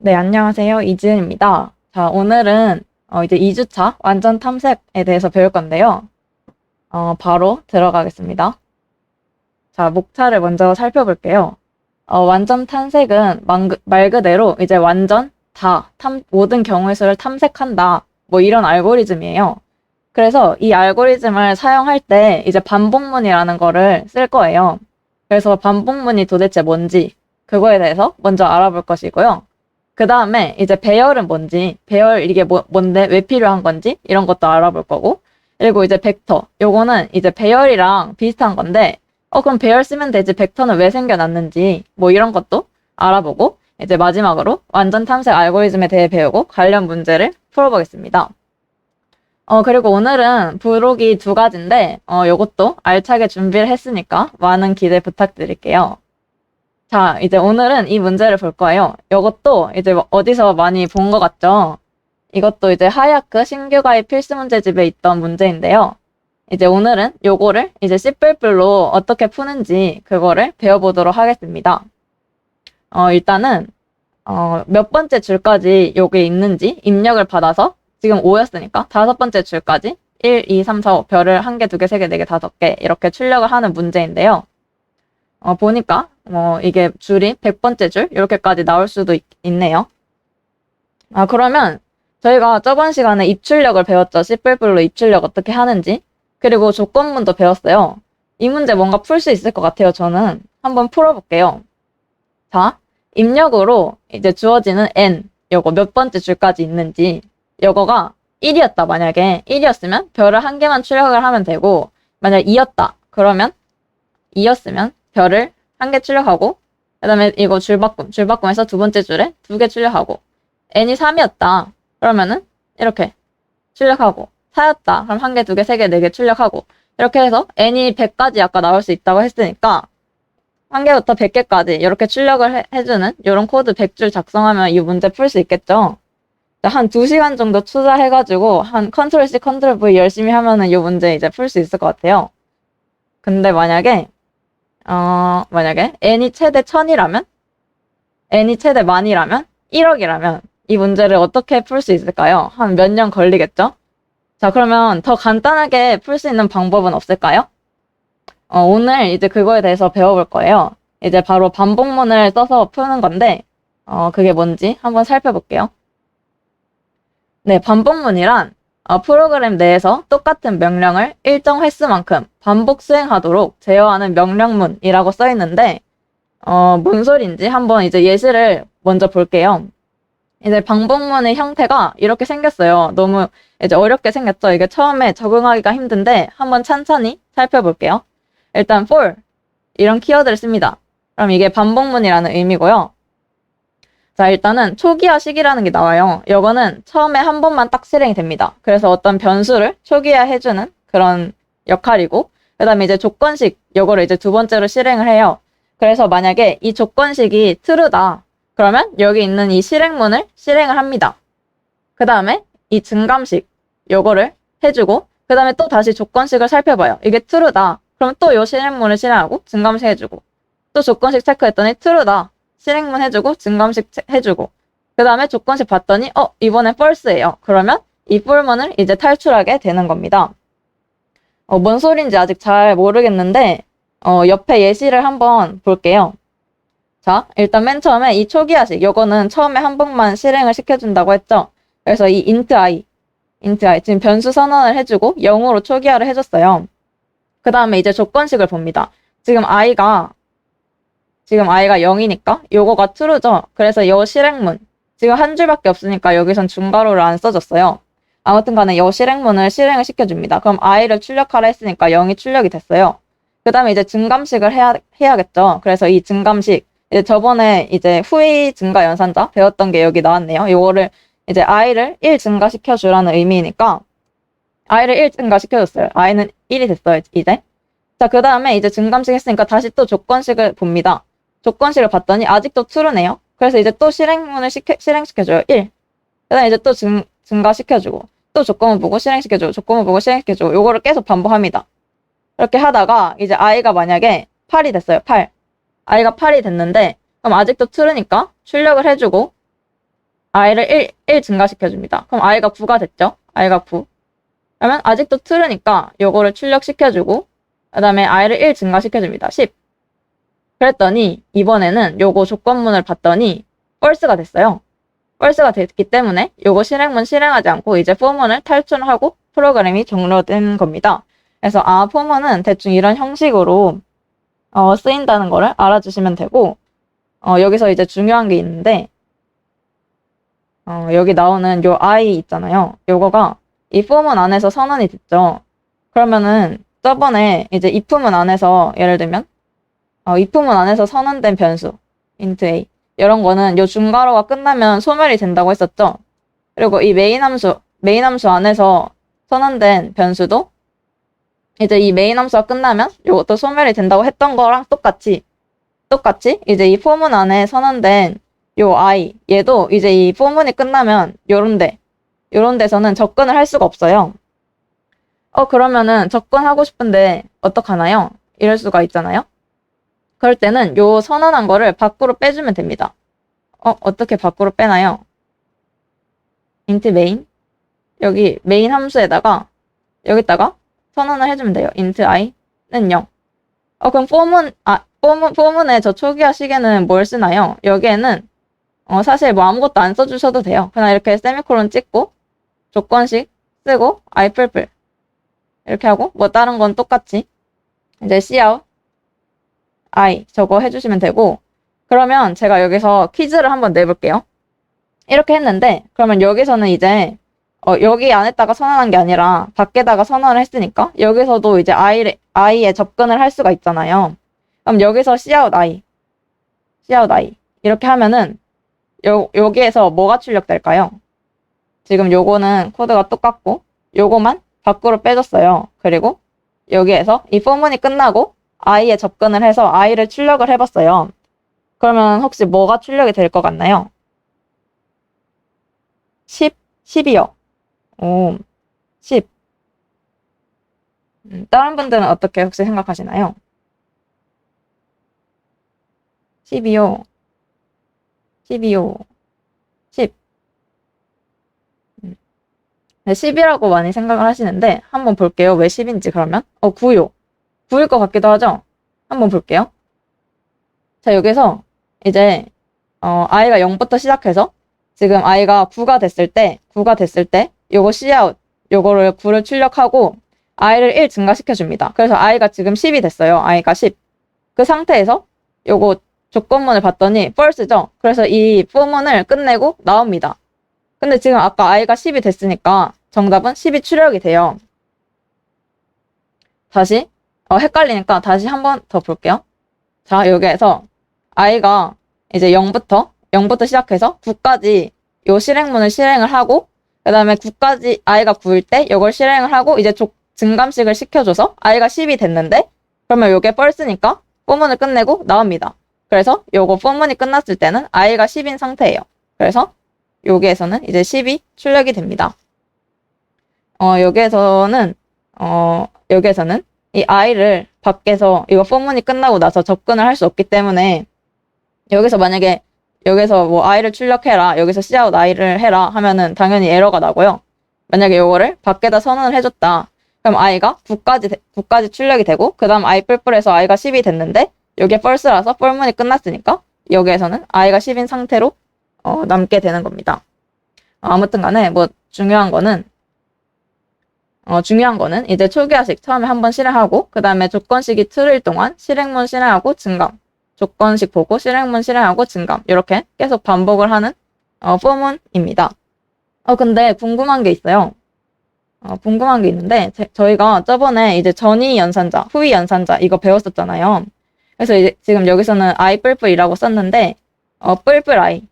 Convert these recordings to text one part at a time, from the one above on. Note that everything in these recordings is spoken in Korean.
네, 안녕하세요. 이지은입니다. 자, 오늘은 이제 2주차 완전 탐색에 대해서 배울 건데요. 바로 들어가겠습니다. 자, 목차를 먼저 살펴볼게요. 완전 탐색은 말 그대로 이제 완전 모든 경우의 수를 탐색한다. 뭐 이런 알고리즘이에요. 그래서 이 알고리즘을 사용할 때 이제 반복문이라는 거를 쓸 거예요. 그래서 반복문이 도대체 뭔지 그거에 대해서 먼저 알아볼 것이고요. 그 다음에 이제 배열은 뭔지, 배열 이게 뭔데, 왜 필요한 건지, 이런 것도 알아볼 거고. 그리고 이제 벡터. 요거는 이제 배열이랑 비슷한 건데, 그럼 배열 쓰면 되지, 벡터는 왜 생겨났는지, 뭐 이런 것도 알아보고, 이제 마지막으로 완전 탐색 알고리즘에 대해 배우고 관련 문제를 풀어보겠습니다. 그리고 오늘은 부록이 두 가지인데, 요것도 알차게 준비를 했으니까 많은 기대 부탁드릴게요. 자, 이제 오늘은 이 문제를 볼 거예요. 이것도 이제 어디서 많이 본 것 같죠? 이것도 이제 하야크 신규 가입 필수 문제집에 있던 문제인데요. 이제 오늘은 요거를 이제 씨뿔뿔로 어떻게 푸는지 그거를 배워보도록 하겠습니다. 일단은 몇 번째 줄까지 요게 있는지 입력을 받아서 지금 5였으니까 다섯 번째 줄까지 1, 2, 3, 4, 5 별을 한 개, 두 개, 세 개, 네 개, 다섯 개 이렇게 출력을 하는 문제인데요. 보니까 이게 줄이 100번째 줄 이렇게까지 나올 수도 있네요. 그러면 저희가 저번 시간에 입출력을 배웠죠. 씨뿔뿔로 입출력 어떻게 하는지. 그리고 조건문도 배웠어요. 이 문제 뭔가 풀 수 있을 것 같아요. 저는 한번 풀어볼게요. 자, 입력으로 이제 주어지는 n 요거 몇 번째 줄까지 있는지 요거가 1이었다. 만약에 1이었으면 별을 한 개만 출력을 하면 되고 만약 2였다. 그러면 2였으면 별을 한 개 출력하고 그 다음에 이거 줄바꿈해서 두 번째 줄에 두 개 출력하고 n이 3이었다. 그러면은 이렇게 출력하고 4였다. 그럼 한 개, 두 개, 세 개, 네 개 출력하고 이렇게 해서 n이 100까지 아까 나올 수 있다고 했으니까 한 개부터 100개까지 이렇게 출력을 해주는 이런 코드 100줄 작성하면 이 문제 풀 수 있겠죠? 한 2시간 정도 투자해가지고 한 컨트롤 C, 컨트롤 V 열심히 하면은 이 문제 이제 풀 수 있을 것 같아요. 근데 만약에 n이 최대 1000이라면, n이 최대 만이라면, 1억이라면 이 문제를 어떻게 풀 수 있을까요? 한 몇 년 걸리겠죠? 자, 그러면 더 간단하게 풀 수 있는 방법은 없을까요? 오늘 이제 그거에 대해서 배워볼 거예요. 이제 바로 반복문을 써서 푸는 건데, 그게 뭔지 한번 살펴볼게요. 네, 반복문이란 프로그램 내에서 똑같은 명령을 일정 횟수만큼 반복 수행하도록 제어하는 명령문이라고 써 있는데, 뭔 소리인지 한번 이제 예시를 먼저 볼게요. 이제 반복문의 형태가 이렇게 생겼어요. 너무 이제 어렵게 생겼죠. 이게 처음에 적응하기가 힘든데 한번 천천히 살펴볼게요. 일단 for 이런 키워드를 씁니다. 그럼 이게 반복문이라는 의미고요. 자, 일단은 초기화식이라는 게 나와요. 이거는 처음에 한 번만 딱 실행이 됩니다. 그래서 어떤 변수를 초기화해주는 그런 역할이고, 그 다음에 이제 조건식, 요거를 이제 두 번째로 실행을 해요. 그래서 만약에 이 조건식이 true다. 그러면 여기 있는 이 실행문을 실행을 합니다. 그 다음에 이 증감식, 요거를 해주고, 그 다음에 또 다시 조건식을 살펴봐요. 이게 true다. 그럼 또 요 실행문을 실행하고, 증감식 해주고, 또 조건식 체크했더니 true다. 실행문 해주고 증감식 해주고 그 다음에 조건식 봤더니 이번엔 false예요. 그러면 이 뿔문을 이제 탈출하게 되는 겁니다. 뭔 소린지 아직 잘 모르겠는데 옆에 예시를 한번 볼게요. 자, 일단 맨 처음에 이 초기화식 요거는 처음에 한 번만 실행을 시켜준다고 했죠. 그래서 이 int i 지금 변수 선언을 해주고 0으로 초기화를 해줬어요. 그 다음에 이제 조건식을 봅니다. 지금 i가 0이니까 요거가 true죠. 그래서 요 실행문 지금 한 줄밖에 없으니까 여기선 중괄호를 안 써줬어요. 아무튼 간에 요 실행문을 실행을 시켜줍니다. 그럼 i를 출력하라 했으니까 0이 출력이 됐어요. 그 다음에 이제 증감식을 해야겠죠. 그래서 이 증감식 이제 저번에 이제 후위 증가 연산자 배웠던 게 여기 나왔네요. 요거를 이제 i를 1 증가시켜주라는 의미니까 i를 1 증가시켜줬어요. i는 1이 됐어요. 이제 자, 그 다음에 이제 증감식 했으니까 다시 또 조건식을 봅니다. 조건식을 봤더니 아직도 true네요. 그래서 이제 또 실행문을 실행시켜줘요. 1. 그 다음에 이제 또 증가시켜주고 또 조건문 보고 실행시켜주고 조건문 보고 실행시켜주고 요거를 계속 반복합니다. 이렇게 하다가 이제 i가 만약에 8이 됐어요. 8. i가 8이 됐는데 그럼 아직도 true니까 출력을 해주고 i를 1 증가시켜줍니다. 그럼 i가 9가 됐죠? i가 9. 그러면 아직도 true니까 요거를 출력시켜주고 그 다음에 i를 1 증가시켜줍니다. 10. 그랬더니 이번에는 요거 조건문을 봤더니 false가 됐어요. false가 됐기 때문에 요거 실행문 실행하지 않고 이제 for문을 탈출하고 프로그램이 종료된 겁니다. 그래서 for문은 대충 이런 형식으로 쓰인다는 거를 알아주시면 되고 여기서 이제 중요한 게 있는데 여기 나오는 요 I 있잖아요. 요거가 이 for문 안에서 선언이 됐죠. 그러면은 저번에 이제 if문 안에서 예를 들면 if문 안에서 선언된 변수 int a 이런 거는 요 중괄호가 끝나면 소멸이 된다고 했었죠. 그리고 이 메인 함수 안에서 선언된 변수도 이제 이 메인 함수가 끝나면 요것도 소멸이 된다고 했던 거랑 똑같이 이제 이 포문 안에 선언된 요 i 얘도 이제 이 포문이 끝나면 요런 데서는 접근을 할 수가 없어요. 그러면은 접근하고 싶은데 어떡하나요? 이럴 수가 있잖아요. 그럴 때는 요 선언한 거를 밖으로 빼주면 됩니다. 어떻게 밖으로 빼나요? int main 여기 메인 함수에다가 여기다가 선언을 해주면 돼요. int i는 0. 그럼 포문의 저 초기화 시계는 뭘 쓰나요? 여기에는 사실 뭐 아무것도 안 써주셔도 돼요. 그냥 이렇게 세미콜론 찍고 조건식 쓰고 i 뿔뿔 이렇게 하고 뭐 다른 건 똑같이 이제 cout i 저거 해주시면 되고 그러면 제가 여기서 퀴즈를 한번 내볼게요. 이렇게 했는데 그러면 여기서는 이제 여기 안에다가 선언한 게 아니라 밖에다가 선언을 했으니까 여기서도 이제 i에 접근을 할 수가 있잖아요. 그럼 여기서 cout i 이렇게 하면은 여기에서 뭐가 출력될까요? 지금 요거는 코드가 똑같고 요거만 밖으로 빼줬어요. 그리고 여기에서 이 포문이 끝나고 i에 접근을 해서 i를 출력을 해봤어요. 그러면 혹시 뭐가 출력이 될 것 같나요? 10이요. 오, 10. 다른 분들은 어떻게 혹시 생각하시나요? 10이요. 10. 네, 10이라고 많이 생각을 하시는데 한번 볼게요. 왜 10인지 그러면? 9요. 9일 것 같기도 하죠? 한번 볼게요. 자, 여기서 이제 i가 0부터 시작해서 지금 i가 9가 됐을 때 요거 cout 요거를 9를 출력하고 i를 1 증가시켜줍니다. 그래서 i가 지금 10이 됐어요. i가 10. 그 상태에서 요거 조건문을 봤더니 false죠. 그래서 이 for문을 끝내고 나옵니다. 근데 지금 아까 i가 10이 됐으니까 정답은 10이 출력이 돼요. 다시 헷갈리니까 다시 한 번 더 볼게요. 자, 여기에서 i가 이제 0부터 시작해서 9까지 요 실행문을 실행을 하고 그 다음에 9까지 i가 9일 때 이걸 실행을 하고 이제 증감식을 시켜줘서 i가 10이 됐는데 그러면 요게 false니까 포문을 끝내고 나옵니다. 그래서 요거 포문이 끝났을 때는 i가 10인 상태예요. 그래서 여기에서는 이제 10이 출력이 됩니다. 여기에서는 이 i를 밖에서 이거 포문이 끝나고 나서 접근을 할 수 없기 때문에 여기서 만약에 여기서 뭐 i를 출력해라 여기서 cout i를 해라 하면은 당연히 에러가 나고요. 만약에 요거를 밖에다 선언을 해줬다. 그럼 i가 9까지 출력이 되고 그 다음 i 뿔뿔에서 i가 10이 됐는데 여기에 false라서 포문이 끝났으니까 여기에서는 i가 10인 상태로 남게 되는 겁니다. 아무튼 간에 뭐 중요한 거는 이제 초기화식 처음에 한번 실행하고 그 다음에 조건식이 true일 동안 실행문 실행하고 증감 조건식 보고 실행문 실행하고 증감 이렇게 계속 반복을 하는 포문입니다. 근데 궁금한 게 있어요. 궁금한 게 있는데 저희가 저번에 이제 전위 연산자, 후위 연산자 이거 배웠었잖아요. 그래서 이제 지금 여기서는 i 뿔뿔이라고 썼는데 뿔뿔 i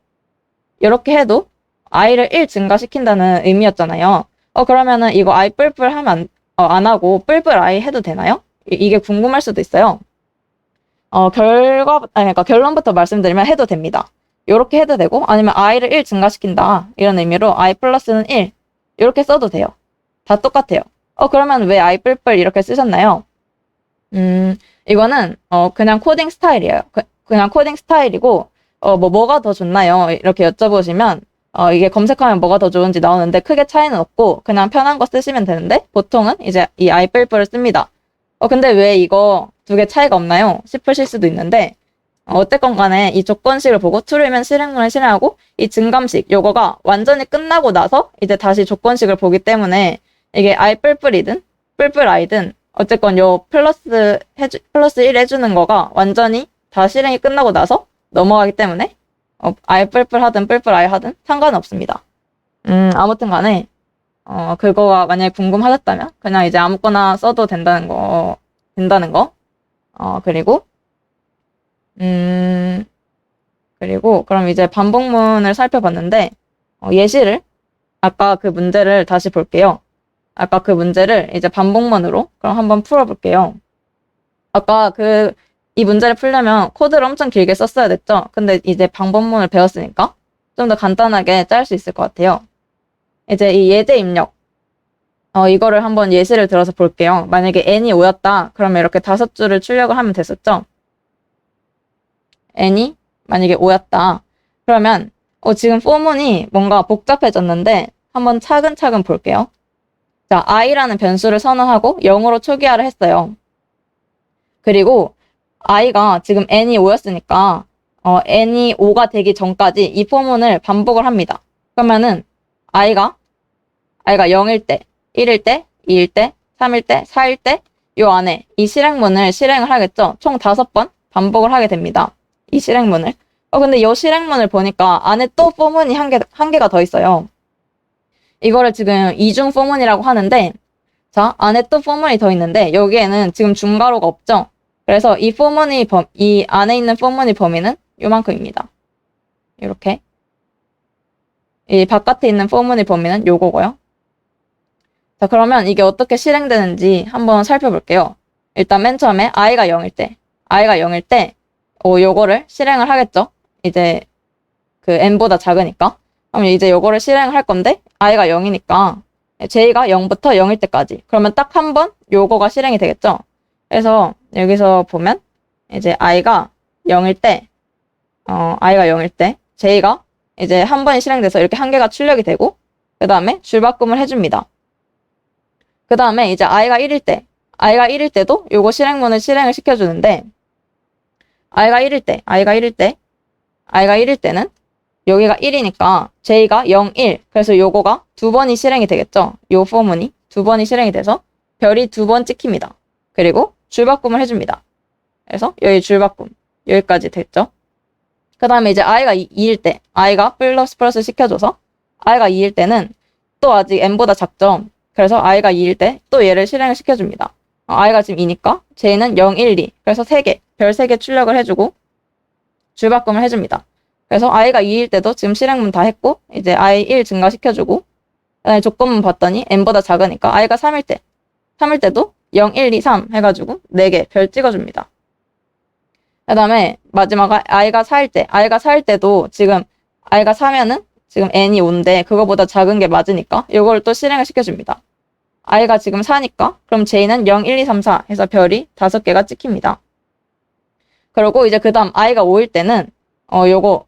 이렇게 해도 i를 1 증가시킨다는 의미였잖아요. 그러면은 이거 i 뿔뿔 하면 안 하고 뿔뿔 i 해도 되나요? 이게 궁금할 수도 있어요. 그러니까 결론부터 말씀드리면 해도 됩니다. 이렇게 해도 되고 아니면 i를 1 증가시킨다 이런 의미로 i 플러스는 1 이렇게 써도 돼요. 다 똑같아요. 그러면 왜 i 뿔뿔 이렇게 쓰셨나요? 이거는 그냥 코딩 스타일이에요. 그냥 코딩 스타일이고 뭐가 더 좋나요? 이렇게 여쭤보시면 이게 검색하면 뭐가 더 좋은지 나오는데 크게 차이는 없고 그냥 편한 거 쓰시면 되는데 보통은 이제 이 i뿔뿔을 씁니다. 근데 왜 이거 두 개 차이가 없나요? 싶으실 수도 있는데 어쨌건 간에 이 조건식을 보고 true면 실행문을 실행하고 이 증감식 요거가 완전히 끝나고 나서 이제 다시 조건식을 보기 때문에 이게 i뿔뿔이든 뿔뿔i든 어쨌건 요 플러스 1 해주는 거가 완전히 다 실행이 끝나고 나서 넘어가기 때문에 i뿔뿔 하든 뿔뿔i 하든 상관없습니다. 아무튼 간에 그거가 만약에 궁금하셨다면 그냥 이제 아무거나 써도 된다는 거 그리고 그럼 이제 반복문을 살펴봤는데 예시를 아까 그 문제를 다시 볼게요. 아까 그 문제를 이제 반복문으로 그럼 한번 풀어볼게요. 아까 이 문제를 풀려면 코드를 엄청 길게 썼어야 됐죠? 근데 이제 반복문을 배웠으니까 좀 더 간단하게 짤 수 있을 것 같아요. 이제 이 예제 입력 이거를 한번 예시를 들어서 볼게요. 만약에 n이 5였다. 그러면 이렇게 5줄을 출력을 하면 됐었죠? n이 만약에 5였다. 그러면 지금 포문이 뭔가 복잡해졌는데 한번 차근차근 볼게요. 자, i라는 변수를 선언하고 0으로 초기화를 했어요. 그리고 i가 지금 n이 5였으니까 n이 5가 되기 전까지 이 포문을 반복을 합니다. 그러면은 i가 0일 때, 1일 때, 2일 때, 3일 때, 4일 때 요 안에 이 실행문을 실행을 하겠죠. 총 5번 반복을 하게 됩니다. 이 실행문을. 근데 이 실행문을 보니까 안에 또 포문이 한 개가 더 있어요. 이거를 지금 이중 포문이라고 하는데, 자, 안에 또 포문이 더 있는데, 여기에는 지금 중괄호가 없죠? 그래서 이 안에 있는 포문의 범위는 요만큼입니다. 이렇게. 이 바깥에 있는 포문의 범위는 요거고요. 자, 그러면 이게 어떻게 실행되는지 한번 살펴볼게요. 일단 맨 처음에 i가 0일 때, 요거를 실행을 하겠죠? 이제 그 n보다 작으니까. 그럼 이제 요거를 실행을 할 건데 i가 0이니까 j가 0부터 0일 때까지. 그러면 딱 한 번 요거가 실행이 되겠죠? 그래서 여기서 보면 이제 i가 0일 때 j가 이제 한 번이 실행돼서 이렇게 한 개가 출력이 되고 그 다음에 줄바꿈을 해줍니다. 그 다음에 이제 i가 1일 때도 요거 실행문을 실행을 시켜주는데 i가 1일 때는 여기가 1이니까 j가 0, 1 그래서 요거가 2번이 실행이 되겠죠. 요 포문이 2번이 실행이 돼서 별이 2번 찍힙니다. 그리고 줄바꿈을 해줍니다. 그래서 여기 줄바꿈 여기까지 됐죠. 그 다음에 이제 i가 2일 때 i가 플러스 시켜줘서 i가 2일 때는 또 아직 n보다 작죠. 그래서 i가 2일 때 또 얘를 실행을 시켜줍니다. i가 지금 2니까 j는 0, 1, 2 그래서 3개 별 3개 출력을 해주고 줄바꿈을 해줍니다. 그래서 i가 2일 때도 지금 실행문 다 했고 이제 i 1 증가시켜주고 그다음에 조건문 봤더니 n보다 작으니까 i가 3일 때도 0, 1, 2, 3 해가지고 4개 별 찍어줍니다. 그 다음에 마지막 i가 4일 때도 지금 i가 4면은 지금 n이 5인데 그거보다 작은 게 맞으니까 이걸 또 실행을 시켜줍니다. i가 지금 4니까 그럼 j는 0, 1, 2, 3, 4 해서 별이 5개가 찍힙니다. 그리고 이제 그 다음 i가 5일 때는 요거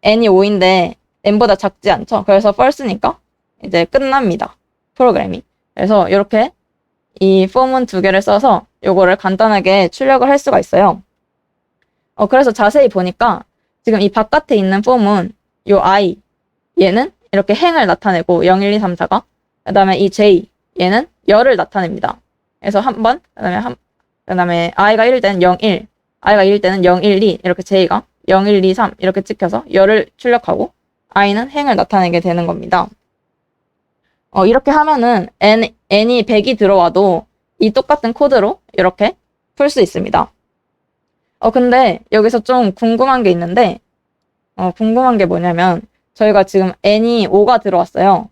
n이 5인데 n보다 작지 않죠? 그래서 false니까 이제 끝납니다. 프로그램이. 그래서 이렇게 이 포문 2개를 써서 요거를 간단하게 출력을 할 수가 있어요. 그래서 자세히 보니까 지금 이 바깥에 있는 폼은 요 i 얘는 이렇게 행을 나타내고 0, 1, 2, 3, 4가 그 다음에 이 j 얘는 열을 나타냅니다. 그래서 한 번, 그 다음에 i가 1일 때는 0, 1 i가 1일 때는 0, 1, 2 이렇게 j가 0, 1, 2, 3 이렇게 찍혀서 열을 출력하고 i는 행을 나타내게 되는 겁니다. 이렇게 하면은 n이 100이 들어와도 이 똑같은 코드로 이렇게 풀 수 있습니다. 근데 여기서 좀 궁금한 게 있는데 궁금한 게 뭐냐면 저희가 지금 n이 5가 들어왔어요.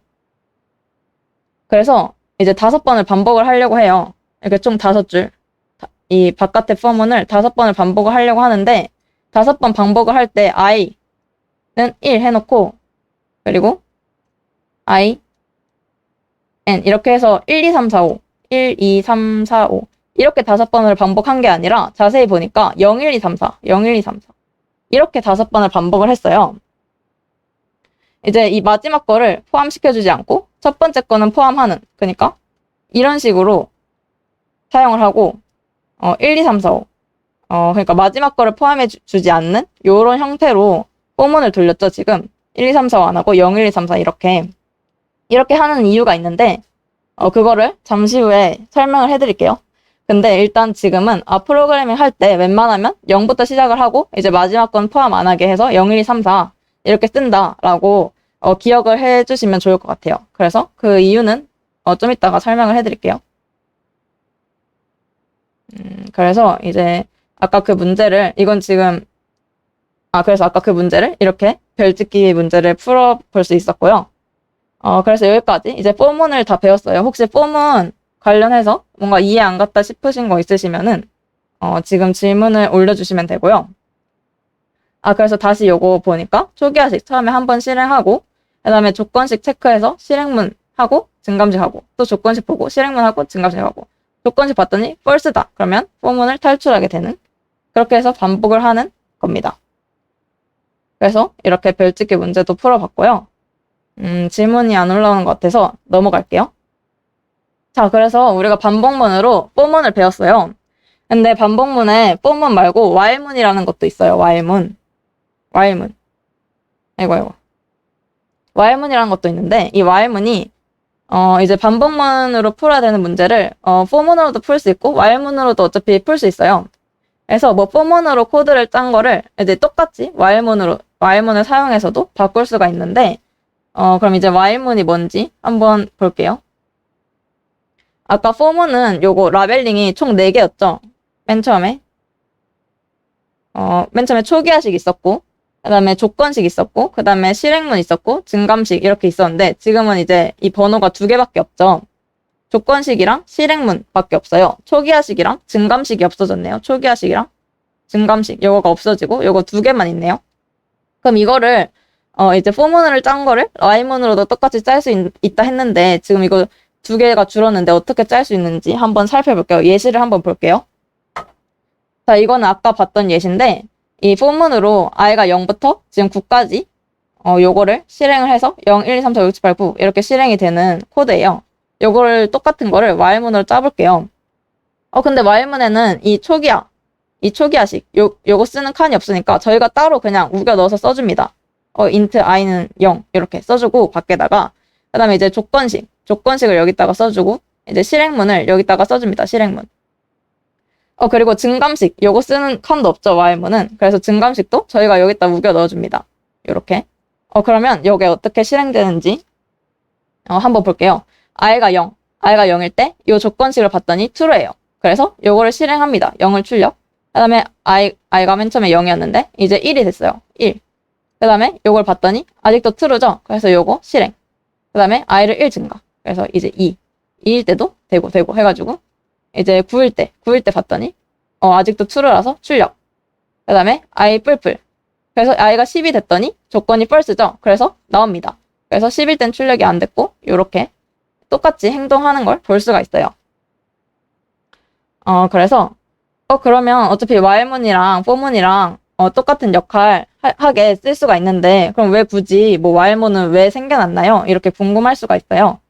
그래서 이제 5번을 반복을 하려고 해요. 이렇게 총 5줄. 이 바깥의 포문을 5번을 반복을 하려고 하는데 5번 반복을 할 때 i는 1 해놓고 그리고 i, n 이렇게 해서 1, 2, 3, 4, 5 1, 2, 3, 4, 5 이렇게 5번을 반복한 게 아니라 자세히 보니까 0, 1, 2, 3, 4 0, 1, 2, 3, 4 이렇게 5번을 반복을 했어요. 이제 이 마지막 거를 포함시켜주지 않고 첫 번째 거는 포함하는, 그러니까 이런 식으로 사용을 하고 1, 2, 3, 4, 5 그러니까 마지막 거를 포함해 주지 않는 요런 형태로 포문을 돌렸죠. 지금 1, 2, 3, 4, 5 안 하고 0, 1, 2, 3, 4 이렇게 하는 이유가 있는데 그거를 잠시 후에 설명을 해드릴게요. 근데 일단 지금은 프로그래밍 할 때 웬만하면 0부터 시작을 하고 이제 마지막 건 포함 안 하게 해서 0, 1, 2, 3, 4 이렇게 쓴다라고 기억을 해주시면 좋을 것 같아요. 그래서 그 이유는 좀 이따가 설명을 해드릴게요. 그래서 이제 아까 그 문제를 그래서 아까 그 문제를 이렇게 별짓기 문제를 풀어볼 수 있었고요. 그래서 여기까지 이제 포문을 다 배웠어요. 혹시 포문 관련해서 뭔가 이해 안 갔다 싶으신 거 있으시면은 지금 질문을 올려주시면 되고요. 그래서 다시 요거 보니까 초기화식 처음에 한번 실행하고 그 다음에 조건식 체크해서 실행문 하고 증감식하고 또 조건식 보고 실행문 하고 증감식하고 조건식 봤더니 false다. 그러면 포문을 탈출하게 되는, 그렇게 해서 반복을 하는 겁니다. 그래서 이렇게 별짓기 문제도 풀어봤고요. 질문이 안 올라오는 것 같아서 넘어갈게요. 자, 그래서 우리가 반복문으로 포문을 배웠어요. 근데 반복문에 포문 말고 while문이라는 것도 있어요. while문. 아이고. while문이라는 것도 있는데 이 while문이 이제 반복문으로 풀어야 되는 문제를 포문으로도 풀 수 있고 while문으로도 어차피 풀 수 있어요. 그래서 뭐 포문으로 코드를 짠 거를 이제 똑같이 while문을 사용해서도 바꿀 수가 있는데 그럼 이제 while문이 뭔지 한번 볼게요. 아까 포문은 요거 라벨링이 총 4개였죠. 맨 처음에 초기화식 있었고 그 다음에 조건식 있었고 그 다음에 실행문 있었고 증감식 이렇게 있었는데 지금은 이제 이 번호가 2개밖에 없죠. 조건식이랑 실행문 밖에 없어요. 초기화식이랑 증감식이 없어졌네요. 초기화식이랑 증감식 요거가 없어지고 요거 2개만 있네요. 그럼 이거를 이제 포문을 짠 거를 while문으로도 똑같이 짤 수 있다 했는데 지금 이거 2개가 줄었는데 어떻게 짤 수 있는지 한번 살펴볼게요. 예시를 한번 볼게요. 자, 이거는 아까 봤던 예시인데 이 포문으로 i가 0부터 지금 9까지 요거를 실행을 해서 0, 1, 2, 3, 4, 5, 6, 7, 8, 9 이렇게 실행이 되는 코드예요. 요거를 똑같은 거를 while문으로 짜볼게요. 근데 while문에는 이 초기화식 요거 쓰는 칸이 없으니까 저희가 따로 그냥 우겨 넣어서 써줍니다. int i는 0 이렇게 써주고 밖에다가 그 다음에 이제 조건식을 여기다가 써주고 이제 실행문을 여기다가 써줍니다. 실행문. 그리고 증감식 요거 쓰는 칸도 없죠. while문은. 그래서 증감식도 저희가 여기다 우겨 넣어줍니다. 요렇게. 그러면 요게 어떻게 실행되는지 한번 볼게요. i가 0일 때 요 조건식을 봤더니 true예요. 그래서 요거를 실행합니다. 0을 출력. 그 다음에 i가 맨 처음에 0이었는데 이제 1이 됐어요. 1. 그 다음에 요걸 봤더니 아직도 true죠. 그래서 요거 실행. 그 다음에 i를 1 증가. 그래서 이제 2일 때도 되고 해가지고 이제 9일 때 봤더니 아직도 true라서 출력. 그 다음에 i 뿔뿔. 그래서 i가 10이 됐더니 조건이 false죠. 그래서 나옵니다. 그래서 10일 땐 출력이 안 됐고 요렇게 똑같이 행동하는 걸 볼 수가 있어요. 그래서 그러면 어차피 while문이랑 for문이랑 똑같은 역할 하게 쓸 수가 있는데 그럼 왜 굳이 뭐 while문은 왜 생겨났나요? 이렇게 궁금할 수가 있어요.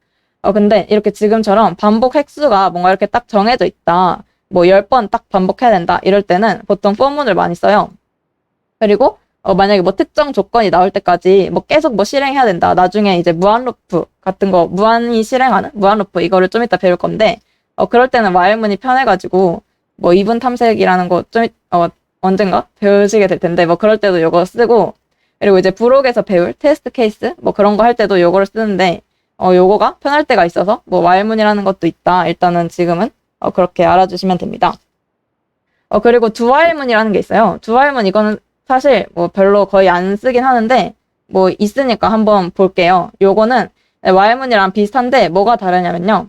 근데 이렇게 지금처럼 반복 획수가 뭔가 이렇게 딱 정해져 있다. 뭐 10번 딱 반복해야 된다. 이럴 때는 보통 for문을 많이 써요. 그리고 만약에 뭐 특정 조건이 나올 때까지 뭐 계속 뭐 실행해야 된다. 나중에 이제 무한 루프 같은 거 무한히 실행하는 무한 루프 이거를 좀 이따 배울 건데 그럴 때는 while문이 편해가지고 뭐 이분 탐색이라는 거 좀 언젠가 배우시게 될 텐데 뭐 그럴 때도 이거 쓰고 그리고 이제 브록에서 배울 테스트 케이스 뭐 그런 거 할 때도 이거를 쓰는데 요거가 편할 때가 있어서 뭐 while문이라는 것도 있다. 일단은 지금은 그렇게 알아주시면 됩니다. 그리고 do while문이라는 게 있어요. do while문 이거는 사실 뭐 별로 거의 안 쓰긴 하는데 뭐 있으니까 한번 볼게요. 요거는 while문이랑 비슷한데 뭐가 다르냐면요.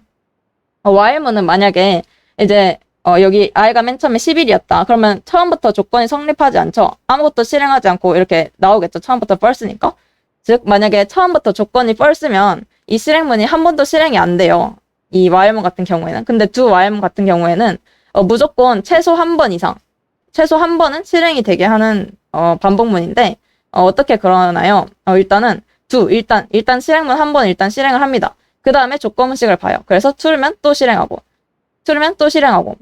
while문은 만약에 이제 여기 i가 맨 처음에 10일이었다. 그러면 처음부터 조건이 성립하지 않죠. 아무것도 실행하지 않고 이렇게 나오겠죠. 처음부터 false니까. 즉 만약에 처음부터 조건이 false면 이 실행문이 한 번도 실행이 안 돼요. 이 while문 같은 경우에는. 근데 do while문 같은 경우에는 무조건 최소 한 번 이상 최소 한 번은 실행이 되게 하는 반복문인데 어떻게 그러나요? 일단은 일단 실행문 한 번 일단 실행을 합니다. 그 다음에 조건문식을 봐요. 그래서 true면 또 실행하고, true면 또 실행하고,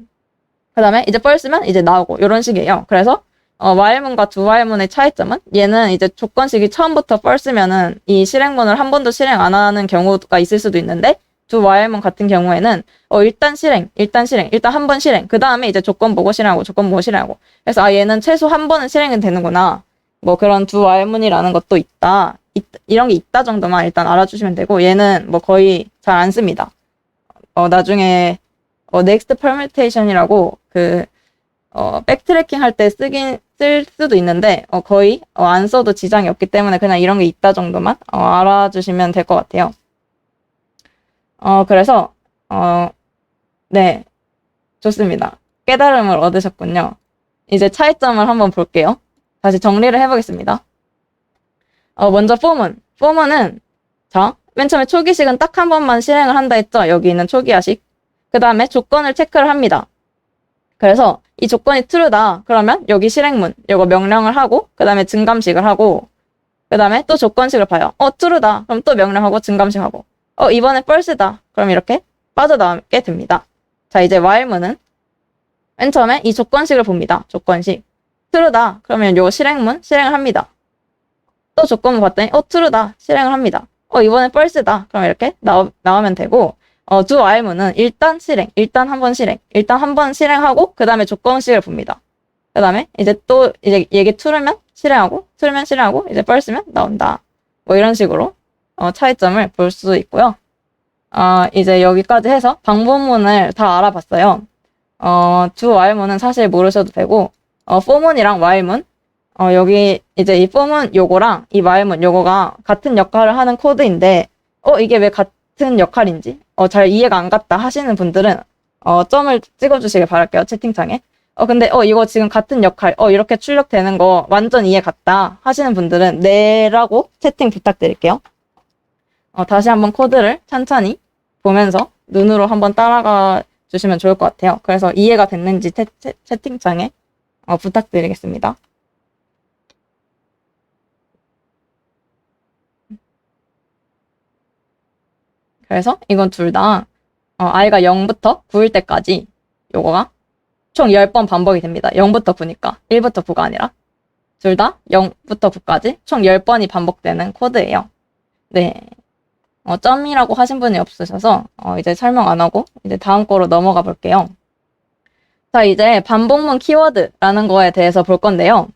그 다음에 이제 false면 이제 나오고, 이런 식이에요. 그래서, while문과 do while문의 차이점은 얘는 이제 조건식이 처음부터 false면은 이 실행문을 한 번도 실행 안 하는 경우가 있을 수도 있는데, do while문 같은 경우에는, 일단 한 번 실행, 그 다음에 이제 조건 보고 실행하고, 그래서 얘는 최소 한 번은 실행이 되는구나. 뭐 그런 do while문이라는 것도 있다. 이런 게 있다 정도만 일단 알아주시면 되고, 얘는 뭐 거의 잘 안 씁니다. 나중에, next permutation이라고 백트래킹 할 때 쓸 수도 있는데, 거의, 안 써도 지장이 없기 때문에 그냥 이런 게 있다 정도만, 알아주시면 될 것 같아요. 그래서, 네. 좋습니다. 깨달음을 얻으셨군요. 이제 차이점을 한번 볼게요. 다시 정리를 해보겠습니다. 먼저 포문. 포문은, 자, 맨 처음에 초기식은 딱 한 번만 실행을 한다 했죠? 여기 있는 초기화식. 그 다음에 조건을 체크를 합니다. 그래서 이 조건이 true다. 그러면 여기 실행문, 이거 명령을 하고, 그 다음에 증감식을 하고, 그 다음에 또 조건식을 봐요. true다. 그럼 또 명령하고 증감식하고. 이번에 false다. 그럼 이렇게 빠져나오게 됩니다. 자, 이제 while문은 맨 처음에 이 조건식을 봅니다. 조건식. true다. 그러면 요 실행문 실행을 합니다. 또 조건문 봤더니 true다. 실행을 합니다. 이번에 false다. 그럼 이렇게 나오면 되고, do while문은 일단 한 번 실행하고 그 다음에 조건식을 봅니다. 그 다음에 이제 또 이제 얘기 true면 실행하고 이제 false면 나온다. 뭐 이런 식으로 차이점을 볼 수 있고요. 이제 여기까지 해서 방법문을 다 알아봤어요. do while문은 사실 모르셔도 되고, for문이랑 while문, 여기 이제 이 for문 요거랑 이 while문 요거가 같은 역할을 하는 코드인데, 이게 왜 같은 역할인지, 잘 이해가 안 갔다 하시는 분들은, 점을 찍어주시길 바랄게요, 채팅창에. 근데, 이거 지금 같은 역할, 이렇게 출력되는 거 완전 이해 갔다 하시는 분들은, 네라고 채팅 부탁드릴게요. 다시 한번 코드를 천천히 보면서 눈으로 한번 따라가 주시면 좋을 것 같아요. 그래서 이해가 됐는지 채팅창에 부탁드리겠습니다. 그래서 이건 둘 다 i가 0부터 9일 때까지 요거가 총 10번 반복이 됩니다. 0부터 9니까 1부터 9가 아니라 둘 다 0부터 9까지 총 10번이 반복되는 코드예요. 네. 점이라고 하신 분이 없으셔서 이제 설명 안 하고 이제 다음 거로 넘어가 볼게요. 자, 이제 반복문 키워드라는 거에 대해서 볼 건데요.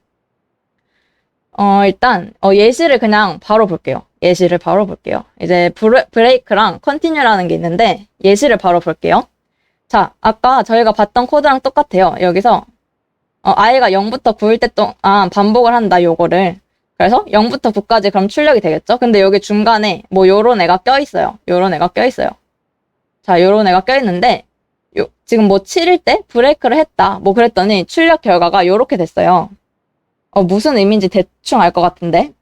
일단 예시를 그냥 바로 볼게요. 이제 브레이크랑 컨티뉴라는 게 있는데 예시를 바로 볼게요. 자, 아까 저희가 봤던 코드랑 똑같아요. 여기서 i가 0부터 9일 때 동안 반복을 한다, 요거를. 그래서 0부터 9까지 그럼 출력이 되겠죠? 근데 여기 중간에 뭐 요런 애가 껴있어요. 자, 요런 애가 껴있는데 지금 뭐 7일 때 브레이크를 했다. 뭐 그랬더니 출력 결과가 요렇게 됐어요. 무슨 의미인지 대충 알 것 같은데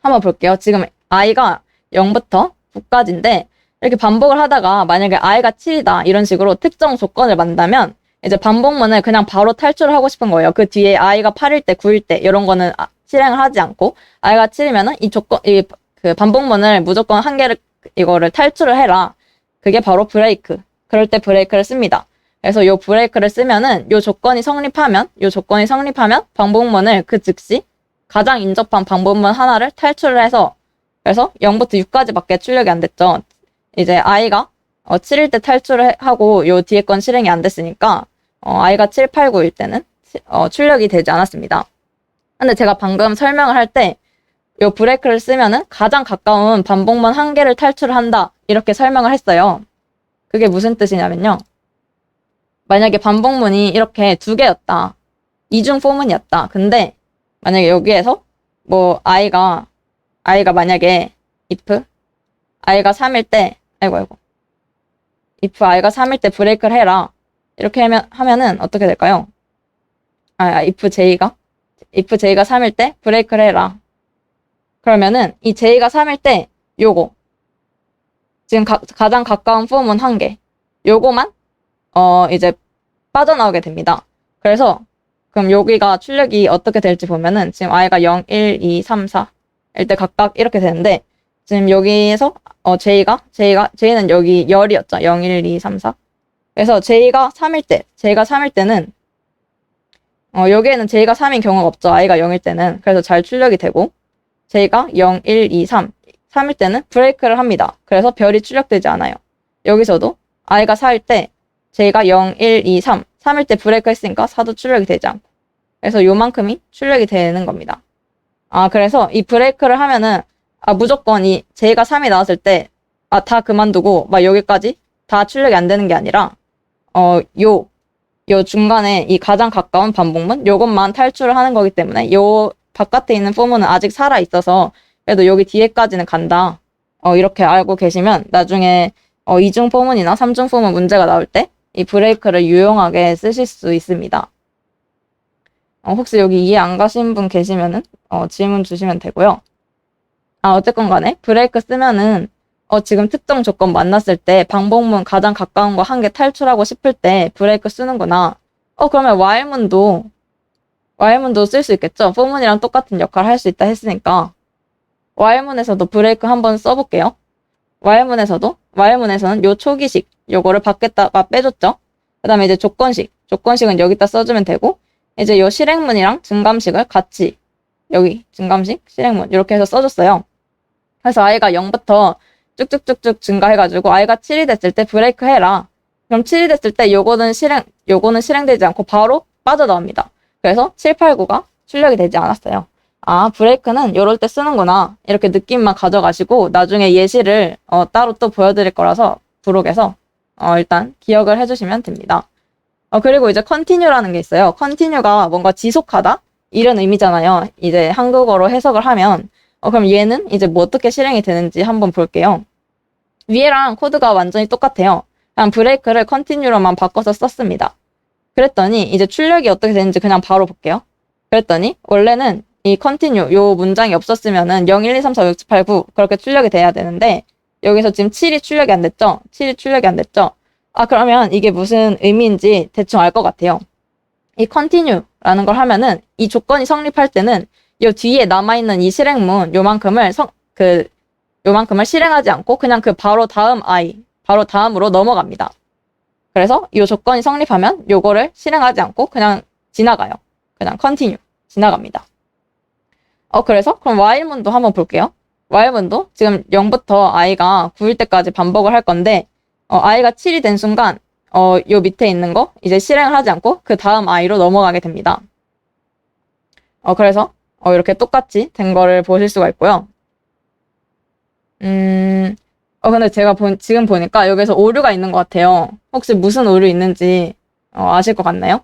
한번 볼게요. 지금 i가 0부터 9까지인데 이렇게 반복을 하다가 만약에 i가 7이다 이런 식으로 특정 조건을 만든다면 이제 반복문을 그냥 바로 탈출을 하고 싶은 거예요. 그 뒤에 i가 8일 때 9일 때 이런 거는 실행을 하지 않고 i가 7이면은 그 반복문을 무조건 한 개를 이거를 탈출을 해라. 그게 바로 브레이크. 그럴 때 브레이크를 씁니다. 그래서 요 브레이크를 쓰면은 요 조건이 성립하면 반복문을 그 즉시 가장 인접한 반복문 하나를 탈출을 해서 그래서 0부터 6까지밖에 출력이 안 됐죠. 이제 i가 7일 때 탈출을 하고 요 뒤에 건 실행이 안 됐으니까 i가 7, 8, 9일 때는 출력이 되지 않았습니다. 근데 제가 방금 설명을 할 때 요 브레이크를 쓰면은 가장 가까운 반복문 한 개를 탈출한다 이렇게 설명을 했어요. 그게 무슨 뜻이냐면요. 만약에 반복문이 이렇게 두 개였다. 이중 포문이었다. 근데 만약에 여기에서 뭐 i가 만약에 if i가 3일 때 if i가 3일 때 브레이크를 해라. 이렇게 하면은 어떻게 될까요? if j가 3일 때 브레이크를 해라. 그러면은 이 j가 3일 때 요거 지금 가장 가까운 포문 한 개 요거만 이제 빠져나오게 됩니다. 그래서 그럼 여기가 출력이 어떻게 될지 보면은 지금 i가 0, 1, 2, 3, 4일 때 각각 이렇게 되는데 지금 여기에서 J는 여기 열이었죠. 0, 1, 2, 3, 4. 그래서 J가 3일 때는 여기에는 J가 3인 경우가 없죠. I가 0일 때는. 그래서 잘 출력이 되고 J가 0, 1, 2, 3일 때는 브레이크를 합니다. 그래서 별이 출력되지 않아요. 여기서도 I가 4일 때 J가 0, 1, 2, 3일 때 브레이크 했으니까 4도 출력이 되지 않고 그래서 요만큼이 출력이 되는 겁니다. 그래서 이 브레이크를 하면은 무조건 이 J가 3이 나왔을 때 다 그만두고 막 여기까지 다 출력이 안 되는 게 아니라 요 중간에 이 가장 가까운 반복문 요것만 탈출을 하는 거기 때문에 요 바깥에 있는 포문은 아직 살아 있어서 그래도 여기 뒤에까지는 간다. 이렇게 알고 계시면 나중에 이중 포문이나 삼중 포문 문제가 나올 때 이 브레이크를 유용하게 쓰실 수 있습니다. 혹시 여기 이해 안 가신 분 계시면은 질문 주시면 되고요. 어쨌건 간에 브레이크 쓰면은 지금 특정 조건 만났을 때 반복문 가장 가까운 거 한 개 탈출하고 싶을 때 브레이크 쓰는구나. 그러면 while문도 쓸 수 있겠죠? for문이랑 똑같은 역할을 할 수 있다 했으니까 while문에서도 브레이크 한번 써볼게요. while문에서는 요 초기식 요거를 밖에다가 빼줬죠? 그 다음에 이제 조건식은 여기다 써주면 되고 이제 요 실행문이랑 증감식을 같이 여기 증감식, 실행문 이렇게 해서 써줬어요. 그래서 i가 0부터 쭉쭉쭉쭉 증가해가지고 i가 7이 됐을 때 브레이크 해라. 그럼 7이 됐을 때 요거는 실행되지 않고 바로 빠져나옵니다. 그래서 7, 8, 9가 출력이 되지 않았어요. 브레이크는 요럴 때 쓰는구나. 이렇게 느낌만 가져가시고 나중에 예시를 따로 또 보여드릴 거라서 부록에서 일단 기억을 해주시면 됩니다. 그리고 이제 continue라는 게 있어요. continue가 뭔가 지속하다? 이런 의미잖아요. 이제 한국어로 해석을 하면 그럼 얘는 이제 뭐 어떻게 실행이 되는지 한번 볼게요. 위에랑 코드가 완전히 똑같아요. 그냥 브레이크를 continue로만 바꿔서 썼습니다. 그랬더니 이제 출력이 어떻게 되는지 그냥 바로 볼게요. 그랬더니 원래는 이 continue 요 문장이 없었으면은 0, 1, 2, 3, 4, 5, 6, 7, 8, 9 그렇게 출력이 돼야 되는데 여기서 지금 7이 출력이 안 됐죠? 그러면 이게 무슨 의미인지 대충 알 것 같아요. 이 continue라는 걸 하면은 이 조건이 성립할 때는 요 뒤에 남아있는 이 실행문 요만큼을 실행하지 않고 그냥 그 바로 다음으로 넘어갑니다. 그래서 이 조건이 성립하면 요거를 실행하지 않고 그냥 지나가요. 그냥 continue 지나갑니다. 그래서 그럼 while문도 한번 볼게요. while문도 지금 0부터 i가 9일 때까지 반복을 할 건데 i가 7이 된 순간 요 밑에 있는 거 이제 실행을 하지 않고 그 다음 i로 넘어가게 됩니다. 그래서 이렇게 똑같이 된 거를 보실 수가 있고요. 근데 제가 지금 보니까 여기서 오류가 있는 것 같아요. 혹시 무슨 오류 있는지 아실 것 같나요?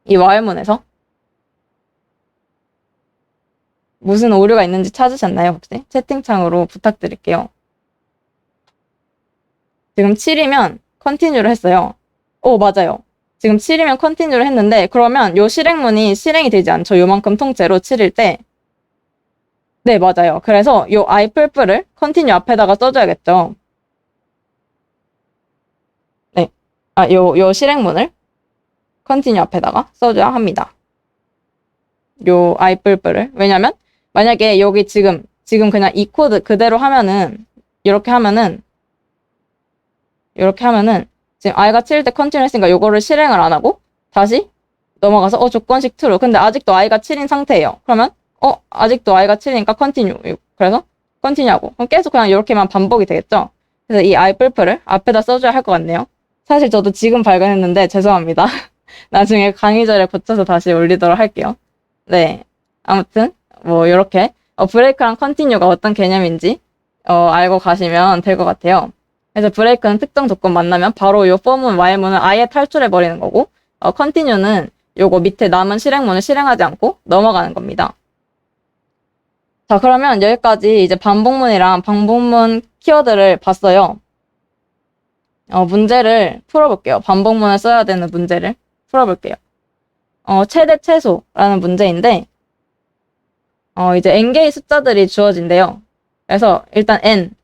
이 while문에서 무슨 오류가 있는지 찾으셨나요? 혹시? 채팅창으로 부탁드릴게요. 지금 7이면 continue를 했어요. 맞아요. 지금 7이면 continue를 했는데 그러면 요 실행문이 실행이 되지 않죠. 요만큼 통째로 7일 때. 네, 맞아요. 그래서 요 i풀풀을 continue 앞에다가 써줘야겠죠. 네. 요 실행문을 continue 앞에다가 써줘야 합니다. 요 i풀풀을. 왜냐면 만약에 여기 지금 그냥 이 코드 그대로 하면은 이렇게 하면은 지금 i가 7일 때 continue 했으니까 요거를 실행을 안 하고 다시 넘어가서 조건식 true. 근데 아직도 i가 7인 상태예요. 그러면 아직도 i가 7이니까 continue. 그래서 continue 하고 그럼 계속 그냥 이렇게만 반복이 되겠죠. 그래서 이 i풀풀을 앞에다 써줘야 할 것 같네요. 사실 저도 지금 발견했는데 죄송합니다. 나중에 강의절에 고쳐서 다시 올리도록 할게요. 네. 아무튼 뭐 이렇게 브레이크랑 continue가 어떤 개념인지 알고 가시면 될 것 같아요. 그래서 브레이크는 특정 조건 만나면 바로 요 for문, while문을 아예 탈출해버리는 거고 continue는 요거 밑에 남은 실행문을 실행하지 않고 넘어가는 겁니다. 자, 그러면 여기까지 이제 반복문이랑 반복문 키워드를 봤어요. 문제를 풀어볼게요. 반복문을 써야 되는 문제를 풀어볼게요. 최대 최소라는 문제인데 이제 n개의 숫자들이 주어진대요. 그래서 일단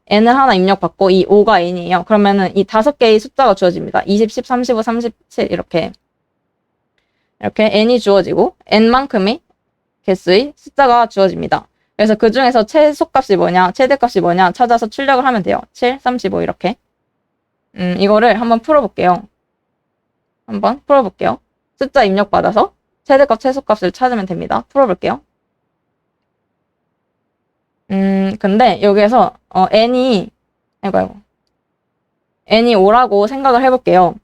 n을 하나 입력받고 이 5가 n이에요. 그러면은 이 5개의 숫자가 주어집니다. 20, 10, 35, 37 이렇게 n이 주어지고 n만큼의 개수의 숫자가 주어집니다. 그래서 그 중에서 최소값이 뭐냐, 최대값이 뭐냐 찾아서 출력을 하면 돼요. 7, 35 이렇게. 이거를 한번 풀어볼게요. 한번 풀어볼게요. 숫자 입력받아서 최대값, 최소값을 찾으면 됩니다. 풀어볼게요. 근데 여기에서 n이 5라고 생각을 해볼게요.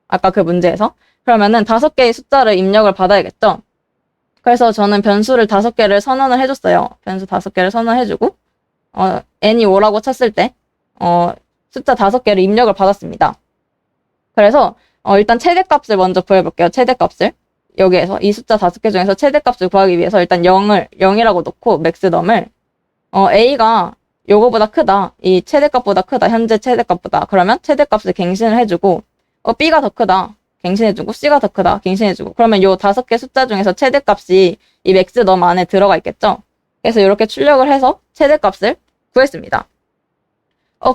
아까 그 문제에서. 그러면은 5개의 숫자를 입력을 받아야겠죠? 그래서 저는 변수를 5개를 선언을 해줬어요. 변수 5개를 선언해주고, n이 5라고 쳤을 때, 숫자 5개를 입력을 받았습니다. 그래서, 일단 최대값을 먼저 구해볼게요. 최대값을. 여기에서 이 숫자 5개 중에서 최대값을 구하기 위해서 일단 0이라고 놓고, 맥스넘을, a가 요거보다 크다. 이 최대값보다 크다. 현재 최대값보다. 그러면 최대값을 갱신을 해주고, b가 더 크다. 갱신해주고, c가 더 크다. 갱신해주고. 그러면 요 5개 숫자 중에서 최대값이 이 맥스넘 안에 들어가 있겠죠? 그래서 이렇게 출력을 해서 최대값을 구했습니다.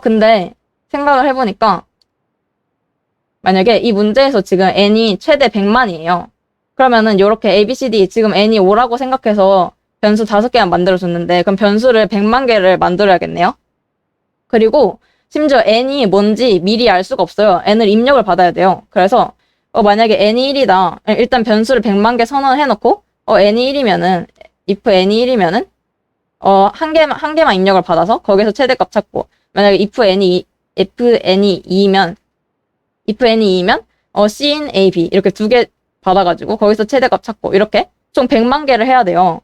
근데 생각을 해보니까 만약에 이 문제에서 지금 n이 최대 100만이에요. 그러면은 요렇게 ABCD 지금 n이 5라고 생각해서 변수 5개만 만들어줬는데 그럼 변수를 100만 개를 만들어야겠네요. 그리고 심지어 n이 뭔지 미리 알 수가 없어요. n을 입력을 받아야 돼요. 그래서 만약에 n이 1이다. 일단 변수를 100만 개 선언해놓고 n이 1이면은 if n이 1이면은 한 개만 입력을 받아서 거기서 최대값 찾고 만약에 if n이 2이면 cin ab 이렇게 2개 받아가지고 거기서 최대값 찾고 이렇게 총 100만 개를 해야 돼요.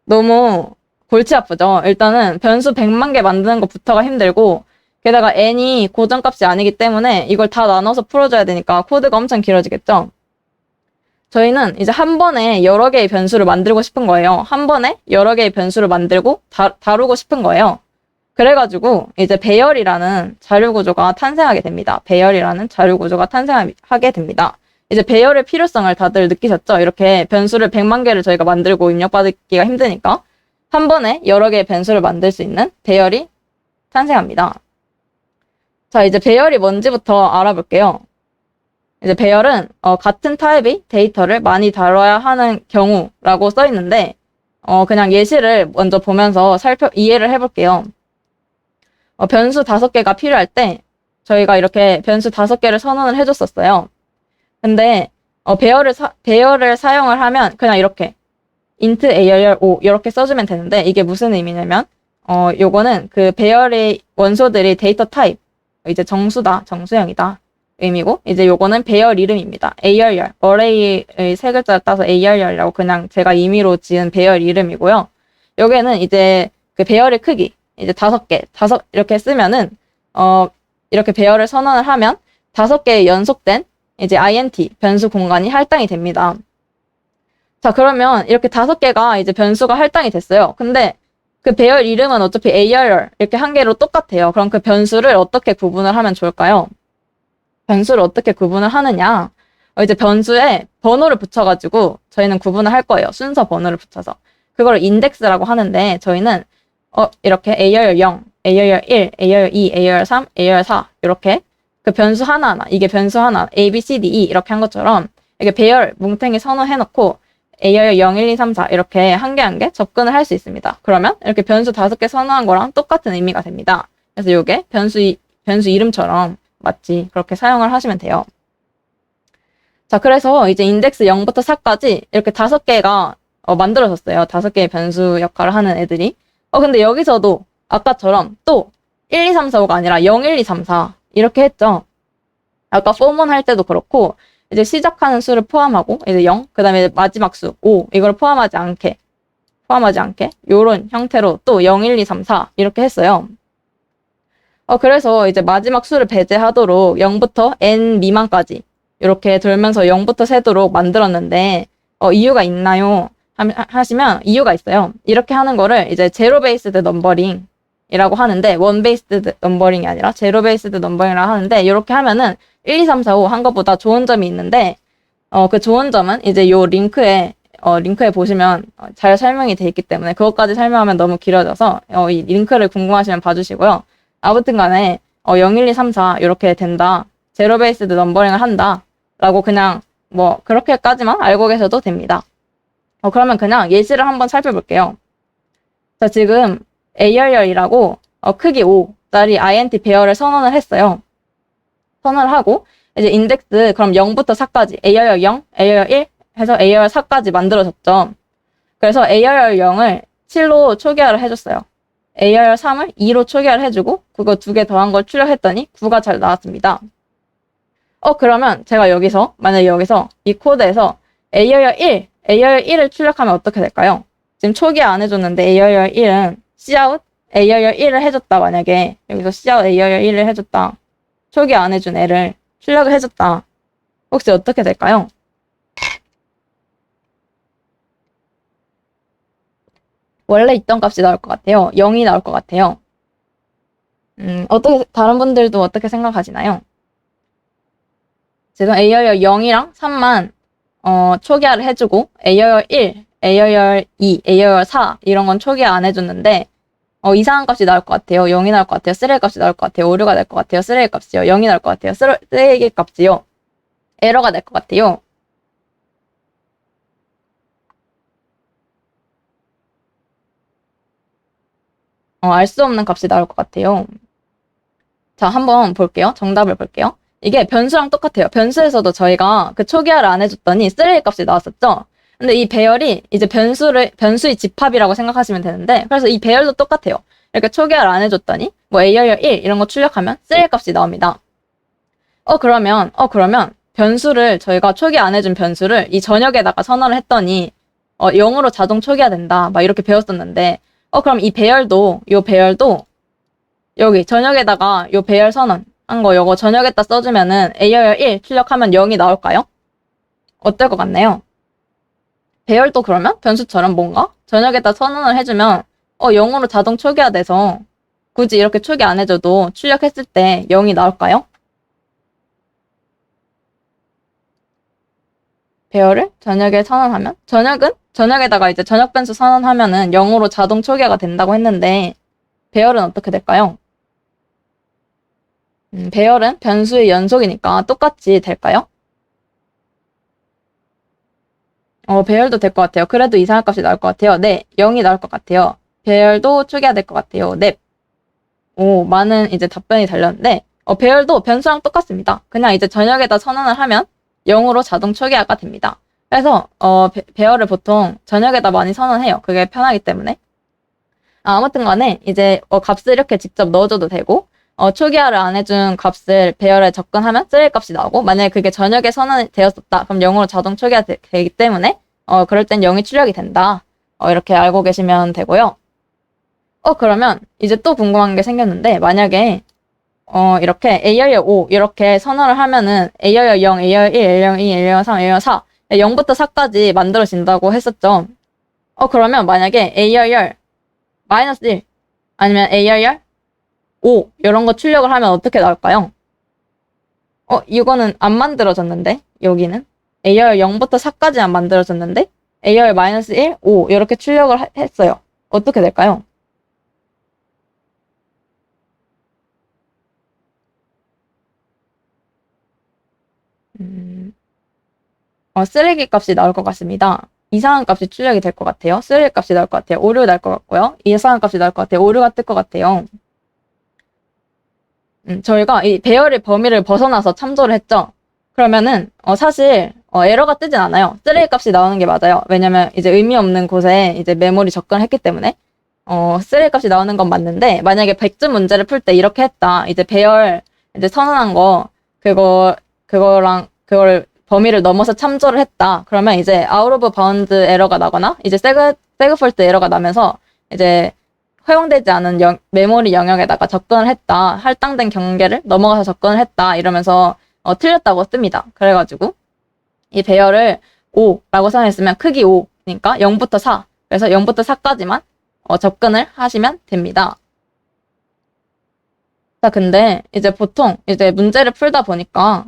너무 골치 아프죠. 일단은 변수 100만 개 만드는 것부터가 힘들고 게다가 n이 고정값이 아니기 때문에 이걸 다 나눠서 풀어줘야 되니까 코드가 엄청 길어지겠죠. 저희는 이제 한 번에 여러 개의 변수를 만들고 싶은 거예요. 한 번에 여러 개의 변수를 만들고 다루고 싶은 거예요. 그래가지고 이제 배열이라는 자료구조가 탄생하게 됩니다. 배열이라는 자료구조가 탄생하게 됩니다. 이제 배열의 필요성을 다들 느끼셨죠? 이렇게 변수를 100만 개를 저희가 만들고 입력받기가 힘드니까 한 번에 여러 개의 변수를 만들 수 있는 배열이 탄생합니다. 자, 이제 배열이 뭔지부터 알아볼게요. 이제 배열은 같은 타입의 데이터를 많이 다뤄야 하는 경우라고 써 있는데 그냥 예시를 먼저 보면서 이해를 해볼게요. 변수 5개가 필요할 때 저희가 이렇게 변수 5개를 선언을 해줬었어요. 근데 배열을 사용을 하면 그냥 이렇게 int ARR 5 이렇게 써주면 되는데 이게 무슨 의미냐면 요거는 그 배열의 원소들이 데이터 타입 이제 정수다, 정수형이다 의미고 이제 요거는 배열 이름입니다. ARR, array의 세 글자를 따서 ARR이라고 그냥 제가 임의로 지은 배열 이름이고요. 여기에는 이제 그 배열의 크기 이제 5개, 이렇게 쓰면은 이렇게 배열을 선언을 하면 5개의 연속된 이제 int 변수 공간이 할당이 됩니다. 자, 그러면 이렇게 5개가 이제 변수가 할당이 됐어요. 근데 그 배열 이름은 어차피 ARR 이렇게 한 개로 똑같아요. 그럼 그 변수를 어떻게 구분을 하면 좋을까요? 변수를 어떻게 구분을 하느냐? 이제 변수에 번호를 붙여가지고 저희는 구분을 할 거예요. 순서 번호를 붙여서. 그걸 인덱스라고 하는데 저희는 이렇게 ARR 0, ARR 1, ARR 2, ARR 3, ARR 4 이렇게 그 변수 하나하나 이게 변수 하나 A, B, C, D, E 이렇게 한 것처럼 이렇게 배열 뭉탱이 선언해놓고 ARR 0, 1, 2, 3, 4 이렇게 한 개 한 개 접근을 할 수 있습니다. 그러면 이렇게 변수 5개 선언한 거랑 똑같은 의미가 됩니다. 그래서 이게 변수 이름처럼 맞지 그렇게 사용을 하시면 돼요. 자, 그래서 이제 인덱스 0부터 4까지 이렇게 5개가 만들어졌어요. 5개의 변수 역할을 하는 애들이. 근데 여기서도 아까처럼 또 1, 2, 3, 4, 5가 아니라 0, 1, 2, 3, 4 이렇게 했죠. 아까 포먼 할 때도 그렇고 이제 시작하는 수를 포함하고 이제 0, 그 다음에 마지막 수 5 이걸 포함하지 않게 요런 형태로 또 0, 1, 2, 3, 4 이렇게 했어요. 그래서 이제 마지막 수를 배제하도록 0부터 n 미만까지 이렇게 돌면서 0부터 세도록 만들었는데 이유가 있나요? 하시면 이유가 있어요. 이렇게 하는 거를 이제 제로 베이스드 넘버링이라고 하는데 원 베이스드 넘버링이 아니라 제로 베이스드 넘버링이라고 하는데 이렇게 하면은 1, 2, 3, 4, 5 한 것보다 좋은 점이 있는데 그 좋은 점은 이제 요 링크에 보시면 잘 설명이 돼 있기 때문에 그것까지 설명하면 너무 길어져서 이 링크를 궁금하시면 봐주시고요. 아무튼 간에 0, 1, 2, 3, 4 이렇게 된다. 제로 베이스드 넘버링을 한다. 라고 그냥 뭐 그렇게까지만 알고 계셔도 됩니다. 그러면 그냥 예시를 한번 살펴볼게요. 자, 지금 A열열이라고 크기 5짜리 int 배열을 선언을 했어요. 선언을 하고 이제 인덱스 그럼 0부터 4까지 A열열 0, A열열 1 해서 A열열 4까지 만들어졌죠. 그래서 A열열 0을 7로 초기화를 해줬어요. A열열 3을 2로 초기화를 해주고 그거 두 개 더한 걸 출력했더니 9가 잘 나왔습니다. 그러면 제가 만약에 여기서 이 코드에서 A열열 1, A열열 1을 출력하면 어떻게 될까요? 지금 초기화 안 해줬는데 A열열 1은 cout A열열 1을 해줬다. 만약에 여기서 cout A열열 1을 해줬다. 초기화 안 해준 애를 출력을 해줬다. 혹시 어떻게 될까요? 원래 있던 값이 나올 것 같아요. 0이 나올 것 같아요. 다른 분들도 어떻게 생각하시나요? 지금 A열열 0이랑 3만, 초기화를 해주고, A열열 1, A열열 2, A열열 4, 이런 건 초기화 안 해줬는데, 이상한 값이 나올 것 같아요. 0이 나올 것 같아요. 쓰레기 값이 나올 것 같아요. 오류가 될 것 같아요. 쓰레기 값이요. 0이 나올 것 같아요. 쓰레기 값이요. 에러가 될 것 같아요. 알 수 없는 값이 나올 것 같아요. 자, 한번 볼게요. 정답을 볼게요. 이게 변수랑 똑같아요. 변수에서도 저희가 그 초기화를 안 해줬더니 쓰레기 값이 나왔었죠? 근데 이 배열이 이제 변수의 집합이라고 생각하시면 되는데, 그래서 이 배열도 똑같아요. 이렇게 초기화를 안 해줬더니, 뭐 A열열 1 이런 거 출력하면 쓰레기 값이 나옵니다. 그러면 저희가 초기화 안 해준 변수를 이 전역에다가 선언을 했더니, 0으로 자동 초기화된다. 막 이렇게 배웠었는데, 그럼 이 배열도, 여기 전역에다가 요 배열 선언 한 거 요거 전역에다 써주면은 A열열 1 출력하면 0이 나올까요? 어떨 것 같나요? 배열도 그러면 변수처럼 뭔가 전역에다 선언을 해주면 0으로 자동 초기화돼서 굳이 이렇게 초기 안 해줘도 출력했을 때 0이 나올까요? 배열을 전역에 선언하면 전역에다가 이제 전역 변수 선언하면은 0으로 자동 초기화가 된다고 했는데 배열은 어떻게 될까요? 배열은 변수의 연속이니까 똑같이 될까요? 배열도 될 것 같아요. 그래도 이상한 값이 나올 것 같아요. 네, 0이 나올 것 같아요. 배열도 초기화 될 것 같아요. 네. 많은 이제 답변이 달렸는데, 배열도 변수랑 똑같습니다. 그냥 이제 전역에다 선언을 하면 0으로 자동 초기화가 됩니다. 그래서, 배열을 보통 전역에다 많이 선언해요. 그게 편하기 때문에. 아무튼 간에 이제 값을 이렇게 직접 넣어줘도 되고, 초기화를 안 해준 값을 배열에 접근하면 쓰레기 값이 나오고, 만약에 그게 전역에 선언이 되었었다. 그럼 0으로 자동 초기화 되기 때문에, 그럴 땐 0이 출력이 된다. 이렇게 알고 계시면 되고요. 그러면 이제 또 궁금한 게 생겼는데, 만약에, 이렇게 A열열 5 이렇게 선언을 하면은 A열열 0, A열열 1, A열열 2, A열열 3, A열열 4, 0부터 4까지 만들어진다고 했었죠. 그러면 만약에 A열열 -1 아니면 A열열 5 이런 거 출력을 하면 어떻게 나올까요? 이거는 안 만들어졌는데 여기는 A열 0부터 4까지만 만들어졌는데 A열 -1, 5 이렇게 출력을 했어요. 어떻게 될까요? 쓰레기 값이 나올 것 같습니다. 이상한 값이 출력이 될 것 같아요. 쓰레기 값이 나올 것 같아요. 오류 날 것 같고요. 이상한 값이 나올 것 같아요. 오류가 뜰 것 같아요. 저희가 이 배열의 범위를 벗어나서 참조를 했죠. 그러면은 사실 에러가 뜨진 않아요. 쓰레기 값이 나오는 게 맞아요. 왜냐면 이제 의미 없는 곳에 이제 메모리 접근했기 때문에 쓰레기 값이 나오는 건 맞는데 만약에 100점 문제를 풀 때 이렇게 했다. 이제 배열 이제 선언한 거 그걸 범위를 넘어서 참조를 했다. 그러면 이제 out of bound 에러가 나거나 이제 segfault 에러가 나면서 이제 허용되지 않은 메모리 영역에다가 접근을 했다. 할당된 경계를 넘어가서 접근을 했다. 이러면서 틀렸다고 씁니다. 그래가지고 이 배열을 5라고 생각했으면 크기 5니까 0부터 4. 그래서 0부터 4까지만 접근을 하시면 됩니다. 자, 근데 이제 보통 이제 문제를 풀다 보니까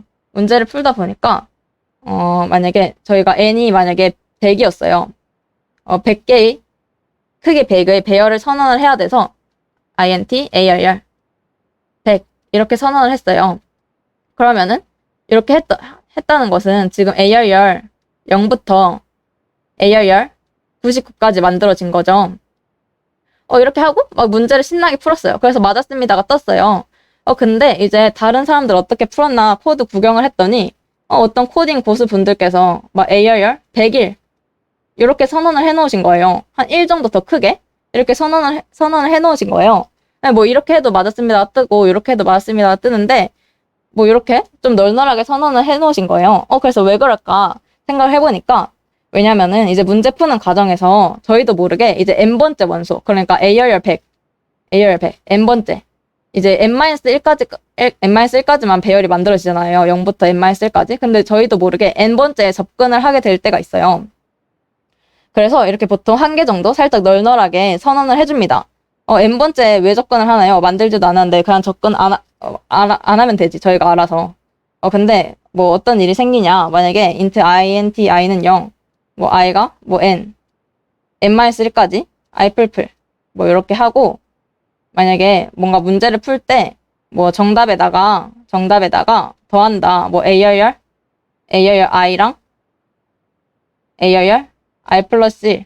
만약에 저희가 n이 만약에 100이었어요. 100개의 크기 100의 배열을 선언을 해야 돼서 int A열열 100 이렇게 선언을 했어요. 그러면은 이렇게 했다는 것은 지금 A열열 0부터 A열열 99까지 만들어진 거죠. 이렇게 하고 막 문제를 신나게 풀었어요. 그래서 맞았습니다가 떴어요. 근데 이제 다른 사람들 어떻게 풀었나 코드 구경을 했더니 어떤 코딩 고수분들께서 막 ARR 100일 이렇게 선언을 해놓으신 거예요. 한 1 정도 더 크게 이렇게 선언을 해놓으신 거예요. 뭐 이렇게 해도 맞았습니다 뜨고 이렇게 해도 맞았습니다 뜨는데 뭐 이렇게 좀 널널하게 선언을 해놓으신 거예요. 그래서 왜 그럴까 생각을 해보니까 왜냐면은 이제 문제 푸는 과정에서 저희도 모르게 이제 n번째 원소 그러니까 ARR 100, n번째 이제 n-1까지만 배열이 만들어지잖아요. 0부터 n-1까지. 근데 저희도 모르게 n번째에 접근을 하게 될 때가 있어요. 그래서 이렇게 보통 한 개 정도 살짝 널널하게 선언을 해줍니다. n번째 왜 접근을 하나요? 만들지도 않았는데 그냥 접근 안 하면 되지. 저희가 알아서. 근데 뭐 어떤 일이 생기냐. 만약에 int int i는 0, 뭐 i가 뭐 n-1까지 i 풀풀 뭐 이렇게 하고 만약에 뭔가 문제를 풀 때 뭐 정답에다가 더한다. 뭐 ARR i랑 ARR i 플러스 1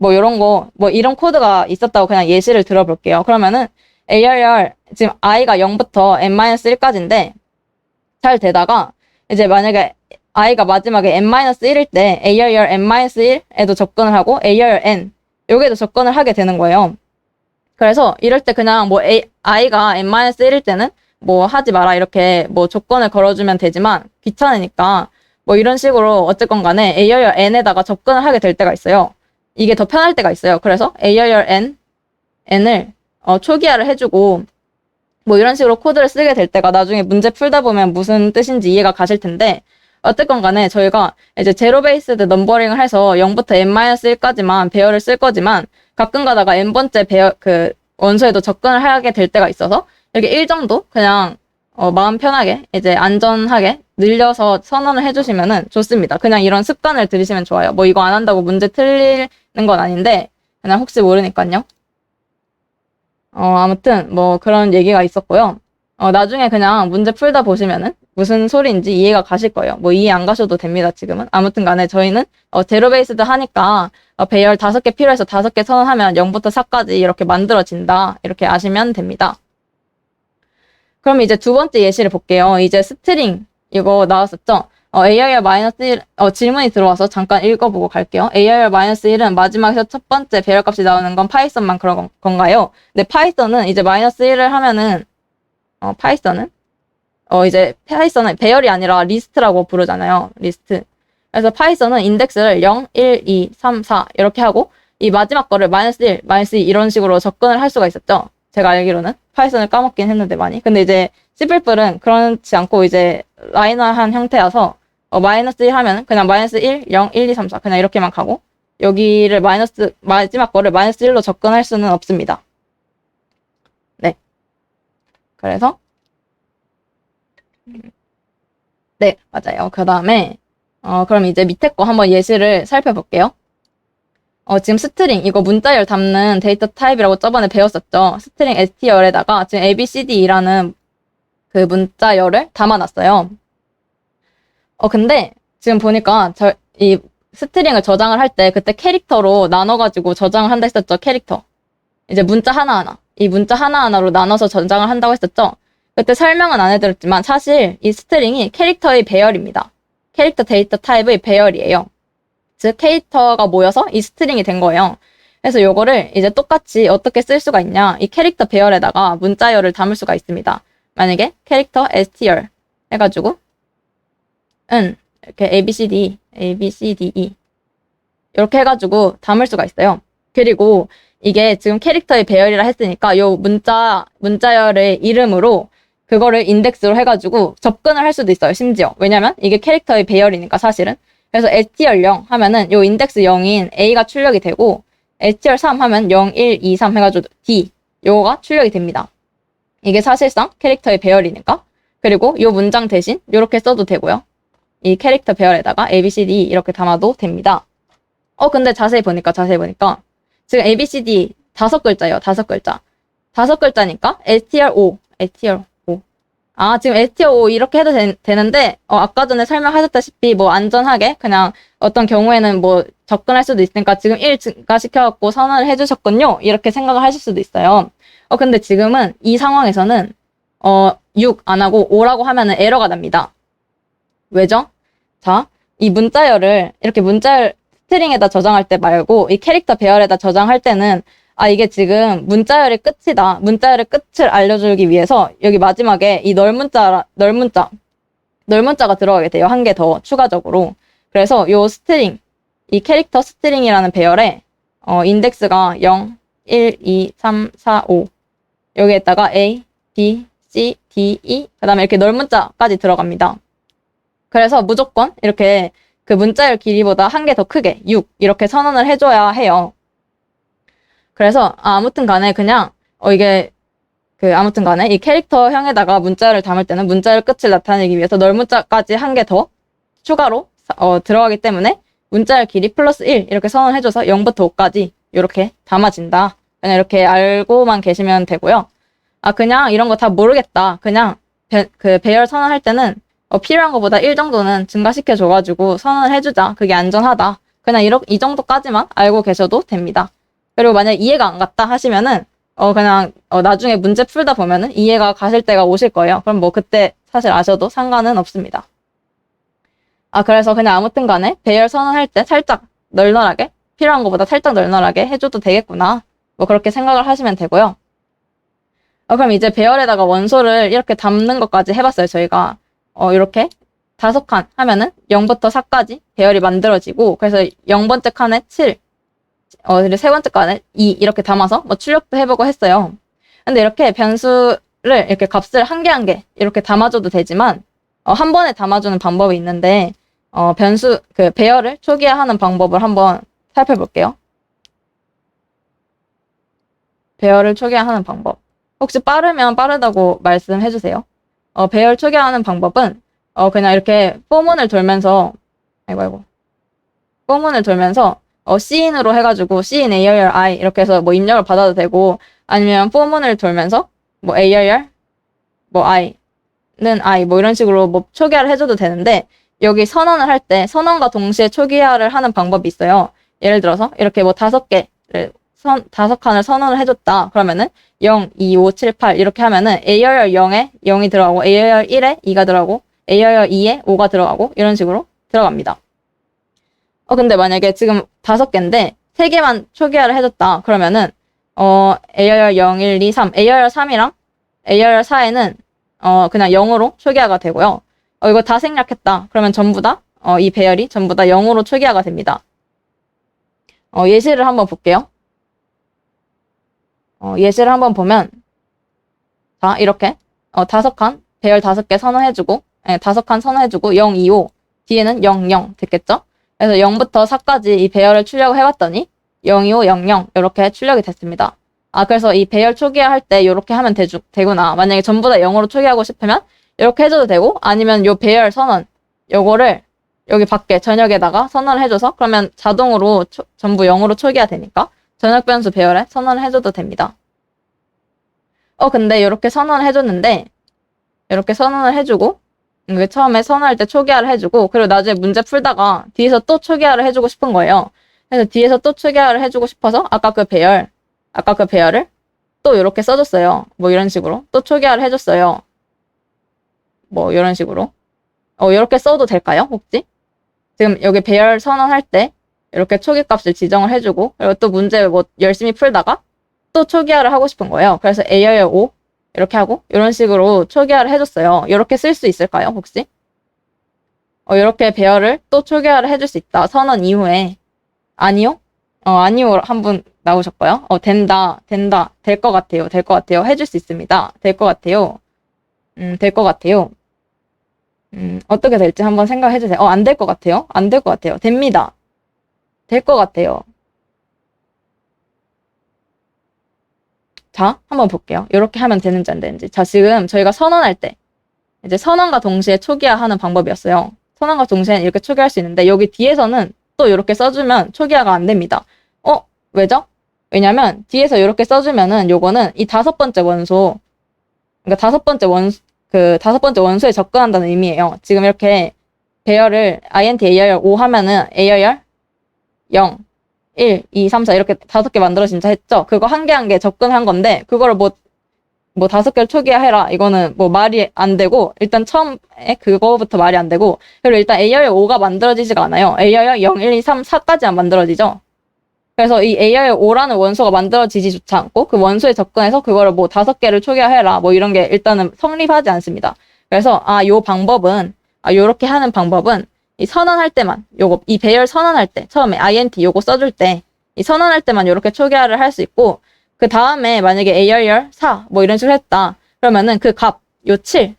뭐 이런 거, 뭐 이런 코드가 있었다고 그냥 예시를 들어볼게요. 그러면은 ARR 지금 i가 0부터 n-1까지인데 잘 되다가 이제 만약에 i가 마지막에 n-1일 때 ARR n-1에도 접근을 하고 ARR n 여기에도 접근을 하게 되는 거예요. 그래서 이럴 때 그냥 뭐 i가 n-1일 때는 뭐 하지 마라 이렇게 뭐 조건을 걸어주면 되지만 귀찮으니까 뭐 이런 식으로 어쨌건 간에 ARR n에다가 접근을 하게 될 때가 있어요. 이게 더 편할 때가 있어요. 그래서 ARR n을 초기화를 해주고 뭐 이런 식으로 코드를 쓰게 될 때가 나중에 문제 풀다 보면 무슨 뜻인지 이해가 가실 텐데 어쨌건 간에 저희가 이제 제로 베이스드 넘버링을 해서 0부터 n-1까지만 배열을 쓸 거지만 가끔 가다가 n번째 원소에도 접근을 하게 될 때가 있어서 이렇게 1 정도 그냥 마음 편하게 이제 안전하게 늘려서 선언을 해주시면은 좋습니다. 그냥 이런 습관을 들이시면 좋아요. 뭐 이거 안 한다고 문제 틀리는 건 아닌데 그냥 혹시 모르니까요. 아무튼 뭐 그런 얘기가 있었고요. 나중에 그냥 문제 풀다 보시면은 무슨 소리인지 이해가 가실 거예요. 뭐 이해 안 가셔도 됩니다, 지금은. 아무튼 간에 저희는 제로 베이스드 하니까 배열 5개 필요해서 5개 선언하면 0부터 4까지 이렇게 만들어진다. 이렇게 아시면 됩니다. 그럼 이제 두 번째 예시를 볼게요. 이제 스트링 이거 나왔었죠? ARR-1 질문이 들어와서 잠깐 읽어보고 갈게요. ARR-1은 마지막에서 첫 번째 배열값이 나오는 건 파이썬만 그런 건가요? 근데 파이썬은 이제 -1을 하면은 파이썬은 배열이 아니라 리스트라고 부르잖아요. 리스트. 그래서 파이썬은 인덱스를 0, 1, 2, 3, 4 이렇게 하고 이 마지막 거를 -1, -2 이런 식으로 접근을 할 수가 있었죠. 제가 알기로는 파이썬을 까먹긴 했는데 많이. 근데 이제 C++은 그렇지 않고 이제 라이너한 형태여서 -1 하면 그냥 -1, 0, 1, 2, 3, 4 그냥 이렇게만 가고 여기를 마지막 거를 -1로 접근할 수는 없습니다. 네. 그래서 네, 맞아요. 그 다음에 그럼 이제 밑에 거 한번 예시를 살펴볼게요. 지금 스트링, 이거 문자열 담는 데이터 타입이라고 저번에 배웠었죠. 스트링 str에다가 지금 abcd라는 그 문자열을 담아놨어요. 근데 지금 보니까 이 스트링을 저장을 할 때 그때 캐릭터로 나눠가지고 저장을 한다 했었죠. 캐릭터. 이제 문자 하나하나. 이 문자 하나하나로 나눠서 저장을 한다고 했었죠. 그때 설명은 안 해드렸지만 사실 이 스트링이 캐릭터의 배열입니다. 캐릭터 데이터 타입의 배열이에요. 즉 캐릭터가 모여서 이 스트링이 된 거예요. 그래서 요거를 이제 똑같이 어떻게 쓸 수가 있냐. 이 캐릭터 배열에다가 문자열을 담을 수가 있습니다. 만약에 캐릭터 str 해가지고 이렇게 abcd 이렇게 해가지고 담을 수가 있어요. 그리고 이게 지금 캐릭터의 배열이라 했으니까 요 문자열의 이름으로 그거를 인덱스로 해가지고 접근을 할 수도 있어요. 심지어. 왜냐면 이게 캐릭터의 배열이니까 사실은. 그래서 str0 하면은 요 인덱스 0인 a가 출력이 되고 str3 하면 0, 1, 2, 3 해가지고 d 요거가 출력이 됩니다. 이게 사실상 캐릭터의 배열이니까. 그리고 요 문장 대신 요렇게 써도 되고요. 이 캐릭터 배열에다가 abcd 이렇게 담아도 됩니다. 근데 자세히 보니까 지금 abcd 5글자예요. 5글자. 5글자니까 str5 지금 STO 이렇게 해도 되는데, 아까 전에 설명하셨다시피 뭐 안전하게 그냥 어떤 경우에는 뭐 접근할 수도 있으니까 지금 1 증가시켜갖고 선언을 해주셨군요. 이렇게 생각을 하실 수도 있어요. 근데 지금은 이 상황에서는 6 안 하고 5라고 하면은 에러가 납니다. 왜죠? 자, 이 문자열을 이렇게 문자열 스트링에다 저장할 때 말고 이 캐릭터 배열에다 저장할 때는 이게 지금 문자열의 끝이다. 문자열의 끝을 알려주기 위해서 여기 마지막에 이 널문자가 들어가게 돼요. 한 개 더 추가적으로. 그래서 요 스트링, 이 캐릭터 스트링이라는 배열에 인덱스가 0, 1, 2, 3, 4, 5 여기에다가 A, B, C, D, E 그 다음에 이렇게 널문자까지 들어갑니다. 그래서 무조건 이렇게 그 문자열 길이보다 한 개 더 크게 6 이렇게 선언을 해줘야 해요. 그래서 아무튼 간에 그냥 이게 아무튼 간에 이 캐릭터형에다가 문자열을 담을 때는 문자열 끝을 나타내기 위해서 널문자까지 한 개 더 추가로 들어가기 때문에 문자열 길이 플러스 1 이렇게 선언해줘서 0부터 5까지 이렇게 담아진다. 그냥 이렇게 알고만 계시면 되고요. 그냥 이런 거 다 모르겠다. 그냥 그 배열 선언할 때는 필요한 것보다 1 정도는 증가시켜줘가지고 선언을 해주자. 그게 안전하다. 그냥 이 정도까지만 알고 계셔도 됩니다. 그리고 만약에 이해가 안 갔다 하시면은 그냥 나중에 문제 풀다 보면은 이해가 가실 때가 오실 거예요. 그럼 뭐 그때 사실 아셔도 상관은 없습니다. 그래서 그냥 아무튼 간에 배열 선언할 때 살짝 널널하게 필요한 것보다 살짝 널널하게 해줘도 되겠구나. 뭐 그렇게 생각을 하시면 되고요. 그럼 이제 배열에다가 원소를 이렇게 담는 것까지 해봤어요. 저희가 이렇게 5칸 하면은 0부터 4까지 배열이 만들어지고 그래서 0번째 칸에 7 그리고 3번째 칸에 2 이렇게 담아서 뭐 출력도 해보고 했어요. 근데 이렇게 변수를 이렇게 값을 한 개 한 개 이렇게 담아줘도 되지만 한 번에 담아주는 방법이 있는데 변수 배열을 초기화하는 방법을 한번 살펴볼게요. 배열을 초기화하는 방법. 혹시 빠르면 빠르다고 말씀해주세요. 배열 초기화하는 방법은 그냥 이렇게 포문을 돌면서 포문을 돌면서 C인으로 해가지고 C인 ARR I 이렇게 해서 뭐 입력을 받아도 되고 아니면 포문을 돌면서 뭐 ARR 뭐 I는 I 뭐 이런 식으로 뭐 초기화를 해줘도 되는데 여기 선언을 할 때 선언과 동시에 초기화를 하는 방법이 있어요. 예를 들어서 이렇게 뭐 5개를 5칸을 선언을 해줬다. 그러면은 0, 2, 5, 7, 8 이렇게 하면은 ARR 0에 0이 들어가고 ARR 1에 2가 들어가고 ARR 2에 5가 들어가고 이런 식으로 들어갑니다. 근데 만약에 지금 5개인데 3개만 초기화를 해줬다. 그러면은 ARR 0, 1, 2, 3 ARR 3이랑 ARR 4에는 그냥 0으로 초기화가 되고요. 이거 다 생략했다. 그러면 전부 다 이 배열이 전부 다 0으로 초기화가 됩니다. 예시를 한번 볼게요. 예시를 한번 보면 자 이렇게 5칸 배열 5개 선언해주고 5칸 선언해주고 0, 2, 5 뒤에는 0, 0 됐겠죠? 그래서 0부터 4까지 이 배열을 출력을 해봤더니 0, 2, 5, 0, 0 이렇게 출력이 됐습니다. 그래서 이 배열 초기화 할 때 이렇게 하면 되구나. 만약에 전부 다 0으로 초기화하고 싶으면 이렇게 해줘도 되고 아니면 요 배열 선언 요거를 여기 밖에 전역에다가 선언을 해줘서 그러면 자동으로 전부 0으로 초기화 되니까 전역 변수 배열에 선언을 해줘도 됩니다. 근데 이렇게 선언을 해줬는데 이렇게 선언을 해주고 처음에 선언할 때 초기화를 해주고 그리고 나중에 문제 풀다가 뒤에서 또 초기화를 해주고 싶은 거예요. 그래서 뒤에서 또 초기화를 해주고 싶어서 아까 그 배열을 또 이렇게 써줬어요. 뭐 이런 식으로 또 초기화를 해줬어요. 뭐 이런 식으로 이렇게 써도 될까요? 혹시? 지금 여기 배열 선언할 때 이렇게 초기 값을 지정을 해주고 그리고 또 문제 뭐 열심히 풀다가 또 초기화를 하고 싶은 거예요. 그래서 ARR 5 이렇게 하고 이런 식으로 초기화를 해줬어요. 이렇게 쓸 수 있을까요? 혹시? 이렇게 배열을 또 초기화를 해줄 수 있다. 선언 이후에 아니요? 아니요 한 분 나오셨고요. 된다. 될 것 같아요. 해줄 수 있습니다. 될 것 같아요. 될 것 같아요. 어떻게 될지 한번 생각해주세요. 안 될 것 같아요. 안 될 것 같아요. 됩니다. 될 것 같아요. 자, 한번 볼게요. 이렇게 하면 되는지 안 되는지. 자, 지금 저희가 선언할 때 이제 선언과 동시에 초기화하는 방법이었어요. 선언과 동시에 이렇게 초기화할 수 있는데 여기 뒤에서는 또 이렇게 써주면 초기화가 안 됩니다. 왜죠? 왜냐면 뒤에서 이렇게 써주면은 요거는 이 5번째 원소 그러니까 5번째 그 다섯 번째 원소에 접근한다는 의미예요. 지금 이렇게 배열을 int AIR 5 하면은 AIR 0, 1, 2, 3, 4 이렇게 다섯 개 만들어진다 했죠. 그거 한 개 한 개 접근한 건데 그거를 뭐 다섯 개를 초기화해라. 이거는 뭐 말이 안 되고 일단 처음에 그거부터 말이 안 되고 그리고 일단 AIR 5가 만들어지지가 않아요. AIR 0, 1, 2, 3, 4까지만 만들어지죠. 그래서 이 AIR 5라는 원소가 만들어지지조차 않고 그 원소에 접근해서 그거를 뭐 다섯 개를 초기화해라. 뭐 이런 게 일단은 성립하지 않습니다. 그래서 요 방법은 요렇게 하는 방법은 이 선언할 때만 이 배열 선언할 때 처음에 int 요거 써줄 때 이 선언할 때만 요렇게 초기화를 할 수 있고 그 다음에 만약에 AIR 4 뭐 이런 식으로 했다 그러면은 그 값 요 7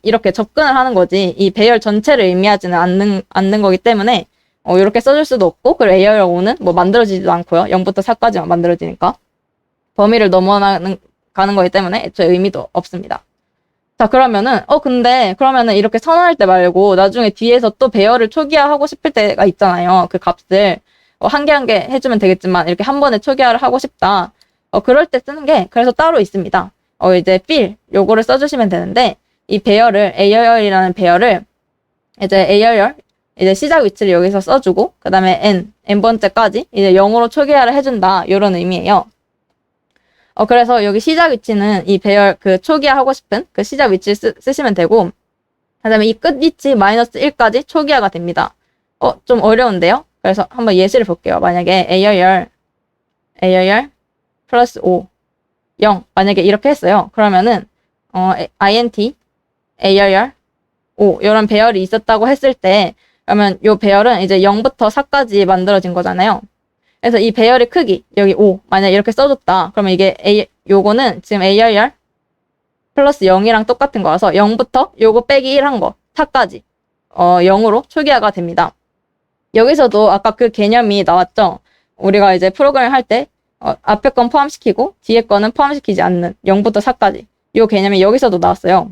이렇게 접근을 하는 거지 이 배열 전체를 의미하지는 않는 거기 때문에 이렇게 써줄 수도 없고 그리고 AIR 5는 뭐 만들어지지도 않고요 0부터 4까지만 만들어지니까 범위를 넘어가는 거기 때문에 애초에 의미도 없습니다. 자, 그러면은, 근데, 그러면은 이렇게 선언할 때 말고, 나중에 뒤에서 또 배열을 초기화하고 싶을 때가 있잖아요. 그 값을. 한 개 한 개 해주면 되겠지만, 이렇게 한 번에 초기화를 하고 싶다. 그럴 때 쓰는 게, 그래서 따로 있습니다. 이제, fill, 요거를 써주시면 되는데, 이 배열을, AIR이라는 배열을, 이제 AIR, 이제 시작 위치를 여기서 써주고, 그 다음에 n번째까지, 이제 0으로 초기화를 해준다. 요런 의미예요. 그래서 여기 시작 위치는 이 배열 그 초기화하고 싶은 그 시작 위치를 쓰시면 되고, 그 다음에 이 끝 위치 -1까지 초기화가 됩니다. 좀 어려운데요? 그래서 한번 예시를 볼게요. 만약에 AIR 플러스 5, 0. 만약에 이렇게 했어요. 그러면은, int AIR 5, 이런 배열이 있었다고 했을 때, 그러면 요 배열은 이제 0부터 4까지 만들어진 거잖아요. 그래서 이 배열의 크기, 여기 5, 만약 이렇게 써줬다. 그러면 이게 요거는 지금 AIR 플러스 0이랑 똑같은 거라서 0부터 요거 빼기 1 한 거, 4까지, 0으로 초기화가 됩니다. 여기서도 아까 그 개념이 나왔죠? 우리가 이제 프로그램 할 때, 앞에 건 포함시키고, 뒤에 거는 포함시키지 않는 0부터 4까지. 요 개념이 여기서도 나왔어요.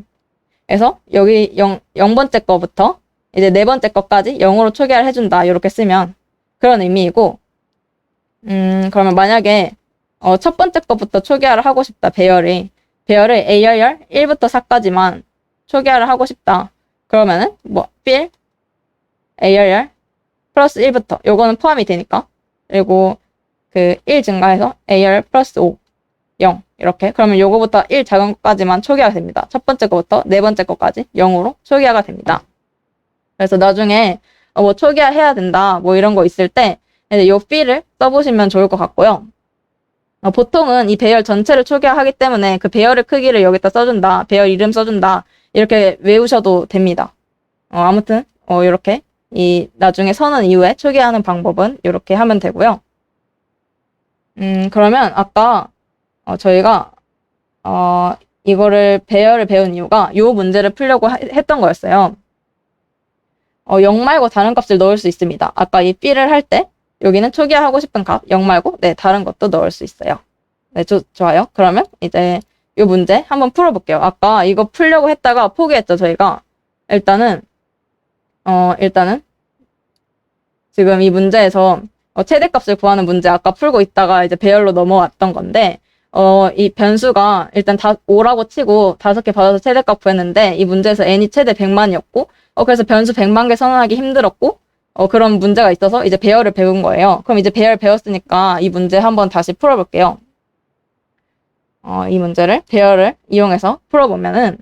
그래서 여기 0번째 거부터 이제 네 번째 거까지 0으로 초기화를 해준다. 이렇게 쓰면 그런 의미이고, 그러면 만약에, 첫 번째 거부터 초기화를 하고 싶다, 배열을 AIR 1부터 4까지만 초기화를 하고 싶다. 그러면은, fill, AIR 플러스 1부터, 요거는 포함이 되니까. 그리고, 1 증가해서 AIR 플러스 5, 0. 이렇게. 그러면 요거부터 1 작은 것까지만 초기화가 됩니다. 첫 번째 거부터 네 번째 거까지 0으로 초기화가 됩니다. 그래서 나중에, 초기화 해야 된다, 이런 거 있을 때, 이제 요 fill을 써보시면 좋을 것 같고요. 보통은 이 배열 전체를 초기화하기 때문에 그 배열의 크기를 여기다 써준다, 배열 이름 써준다, 이렇게 외우셔도 됩니다. 아무튼, 이렇게, 나중에 선언 이후에 초기화하는 방법은 이렇게 하면 되고요. 그러면 아까, 저희가, 이거를 배열을 배운 이유가 요 문제를 풀려고 했던 거였어요. 0 말고 다른 값을 넣을 수 있습니다. 아까 이 fill을 할 때, 여기는 초기화하고 싶은 값, 0 말고, 네, 다른 것도 넣을 수 있어요. 네, 좋아요. 그러면 이제 이 문제 한번 풀어볼게요. 아까 이거 풀려고 했다가 포기했죠, 저희가. 일단은 지금 이 문제에서 최대값을 구하는 문제 아까 풀고 있다가 이제 배열로 넘어왔던 건데, 이 변수가 일단 5라고 치고 5개 받아서 최대값 구했는데, 이 문제에서 n이 최대 100만이었고, 그래서 변수 100만 개 선언하기 힘들었고, 그런 문제가 있어서 이제 배열을 배운 거예요. 그럼 이제 배열 배웠으니까 이 문제 한번 다시 풀어볼게요. 이 문제를 배열을 이용해서 풀어보면은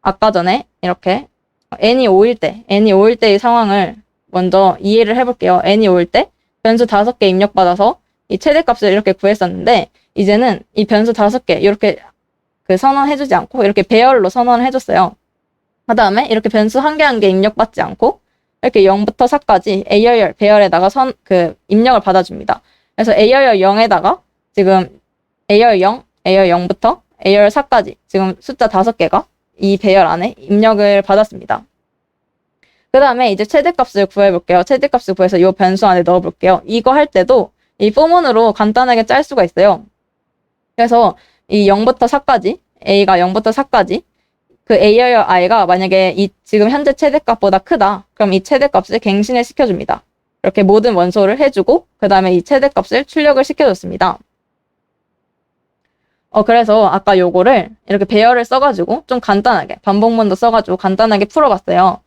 아까 전에 이렇게 n이 5일 때의 상황을 먼저 이해를 해볼게요. n이 5일 때 변수 5개 입력받아서 이 최대값을 이렇게 구했었는데 이제는 이 변수 5개 이렇게 선언해주지 않고 이렇게 배열로 선언을 해줬어요. 그 다음에 이렇게 변수 한 개 한 개 입력받지 않고 이렇게 0부터 4까지 AIR 배열에다가 입력을 받아줍니다. 그래서 AIR 0에다가 지금 AIR 0, AIR 0부터 AIR 4까지 지금 숫자 5개가 이 배열 안에 입력을 받았습니다. 그 다음에 이제 최대값을 구해볼게요. 최대값을 구해서 이 변수 안에 넣어볼게요. 이거 할 때도 이 포문으로 간단하게 짤 수가 있어요. 그래서 이 0부터 4까지, A가 0부터 4까지 그 AIR i가 만약에 이 지금 현재 최대값보다 크다. 그럼 이 최대값을 갱신을 시켜줍니다. 이렇게 모든 원소를 해주고 그 다음에 이 최대값을 출력을 시켜줬습니다. 그래서 아까 요거를 이렇게 배열을 써가지고 좀 간단하게, 반복문도 써가지고 간단하게 풀어봤어요.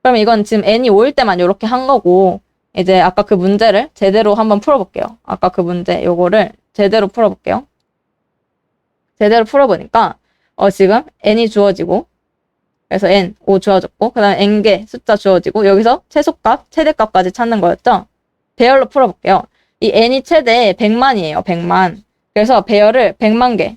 그럼 이건 지금 n이 5일 때만 이렇게 한 거고, 이제 아까 그 문제를 제대로 한번 풀어볼게요. 아까 그 문제, 요거를 제대로 풀어볼게요. 제대로 풀어보니까, 지금 n이 주어지고, 그래서 n, 5 주어졌고, 그 다음에 n개 숫자 주어지고, 여기서 최소값, 최대값까지 찾는 거였죠? 배열로 풀어볼게요. 이 n이 최대 100만이에요, 100만. 그래서 배열을 100만 개.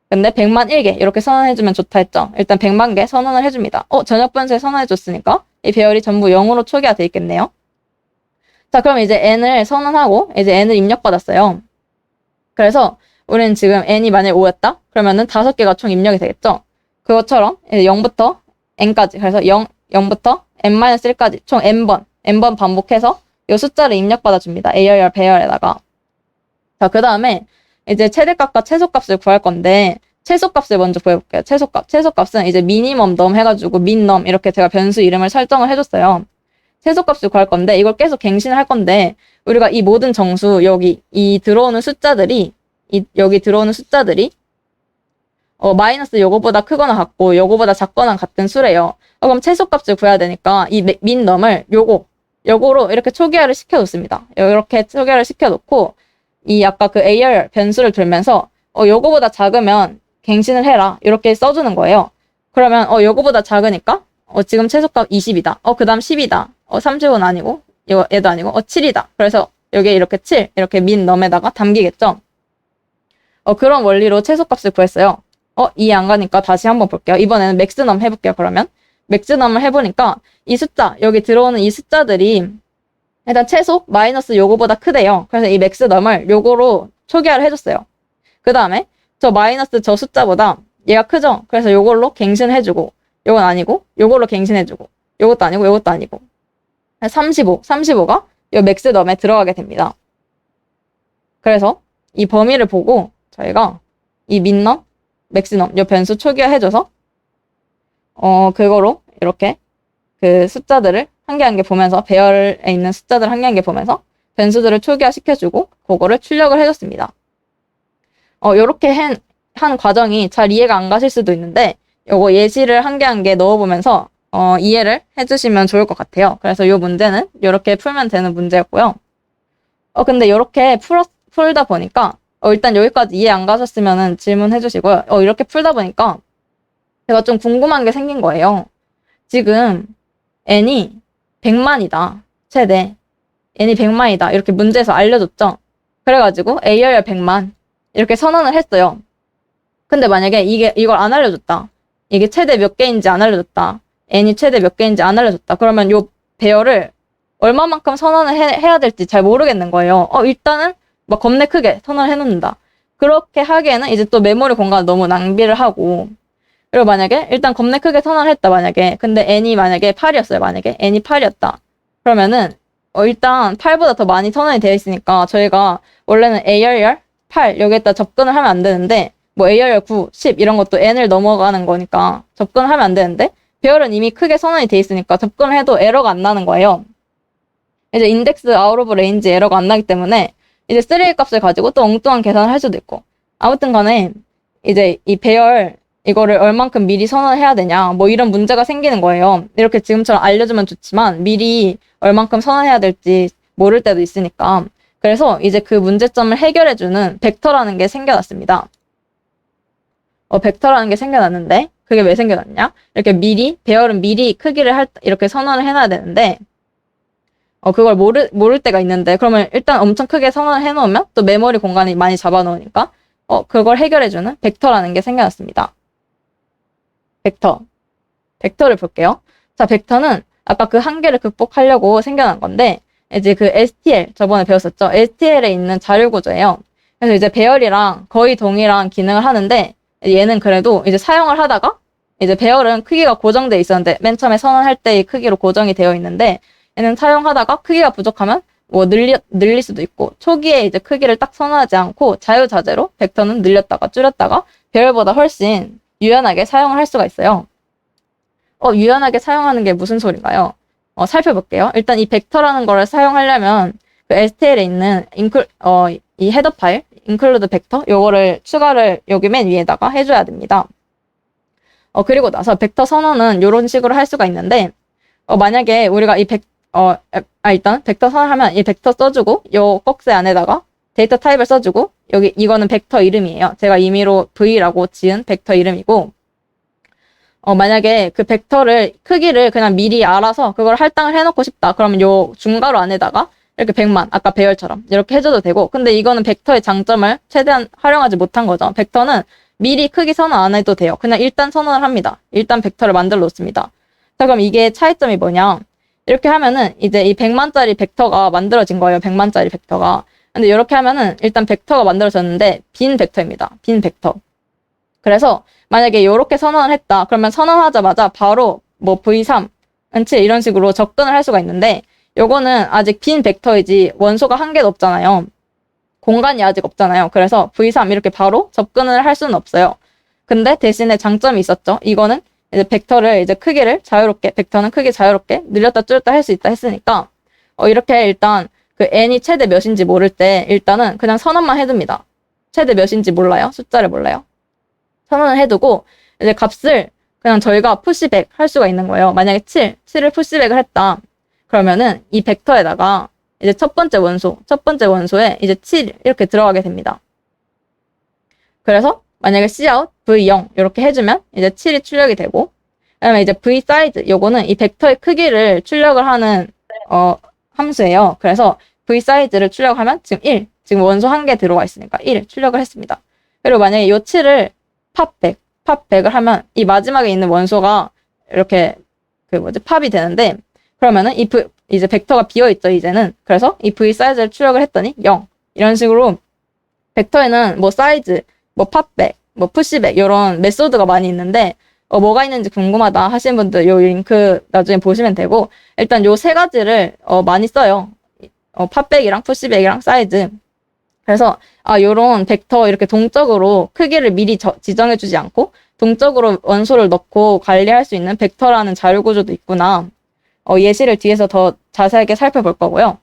근데 100만 1개 이렇게 선언해주면 좋다 했죠. 일단 100만 개 선언을 해줍니다. 저녁 변수에 선언해줬으니까 이 배열이 전부 0으로 초기화돼 있겠네요. 자, 그럼 이제 n을 선언하고 이제 n을 입력받았어요. 그래서 우리는 지금 n이 만약에 5였다? 그러면은 5개가 총 입력이 되겠죠. 그것처럼 이제 0부터 n까지, 그래서 0부터 n-1까지 총 n번 반복해서 이 숫자를 입력받아줍니다. ARR 배열에다가. 자, 그 다음에 이제 최대값과 최소값을 구할 건데, 최소값을 먼저 구해볼게요. 최소값은 이제 미니멈 넘 해가지고 민넘 이렇게 제가 변수 이름을 설정을 해줬어요. 최소값을 구할 건데, 이걸 계속 갱신을 할 건데, 우리가 이 모든 정수, 여기 들어오는 숫자들이 마이너스 요거보다 크거나 같고 요거보다 작거나 같은 수래요. 그럼 최소값을 구해야 되니까 이 민넘을 요거로 이렇게 초기화를 시켜놓습니다. 이렇게 초기화를 시켜놓고 이 아까 그 AR 변수를 들면서 요거보다 작으면 갱신을 해라 이렇게 써주는 거예요. 그러면 요거보다 작으니까 지금 최소값 20이다. 그 다음 10이다. 30은 아니고 얘도 아니고 7이다. 그래서 여기에 이렇게 7 이렇게 민넘에다가 담기겠죠. 그런 원리로 최소값을 구했어요. 이해 안 가니까 다시 한번 볼게요. 이번에는 맥스넘 해볼게요. 그러면 맥스넘을 해보니까 이 숫자, 여기 들어오는 이 숫자들이 일단 최소 마이너스 요거보다 크대요. 그래서 이 맥스넘을 요거로 초기화를 해줬어요. 그 다음에 저 마이너스 저 숫자보다 얘가 크죠? 그래서 요걸로 갱신해주고 요건 아니고 요걸로 갱신해주고 요것도 아니고 요것도 아니고 35가 요 맥스넘에 들어가게 됩니다. 그래서 이 범위를 보고 저희가 이 민넘, 맥스넘 요 변수 초기화 해줘서 그거로 이렇게 그 숫자들을 한 개 한 개 보면서 배열에 있는 숫자들 한 개 한 개 보면서 변수들을 초기화 시켜주고 그거를 출력을 해줬습니다. 요렇게 한 과정이 잘 이해가 안 가실 수도 있는데 요거 예시를 한 개 한 개 넣어보면서 이해를 해주시면 좋을 것 같아요. 그래서 요 문제는 요렇게 풀면 되는 문제였고요. 근데 요렇게 풀다 보니까 일단 여기까지 이해 안 가셨으면 질문해 주시고요. 이렇게 풀다 보니까 제가 좀 궁금한 게 생긴 거예요. 지금 n이 100만이다. 최대. n이 100만이다. 이렇게 문제에서 알려줬죠. 그래가지고 ARR 100만 이렇게 선언을 했어요. 근데 만약에 이걸 안 알려줬다. 이게 최대 몇 개인지 안 알려줬다. n이 최대 몇 개인지 안 알려줬다. 그러면 요 배열을 얼마만큼 선언을 해야 될지 잘 모르겠는 거예요. 일단은 막 겁내 크게 선언을 해놓는다. 그렇게 하기에는 이제 또 메모리 공간을 너무 낭비를 하고, 그리고 만약에 일단 겁내 크게 선언을 했다 만약에, 근데 n이 만약에 8이었어요. 만약에 n이 8이었다. 그러면은 일단 8보다 더 많이 선언이 되어 있으니까 저희가 원래는 ARR 8 여기에다 접근을 하면 안 되는데 뭐 ARR 9, 10 이런 것도 n을 넘어가는 거니까 접근을 하면 안 되는데 배열은 이미 크게 선언이 되어 있으니까 접근을 해도 에러가 안 나는 거예요. 이제 인덱스 아웃 오브 레인지 에러가 안 나기 때문에 이제 3A 값을 가지고 또 엉뚱한 계산을 할 수도 있고, 아무튼 간에 이제 이 배열 이거를 얼만큼 미리 선언을 해야 되냐 뭐 이런 문제가 생기는 거예요. 이렇게 지금처럼 알려주면 좋지만 미리 얼만큼 선언해야 될지 모를 때도 있으니까. 그래서 이제 그 문제점을 해결해주는 벡터라는 게 생겨났습니다. 벡터라는 게 생겨났는데 그게 왜 생겨났냐? 이렇게 배열은 미리 크기를 이렇게 선언을 해놔야 되는데 그걸 모를 때가 있는데, 그러면 일단 엄청 크게 선언을 해놓으면 또 메모리 공간이 많이 잡아놓으니까, 그걸 해결해주는 벡터라는 게 생겨났습니다. 벡터를 볼게요. 자, 벡터는 아까 그 한계를 극복하려고 생겨난 건데, 이제 그 STL, 저번에 배웠었죠? STL에 있는 자료 구조예요. 그래서 이제 배열이랑 거의 동일한 기능을 하는데, 얘는 그래도 이제 사용을 하다가, 이제 배열은 크기가 고정돼 있었는데, 맨 처음에 선언할 때의 크기로 고정이 되어 있는데, 얘는 사용하다가 크기가 부족하면 뭐 늘릴 수도 있고, 초기에 이제 크기를 딱 선언하지 않고 자유자재로 벡터는 늘렸다가 줄였다가 배열보다 훨씬 유연하게 사용을 할 수가 있어요. 유연하게 사용하는 게 무슨 소린가요? 살펴볼게요. 일단 이 벡터라는 거를 사용하려면 그 STL에 있는 이 헤더 파일, include 벡터 요거를 추가를 여기 맨 위에다가 해줘야 됩니다. 그리고 나서 벡터 선언은 이런 식으로 할 수가 있는데, 만약에 우리가 일단 벡터 선언하면 이 벡터 써주고, 요 박스 안에다가 데이터 타입을 써주고, 여기 이거는 벡터 이름이에요. 제가 임의로 V라고 지은 벡터 이름이고, 만약에 그 벡터를 크기를 그냥 미리 알아서 그걸 할당을 해놓고 싶다. 그러면 요 중괄호 안에다가 이렇게 100만, 아까 배열처럼 이렇게 해줘도 되고, 근데 이거는 벡터의 장점을 최대한 활용하지 못한 거죠. 벡터는 미리 크기 선언 안 해도 돼요. 그냥 일단 선언을 합니다. 일단 벡터를 만들어 놓습니다. 자, 그럼 이게 차이점이 뭐냐? 이렇게 하면은 이제 이 100만짜리 벡터가 만들어진 거예요. 100만짜리 벡터가. 근데 이렇게 하면은 일단 벡터가 만들어졌는데 빈 벡터입니다. 빈 벡터. 그래서 만약에 이렇게 선언을 했다. 그러면 선언하자마자 바로 뭐 V3, N7 이런 식으로 접근을 할 수가 있는데, 요거는 아직 빈 벡터이지 원소가 한 개도 없잖아요. 공간이 아직 없잖아요. 그래서 V3 이렇게 바로 접근을 할 수는 없어요. 근데 대신에 장점이 있었죠. 이거는 이제 벡터를 이제 크기를 자유롭게, 벡터는 크기 자유롭게 늘렸다 줄였다 할 수 있다 했으니까, 이렇게 일단 그 n이 최대 몇인지 모를 때 일단은 그냥 선언만 해둡니다. 최대 몇인지 몰라요. 숫자를 몰라요. 선언을 해두고 이제 값을 그냥 저희가 푸시백 할 수가 있는 거예요. 만약에 7을 푸시백을 했다. 그러면은 이 벡터에다가 이제 첫 번째 원소에 이제 7 이렇게 들어가게 됩니다. 그래서 만약에 cout v0 이렇게 해주면 이제 7이 출력이 되고, 그다음에 이제 v size 요거는 이 벡터의 크기를 출력을 하는 함수예요. 그래서 v size를 출력하면 지금 원소 한 개 들어가 있으니까 1 출력을 했습니다. 그리고 만약에 요 7을 팝100을 하면 이 마지막에 있는 원소가 이렇게 팝이 되는데, 그러면은 이제 벡터가 비어있죠, 이제는. 그래서 이 v 사이즈를 출력을 했더니 0. 이런 식으로 벡터에는 뭐 사이즈, 뭐 팝백, 뭐 푸시백 이런 메소드가 많이 있는데, 뭐가 있는지 궁금하다 하시는 분들 요 링크 나중에 보시면 되고, 일단 요 세 가지를 많이 써요. 팝백이랑 푸시백이랑 사이즈. 그래서 요런 벡터 이렇게 동적으로 크기를 미리 지정해주지 않고 동적으로 원소를 넣고 관리할 수 있는 벡터라는 자료구조도 있구나. 예시를 뒤에서 더 자세하게 살펴볼 거고요.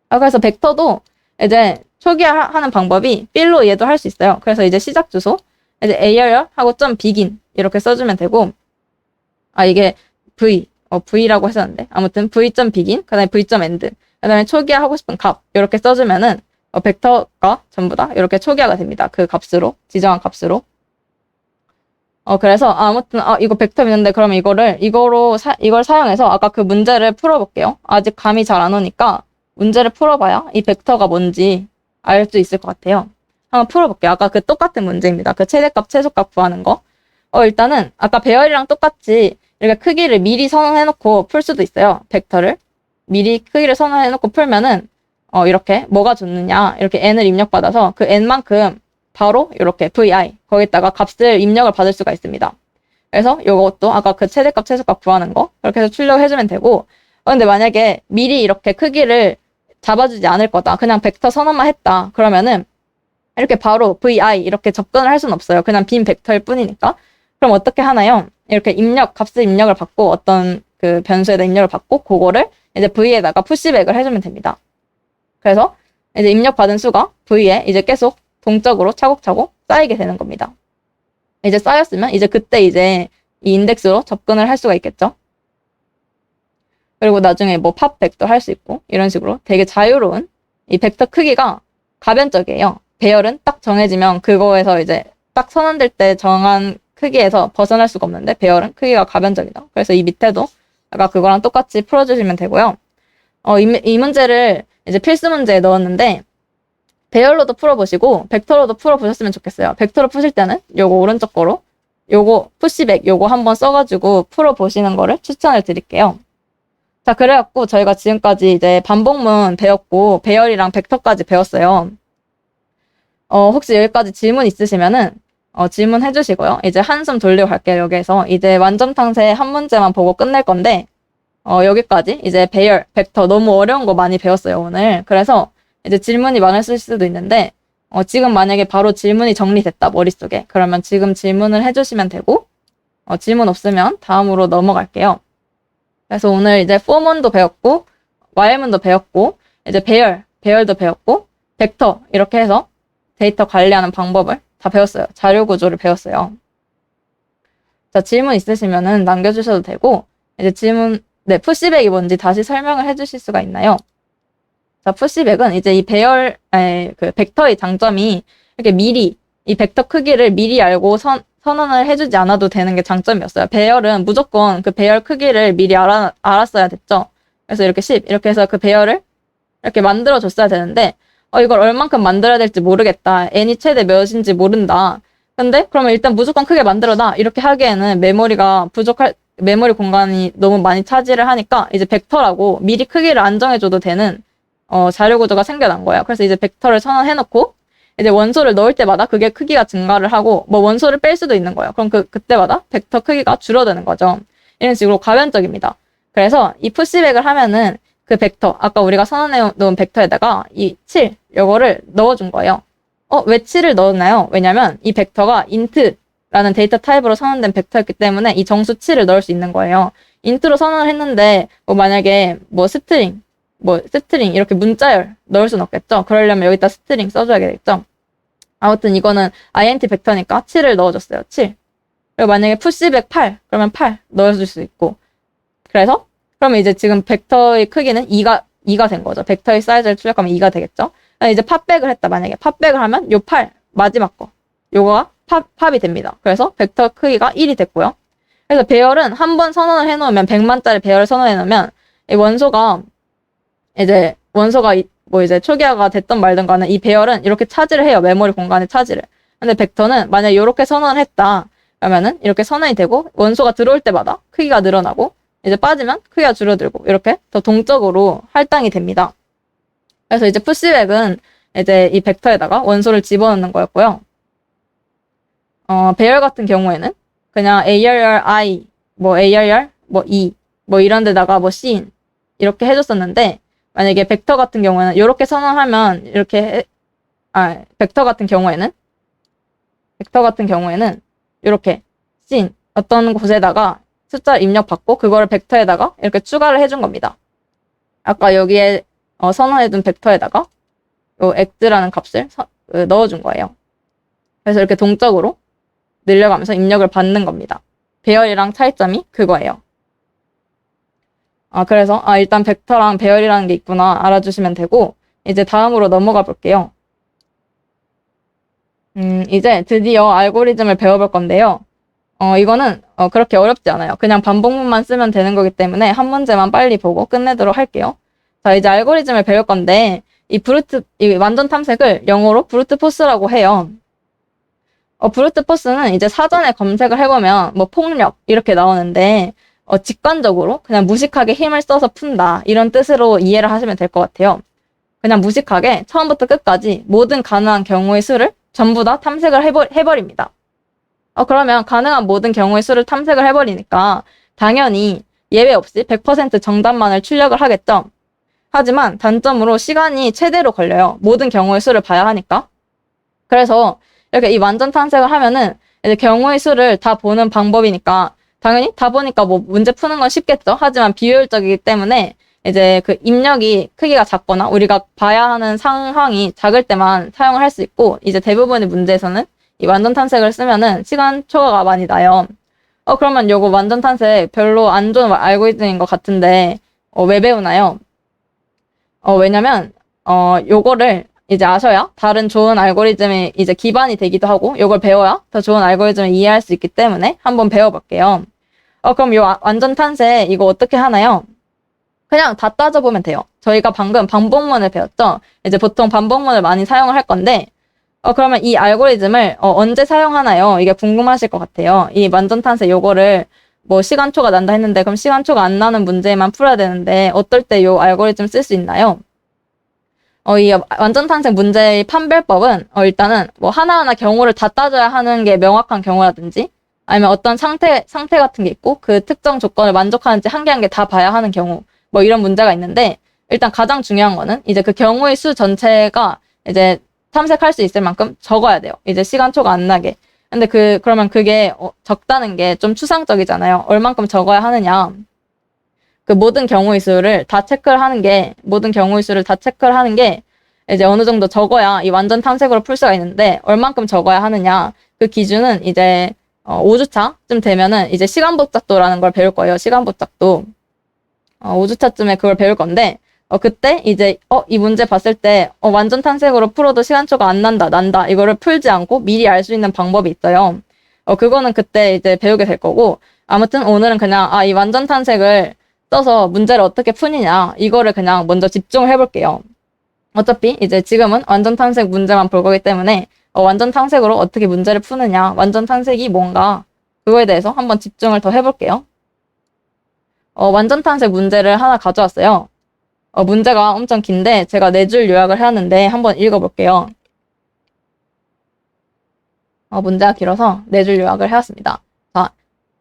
그래서 벡터도 이제 초기화하는 방법이 필로 얘도 할 수 있어요. 그래서 이제 시작 주소 이제 AR하고 .begin 이렇게 써주면 되고, 이게 V라고 했었는데 아무튼 V.begin 그다음에 V.end 그다음에 초기화하고 싶은 값 이렇게 써주면은 벡터가 전부 다 이렇게 초기화가 됩니다. 그 값으로, 지정한 값으로. 그래서 아무튼 이거 벡터 있는데 그러면 이걸 사용해서 아까 그 문제를 풀어볼게요. 아직 감이 잘 안 오니까 문제를 풀어봐야 이 벡터가 뭔지 알 수 있을 것 같아요. 한번 풀어볼게요. 아까 그 똑같은 문제입니다. 그 최대값, 최소값 구하는 거. 일단은 아까 배열이랑 똑같이 이렇게 크기를 미리 선언해놓고 풀 수도 있어요. 벡터를 미리 크기를 선언해놓고 풀면은 이렇게 뭐가 좋느냐, 이렇게 n을 입력받아서 그 n만큼 바로 이렇게 vi 거기다가 값을 입력을 받을 수가 있습니다. 그래서 요것도 아까 그 최대값 최소값 구하는 거 그렇게 해서 출력해주면 되고, 근데 만약에 미리 이렇게 크기를 잡아주지 않을 거다, 그냥 벡터 선언만 했다, 그러면은 이렇게 바로 vi 이렇게 접근을 할 수는 없어요. 그냥 빈 벡터일 뿐이니까. 그럼 어떻게 하나요? 이렇게 값을 입력을 받고 어떤 그 변수에다 입력을 받고 그거를 이제 v에다가 푸시백을 해주면 됩니다. 그래서 이제 입력받은 수가 v에 이제 계속 동적으로 차곡차곡 쌓이게 되는 겁니다. 이제 쌓였으면 이제 그때 이제 이 인덱스로 접근을 할 수가 있겠죠. 그리고 나중에 뭐 팝 벡터 할 수 있고 이런 식으로 되게 자유로운, 이 벡터 크기가 가변적이에요. 배열은 딱 정해지면 그거에서 이제 딱 선언될 때 정한 크기에서 벗어날 수가 없는데 배열은 크기가 가변적이다. 그래서 이 밑에도 아까 그거랑 똑같이 풀어주시면 되고요. 이 문제를 이제 필수 문제에 넣었는데 배열로도 풀어보시고 벡터로도 풀어보셨으면 좋겠어요. 벡터로 푸실 때는 요거 오른쪽 거로 요거 푸시백 요거 한번 써가지고 풀어보시는 거를 추천을 드릴게요. 자, 그래갖고 저희가 지금까지 이제 반복문 배웠고 배열이랑 벡터까지 배웠어요. 혹시 여기까지 질문 있으시면은 질문해 주시고요. 이제 한숨 돌리고 갈게요. 여기에서 이제 완전탕세 한 문제만 보고 끝낼 건데, 여기까지 이제 배열, 벡터 너무 어려운 거 많이 배웠어요, 오늘. 그래서 이제 질문이 많으실 수도 있는데, 지금 만약에 바로 질문이 정리됐다, 머릿속에. 그러면 지금 질문을 해주시면 되고, 질문 없으면 다음으로 넘어갈게요. 그래서 오늘 이제 for문도 배웠고, while문도 배웠고, 이제 배열도 배웠고, 벡터, 이렇게 해서 데이터 관리하는 방법을 다 배웠어요. 자료 구조를 배웠어요. 자, 질문 있으시면은 남겨주셔도 되고, 이제 네, 푸시백이 뭔지 다시 설명을 해주실 수가 있나요? 자, 푸시백은 이제 이 그 벡터의 장점이 이렇게 미리, 이 벡터 크기를 미리 알고 선언을 해주지 않아도 되는 게 장점이었어요. 배열은 무조건 그 배열 크기를 미리 알았어야 됐죠. 그래서 이렇게 10, 이렇게 해서 그 배열을 이렇게 만들어줬어야 되는데, 이걸 얼만큼 만들어야 될지 모르겠다. n이 최대 몇인지 모른다. 근데 그러면 일단 무조건 크게 만들어놔. 이렇게 하기에는 메모리 공간이 너무 많이 차지를 하니까 이제 벡터라고 미리 크기를 안 정해줘도 되는 자료 구조가 생겨난 거예요. 그래서 이제 벡터를 선언해놓고 이제 원소를 넣을 때마다 그게 크기가 증가를 하고 뭐 원소를 뺄 수도 있는 거예요. 그럼 그때마다 벡터 크기가 줄어드는 거죠. 이런 식으로 가변적입니다. 그래서 이 푸시백을 하면은 그 벡터, 아까 우리가 선언해 놓은 벡터에다가 이 7, 요거를 넣어준 거예요. 왜 7을 넣었나요? 왜냐면 이 벡터가 int라는 데이터 타입으로 선언된 벡터였기 때문에 이 정수 7을 넣을 수 있는 거예요. int로 선언을 했는데 뭐 만약에 뭐 스트링 이렇게 문자열 넣을 순 없겠죠. 그러려면 여기다 스트링 써줘야겠죠. 아무튼 이거는 int 벡터니까 7을 넣어줬어요. 7. 그리고 만약에 푸시백 8, 그러면 8 넣어줄 수 있고. 그러면 이제 지금 벡터의 크기는 2가 된 거죠. 벡터의 사이즈를 출력하면 2가 되겠죠. 이제 팝백을 했다. 만약에 팝백을 하면 요 8, 마지막 거. 요거가 팝이 됩니다. 그래서 벡터 크기가 1이 됐고요. 그래서 배열은 한 번 선언을 해놓으면 100만짜리 배열을 선언해놓으면 이 원소가 뭐 이제 초기화가 됐던 말든 간에 이 배열은 이렇게 차지를 해요. 메모리 공간에 차지를. 근데 벡터는 만약에 이렇게 선언을 했다. 그러면은 이렇게 선언이 되고 원소가 들어올 때마다 크기가 늘어나고 이제 빠지면 크기가 줄어들고 이렇게 더 동적으로 할당이 됩니다. 그래서 이제 푸시백은 이제 이 벡터에다가 원소를 집어넣는 거였고요. 배열 같은 경우에는 그냥 ARR I, 뭐 ARR, 뭐 E, 뭐 이런 데다가 뭐 C 이렇게 해줬었는데 만약에 벡터 같은 경우에는 이렇게 선언하면 벡터 같은 경우에는 이렇게 C 어떤 곳에다가 숫자를 입력받고 그거를 벡터에다가 이렇게 추가를 해준 겁니다. 아까 여기에 선언해둔 벡터에다가 요 x라는 값을 넣어준 거예요. 그래서 이렇게 동적으로 늘려가면서 입력을 받는 겁니다. 배열이랑 차이점이 그거예요. 그래서 일단 벡터랑 배열이라는 게 있구나 알아주시면 되고 이제 다음으로 넘어가 볼게요. 이제 드디어 알고리즘을 배워볼 건데요. 이거는 그렇게 어렵지 않아요. 그냥 반복문만 쓰면 되는 거기 때문에 한 문제만 빨리 보고 끝내도록 할게요. 자, 이제 알고리즘을 배울 건데 이 완전 탐색을 영어로 브루트 포스라고 해요. 브루트 포스는 이제 사전에 검색을 해보면 뭐 폭력 이렇게 나오는데 직관적으로 그냥 무식하게 힘을 써서 푼다 이런 뜻으로 이해를 하시면 될 것 같아요. 그냥 무식하게 처음부터 끝까지 모든 가능한 경우의 수를 전부 다 탐색을 해버립니다. 그러면 가능한 모든 경우의 수를 탐색을 해버리니까 당연히 예외 없이 100% 정답만을 출력을 하겠죠. 하지만 단점으로 시간이 최대로 걸려요. 모든 경우의 수를 봐야 하니까. 그래서 이렇게 이 완전 탐색을 하면은 이제 경우의 수를 다 보는 방법이니까 당연히 다 보니까 뭐 문제 푸는 건 쉽겠죠. 하지만 비효율적이기 때문에 이제 그 입력이 크기가 작거나 우리가 봐야 하는 상황이 작을 때만 사용을 할 수 있고 이제 대부분의 문제에서는 이 완전 탐색을 쓰면은 시간 초과가 많이 나요. 그러면 요거 완전 탐색 별로 안 좋은 알고리즘인 것 같은데 왜 배우나요? 왜냐면 요거를 이제 아셔야 다른 좋은 알고리즘의 이제 기반이 되기도 하고 요걸 배워야 더 좋은 알고리즘을 이해할 수 있기 때문에 한번 배워볼게요. 그럼 요 완전 탐색 이거 어떻게 하나요? 그냥 다 따져보면 돼요. 저희가 방금 반복문을 배웠죠? 이제 보통 반복문을 많이 사용을 할 건데 그러면 이 알고리즘을 언제 사용하나요? 이게 궁금하실 것 같아요. 이 완전 탐색 요거를 뭐 시간초가 난다 했는데 그럼 시간초가 안 나는 문제만 풀어야 되는데 어떨 때 요 알고리즘 쓸 수 있나요? 이 완전 탐색 문제의 판별법은 일단은 뭐 하나하나 경우를 다 따져야 하는 게 명확한 경우라든지 아니면 어떤 상태 같은 게 있고 그 특정 조건을 만족하는지 한 개 한 개 다 봐야 하는 경우 뭐 이런 문제가 있는데 일단 가장 중요한 거는 이제 그 경우의 수 전체가 이제 탐색할 수 있을 만큼 적어야 돼요. 이제 시간초가 안 나게. 근데 그러면 그게 적다는 게 좀 추상적이잖아요. 얼만큼 적어야 하느냐. 모든 경우의 수를 다 체크를 하는 게 이제 어느 정도 적어야 이 완전 탐색으로 풀 수가 있는데 얼만큼 적어야 하느냐. 그 기준은 이제 5주차쯤 되면은 이제 시간복잡도라는 걸 배울 거예요. 시간복잡도. 5주차쯤에 그걸 배울 건데 그때 이제 이 문제 봤을 때 완전 탐색으로 풀어도 시간초가 안 난다. 이거를 풀지 않고 미리 알 수 있는 방법이 있어요. 그거는 그때 이제 배우게 될 거고 아무튼 오늘은 그냥 이 완전 탐색을 써서 문제를 어떻게 푸느냐 이거를 그냥 먼저 집중을 해볼게요. 어차피 이제 지금은 완전 탐색 문제만 볼 거기 때문에 완전 탐색으로 어떻게 문제를 푸느냐, 완전 탐색이 뭔가 그거에 대해서 한번 집중을 더 해볼게요. 완전 탐색 문제를 하나 가져왔어요. 문제가 엄청 긴데 제가 4줄 요약을 해왔는데 한번 읽어볼게요. 문제가 길어서 4줄 요약을 해왔습니다. 자,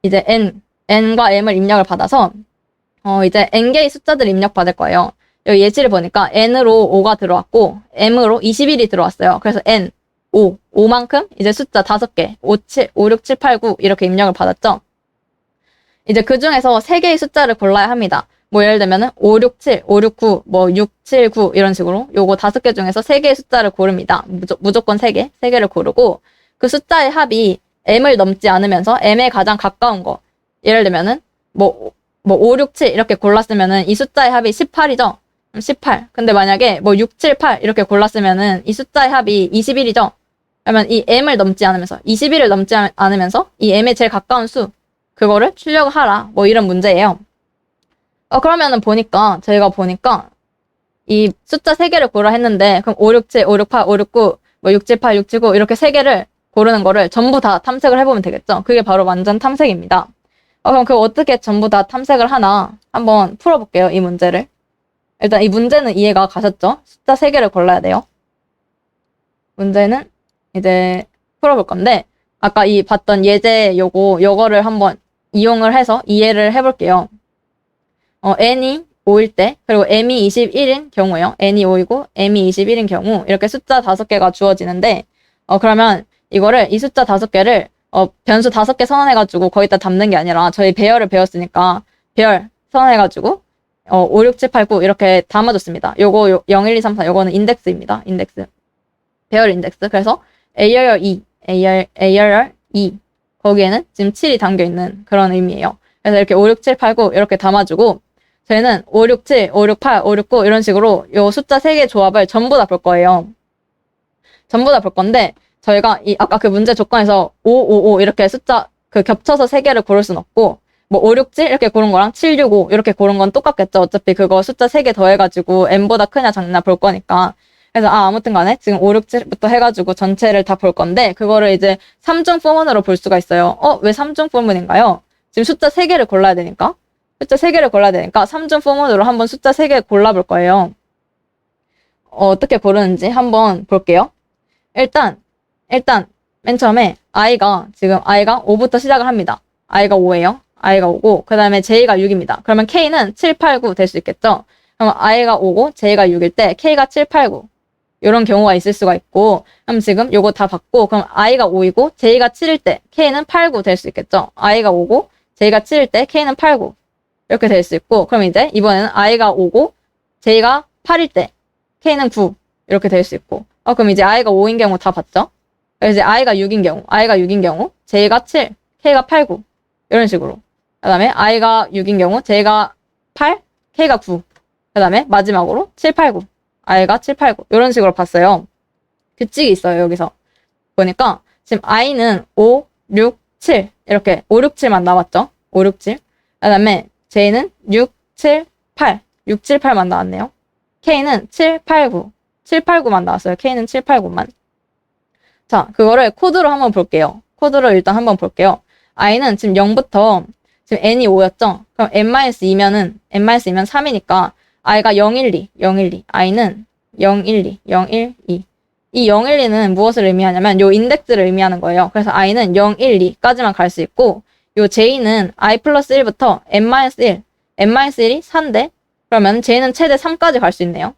이제 n과 m을 입력을 받아서 이제 n개의 숫자들 입력받을 거예요. 여기 예시를 보니까 n으로 5가 들어왔고 m으로 21이 들어왔어요. 그래서 n, 5만큼 이제 숫자 5개, 5, 6, 7, 8, 9 이렇게 입력을 받았죠. 이제 그 중에서 3개의 숫자를 골라야 합니다. 뭐 예를 들면은 5, 6, 7, 5, 6, 9, 뭐 6, 7, 9 이런 식으로 요거 5개 중에서 3개의 숫자를 고릅니다. 무조건 3개를 고르고 그 숫자의 합이 m을 넘지 않으면서 m에 가장 가까운 거. 예를 들면은 뭐 5, 6, 7 이렇게 골랐으면은 이 숫자의 합이 18이죠. 18. 근데 만약에 뭐 6, 7, 8 이렇게 골랐으면은 이 숫자의 합이 21이죠. 그러면 이 m을 넘지 않으면서 21을 넘지 않으면서 이 m에 제일 가까운 수 그거를 출력을 하라. 뭐 이런 문제예요. 그러면은 저희가 보니까 이 숫자 3개를 고르라 했는데 그럼 5, 6, 7, 5, 6, 8, 5, 6, 9 뭐 6, 7, 8, 6, 7, 9 이렇게 3개를 고르는 거를 전부 다 탐색을 해보면 되겠죠. 그게 바로 완전 탐색입니다. 그럼 그거 어떻게 전부 다 탐색을 하나 한번 풀어볼게요. 이 문제를. 일단 이 문제는 이해가 가셨죠? 숫자 3개를 골라야 돼요. 문제는 이제 풀어볼 건데 아까 이 봤던 예제 요거를 한번 이용을 해서 이해를 해볼게요. n이 5일 때 그리고 m이 21인 경우예요. n이 5이고 m이 21인 경우 이렇게 숫자 5개가 주어지는데 그러면 이거를 이 숫자 5개를 변수 5개 선언해가지고 거기다 담는 게 아니라 저희 배열을 배웠으니까 배열 선언해가지고 5, 6, 7, 8, 9 이렇게 담아줬습니다. 요거 0, 1, 2, 3, 4 요거는 인덱스입니다. 인덱스. 배열 인덱스. 그래서 A열 2, A열 2 거기에는 지금 7이 담겨있는 그런 의미예요. 그래서 이렇게 5, 6, 7, 8, 9 이렇게 담아주고 저희는 5, 6, 7, 5, 6, 8, 5, 6, 9 이런 식으로 요 숫자 3개 조합을 전부 다 볼 거예요. 전부 다 볼 건데 저희가 아까 그 문제 조건에서 5, 5, 5 이렇게 숫자 겹쳐서 3개를 고를 순 없고 뭐 5, 6, 7 이렇게 고른 거랑 7, 6, 5 이렇게 고른 건 똑같겠죠. 어차피 그거 숫자 3개 더해가지고 n보다 크냐 작냐 볼 거니까. 그래서 아무튼 간에 지금 5, 6, 7부터 해가지고 전체를 다 볼 건데 그거를 이제 3중 포문으로 볼 수가 있어요. 왜 3중 포문인가요? 지금 숫자 3개를 골라야 되니까. 숫자 3개를 골라야 되니까 3중 포문으로 한번 숫자 3개 골라볼 거예요. 어떻게 고르는지 한번 볼게요. 일단 맨 처음에 i가 5부터 시작을 합니다. i가 5예요. i가 5고 그 다음에 j가 6입니다. 그러면 k는 7, 8, 9 될 수 있겠죠? 그럼 i가 5고 j가 6일 때 k가 7, 8, 9 이런 경우가 있을 수가 있고 그럼 지금 요거 다 받고 그럼 i가 5이고 j가 7일 때 k는 8, 9 될 수 있겠죠? i가 5고 j가 7일 때 k는 8, 9 이렇게 될 수 있고 그럼 이제 이번에는 i가 5고 j가 8일 때 k는 9 이렇게 될 수 있고 그럼 이제 i가 5인 경우 다 봤죠? 그래서 이제 i가 6인 경우 j가 7, k가 8, 9 이런 식으로 그 다음에 i가 6인 경우 j가 8, k가 9 그 다음에 마지막으로 7, 8, 9 i가 7, 8, 9 이런 식으로 봤어요. 규칙이 있어요. 여기서 보니까 지금 i는 5, 6, 7 이렇게 5, 6, 7만 나왔죠. 5, 6, 7 그 다음에 j는 6, 7, 8 6, 7, 8만 나왔네요. k는 7, 8, 9 7, 8, 9만 나왔어요. k는 7, 8, 9만 자 그거를 코드로 한번 볼게요. 코드로 일단 한번 볼게요. i는 지금 0부터 지금 n이 5였죠? 그럼 n-2면은 3이니까 i가 0, 1, 2, 0, 1, 2 i는 0, 1, 2, 0, 1, 2 이 0, 1, 2는 무엇을 의미하냐면 요 인덱스를 의미하는 거예요. 그래서 i는 0, 1, 2까지만 갈 수 있고 요 j는 i 플러스 1부터 n-1 n-1이 4인데 그러면 j는 최대 3까지 갈 수 있네요.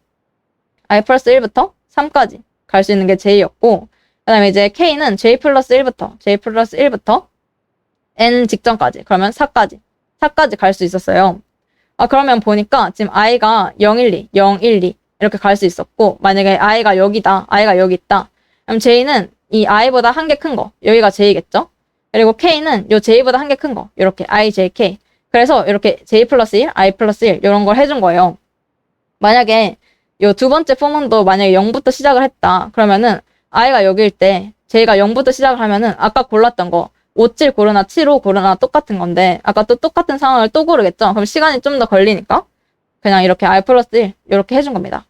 i 플러스 1부터 3까지 갈 수 있는 게 j였고 그 다음에 이제 k는 j 플러스 1부터 n 직전까지 그러면 4까지 갈 수 있었어요. 그러면 보니까 지금 i가 0, 1, 2, 0, 1, 2 이렇게 갈 수 있었고, 만약에 i가 여기다, i가 여기 있다. 그럼 j는 이 i보다 한 개 큰 거, 여기가 j겠죠? 그리고 k는 요 j보다 한 개 큰 거, 이렇게 i, j, k. 그래서 이렇게 j 플러스 1, i 플러스 1 이런 걸 해준 거예요. 만약에 요 두 번째 포문도 만약에 0부터 시작을 했다. 그러면은 i가 여기일 때 j가 0부터 시작을 하면은 아까 골랐던 거 5, 7 고르나 7, 5 고르나 똑같은 건데 아까 또 똑같은 상황을 또 고르겠죠? 그럼 시간이 좀 더 걸리니까 그냥 이렇게 i 플러스 1 이렇게 해준 겁니다.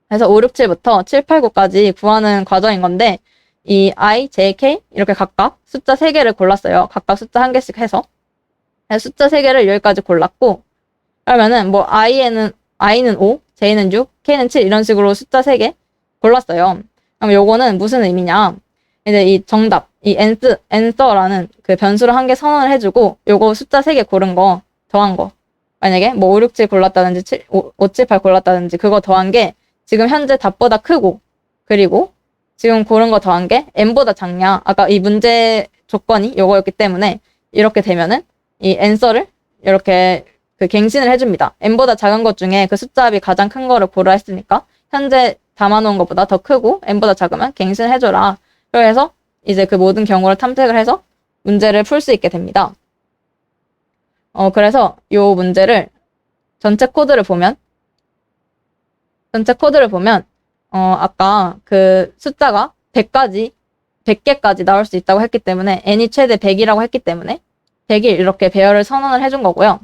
그래서 5, 6, 7부터 7, 8, 9까지 구하는 과정인 건데 이 i, j, k 이렇게 각각 숫자 3개를 골랐어요. 각각 숫자 1개씩 해서 숫자 3개를 여기까지 골랐고 그러면은 뭐 i는 5, j는 6, k는 7 이런 식으로 숫자 3개 골랐어요. 그럼 요거는 무슨 의미냐? 이제 이 정답, 이 answer라는 그 변수를 한 개 선언을 해주고 요거 숫자 3개 고른 거 더한 거 만약에 뭐 5, 6, 7 골랐다든지 5, 7, 8 골랐다든지 그거 더한 게 지금 현재 답보다 크고 그리고 지금 고른 거 더한 게 n보다 작냐 아까 이 문제 조건이 요거였기 때문에 이렇게 되면은 이 answer를 이렇게 그 갱신을 해줍니다. n보다 작은 것 중에 그 숫자 합이 가장 큰 거를 고르라 했으니까 현재 담아놓은 것보다 더 크고 n보다 작으면 갱신을 해줘라. 그래서 이제 그 모든 경우를 탐색을 해서 문제를 풀 수 있게 됩니다. 그래서 요 문제를 전체 코드를 보면 아까 그 숫자가 100개까지 나올 수 있다고 했기 때문에 n이 최대 100이라고 했기 때문에 100일 이렇게 배열을 선언을 해준 거고요.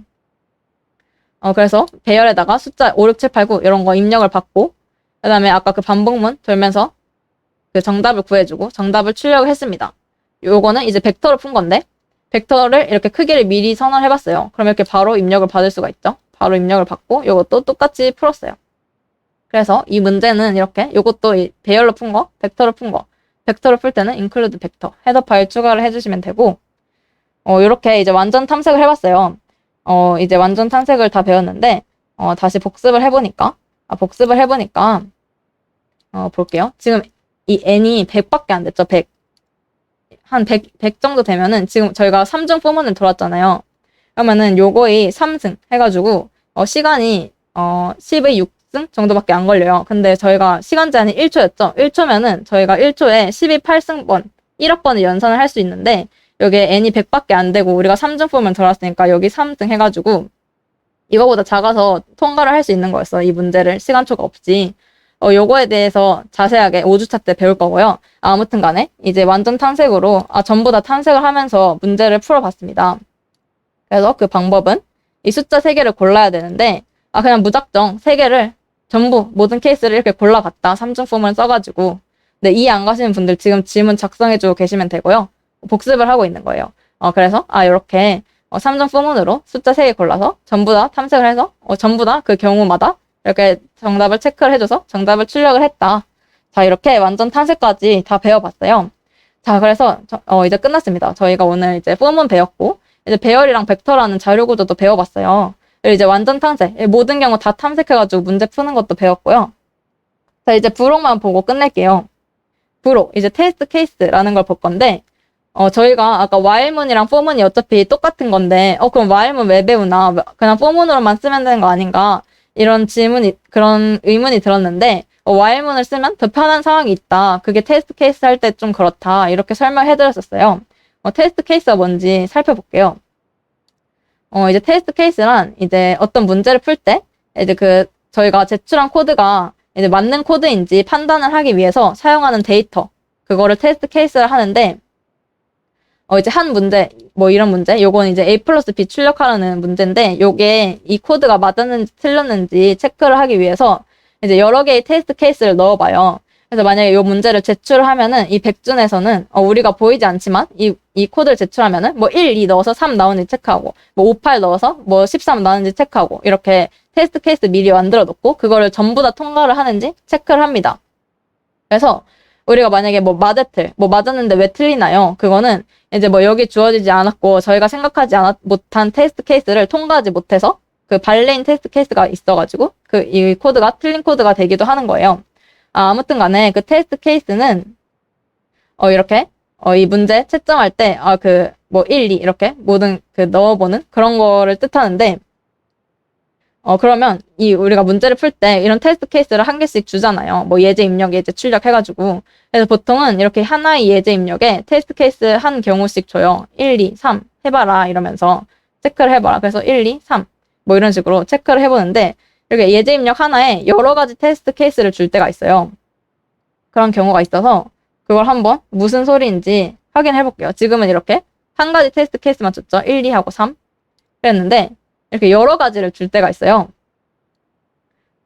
그래서 배열에다가 숫자 5, 6, 7, 8, 9 이런 거 입력을 받고 그 다음에 아까 그 반복문 돌면서 그 정답을 구해주고 정답을 출력을 했습니다. 요거는 이제 벡터로 푼 건데 벡터를 이렇게 크기를 미리 선언해봤어요. 그럼 이렇게 바로 입력을 받을 수가 있죠. 바로 입력을 받고 요것도 똑같이 풀었어요. 그래서 이 문제는 이렇게 요것도 배열로 푼 거, 벡터로 푼 거 벡터로 풀 때는 include 벡터 헤더 파일 추가를 해주시면 되고 이렇게 이제 완전 탐색을 해봤어요. 이제 완전 탐색을 다 배웠는데 다시 복습을 해보니까 볼게요. 지금 이 n이 100밖에 안 됐죠. 100. 한 100 정도 되면은 지금 저희가 3중 포문을 돌았잖아요. 그러면은 요거의 3승 해가지고 시간이 10의 6승 정도밖에 안 걸려요. 근데 저희가 시간 제한이 1초였죠. 1초면은 저희가 1초에 10의 8승번 1억 번을 연산을 할 수 있는데 여기에 n이 100밖에 안 되고 우리가 3중 포문을 돌았으니까 여기 3승 해가지고 이거보다 작아서 통과를 할 수 있는 거였어. 이 문제를 시간초가 없이. 요거에 대해서 자세하게 5주차 때 배울 거고요. 아무튼 간에 이제 완전 탐색으로 전부 다 탐색을 하면서 문제를 풀어봤습니다. 그래서 그 방법은 이 숫자 3개를 골라야 되는데 그냥 무작정 3개를 전부 모든 케이스를 이렇게 골라봤다. 3중 포문을 써가지고 근데 이해 안 가시는 분들 지금 질문 작성해주고 계시면 되고요. 복습을 하고 있는 거예요. 그래서 이렇게 3중 포문으로 숫자 3개 골라서 전부 다 탐색을 해서 전부 다 그 경우마다 이렇게 정답을 체크를 해줘서 정답을 출력을 했다. 자, 이렇게 완전 탐색까지 다 배워봤어요. 자, 그래서 이제 끝났습니다. 저희가 오늘 이제 포문 배웠고 이제 배열이랑 벡터라는 자료 구조도 배워봤어요. 그리고 이제 완전 탐색, 모든 경우 다 탐색해가지고 문제 푸는 것도 배웠고요. 자, 이제 부록만 보고 끝낼게요. 부록, 이제 테스트 케이스라는 걸 볼 건데 저희가 아까 while문이랑 for문이 어차피 똑같은 건데 그럼 while문 왜 배우나? 그냥 for문으로만 쓰면 되는 거 아닌가? 그런 의문이 들었는데 while문을 쓰면 더 편한 상황이 있다. 그게 테스트 케이스 할 때 좀 그렇다. 이렇게 설명해드렸었어요. 테스트 케이스가 뭔지 살펴볼게요. 이제 테스트 케이스란 이제 어떤 문제를 풀 때 이제 저희가 제출한 코드가 이제 맞는 코드인지 판단을 하기 위해서 사용하는 데이터 그거를 테스트 케이스를 하는데 이제 한 문제, 뭐 이런 문제, 요건 이제 A 플러스 B 출력하라는 문제인데, 요게 이 코드가 맞았는지 틀렸는지 체크를 하기 위해서 이제 여러 개의 테스트 케이스를 넣어봐요. 그래서 만약에 요 문제를 제출을 하면은 이 100준에서는 우리가 보이지 않지만 이 코드를 제출하면은 뭐 1, 2 넣어서 3 나오는지 체크하고, 뭐 5, 8 넣어서 뭐 13 나오는지 체크하고, 이렇게 테스트 케이스 미리 만들어 놓고, 그거를 전부 다 통과를 하는지 체크를 합니다. 그래서 우리가 만약에 뭐 맞았을, 뭐 맞았는데 왜 틀리나요? 그거는 이제 뭐 여기 주어지지 않았고 저희가 생각하지 못한 테스트 케이스를 통과하지 못해서 그 발레인 테스트 케이스가 있어가지고 이 코드가 틀린 코드가 되기도 하는 거예요. 아무튼 간에 그 테스트 케이스는 이렇게 이 문제 채점할 때 뭐 1, 2 이렇게 모든 넣어보는 그런 거를 뜻하는데 그러면 우리가 문제를 풀 때 이런 테스트 케이스를 한 개씩 주잖아요. 뭐 예제 입력, 예제 출력 해가지고. 그래서 보통은 이렇게 하나의 예제 입력에 테스트 케이스 한 경우씩 줘요. 1, 2, 3 해봐라 이러면서 체크를 해봐라. 그래서 1, 2, 3 뭐 이런 식으로 체크를 해보는데 이렇게 예제 입력 하나에 여러 가지 테스트 케이스를 줄 때가 있어요. 그런 경우가 있어서 그걸 한번 무슨 소리인지 확인해 볼게요. 지금은 이렇게 한 가지 테스트 케이스만 줬죠. 1, 2 하고 3 그랬는데 이렇게 여러 가지를 줄 때가 있어요.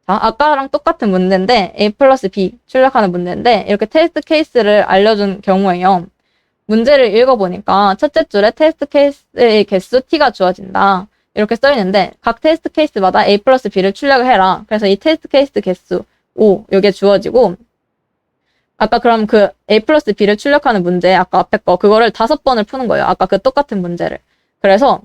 자, 아까랑 똑같은 문제인데 A 플러스 B 출력하는 문제인데 이렇게 테스트 케이스를 알려준 경우에요. 문제를 읽어보니까 첫째 줄에 테스트 케이스의 개수 T가 주어진다. 이렇게 써있는데 각 테스트 케이스마다 A 플러스 B를 출력을 해라. 그래서 이 테스트 케이스 개수 5 이게 주어지고 아까 그럼 그 A 플러스 B를 출력하는 문제 아까 앞에 거 그거를 5번을 푸는 거예요. 아까 그 똑같은 문제를. 그래서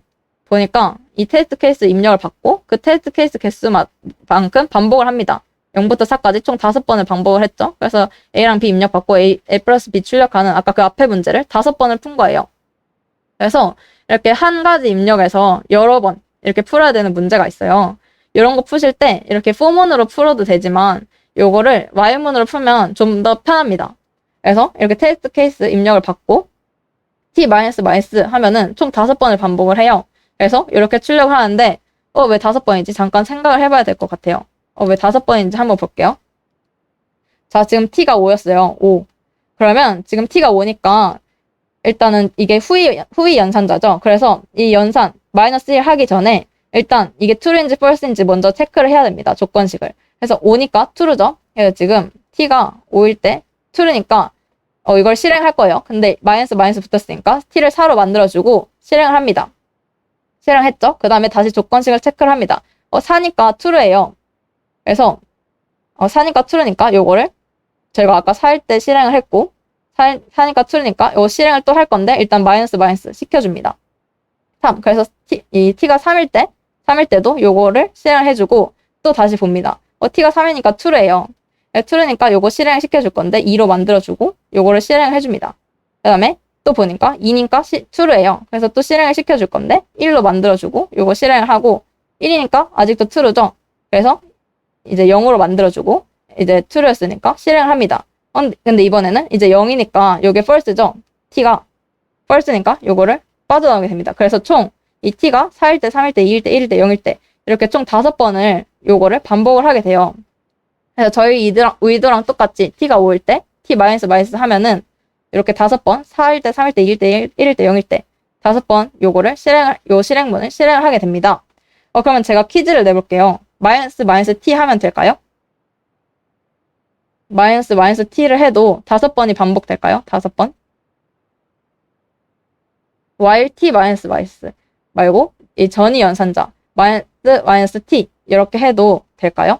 보니까 이 테스트 케이스 입력을 받고 그 테스트 케이스 개수만큼 반복을 합니다. 0부터 4까지 총 5번을 반복을 했죠. 그래서 A랑 B 입력 받고 A 플러스 B 출력하는 아까 그 앞에 문제를 5번을 푼 거예요. 그래서 이렇게 한 가지 입력에서 여러 번 이렇게 풀어야 되는 문제가 있어요. 이런 거 푸실 때 이렇게 포문으로 풀어도 되지만 요거를 Y문으로 풀면 좀 더 편합니다. 그래서 이렇게 테스트 케이스 입력을 받고 T 마이너스 하면은 총 5번을 반복을 해요. 그래서 이렇게 출력을 하는데 왜 5번이지? 잠깐 생각을 해봐야 될 것 같아요. 왜 5번인지 한번 볼게요. 자, 지금 T가 5였어요. 5. 그러면 지금 T가 5니까 일단은 이게 후위 연산자죠. 그래서 이 연산 마이너스 1 하기 전에 일단 이게 true인지 false인지 먼저 체크를 해야 됩니다. 조건식을. 그래서 5니까 true죠. 그래서 지금 T가 5일 때 true니까 이걸 실행할 거예요. 근데 마이너스 붙었으니까 T를 4로 만들어주고 실행을 합니다. 실행했죠? 그 다음에 다시 조건식을 체크를 합니다. 4니까 true예요. 그래서 4니까 true니까 요거를 저희가 아까 4일 때 실행을 했고 4니까 true니까 이거 실행을 또 할 건데 일단 마이너스 시켜줍니다. 3. 그래서 이 T가 3일 때도 요거를 실행을 해주고 또 다시 봅니다. T가 3이니까 true예요. true니까 요거 실행을 시켜줄 건데 2로 만들어주고 요거를 실행을 해줍니다. 그 다음에 또 보니까 2니까 true예요. 그래서 또 실행을 시켜줄 건데 1로 만들어주고 요거 실행을 하고 1이니까 아직도 true죠. 그래서 이제 0으로 만들어주고 이제 true였으니까 실행을 합니다. 근데 이번에는 이제 0이니까 요게 false죠. T가 false니까 요거를 빠져나오게 됩니다. 그래서 총 이 T가 4일 때, 3일 때, 2일 때, 1일 때, 0일 때 이렇게 총 5번을 요거를 반복을 하게 돼요. 그래서 저희 의도랑 똑같이 T가 5일 때, T 마이너스 하면은 이렇게 5번, 4일 때, 3일 때, 2일 때, 1일 때, 0일 때 5번 요거를 실행문을 실행을 하게 됩니다. 그러면 제가 퀴즈를 내볼게요. 마이너스 T 하면 될까요? 마이너스 T를 해도 5번이 반복될까요? 5번? while T 마이너스 말고 이 전이 연산자 마이너스 T 이렇게 해도 될까요?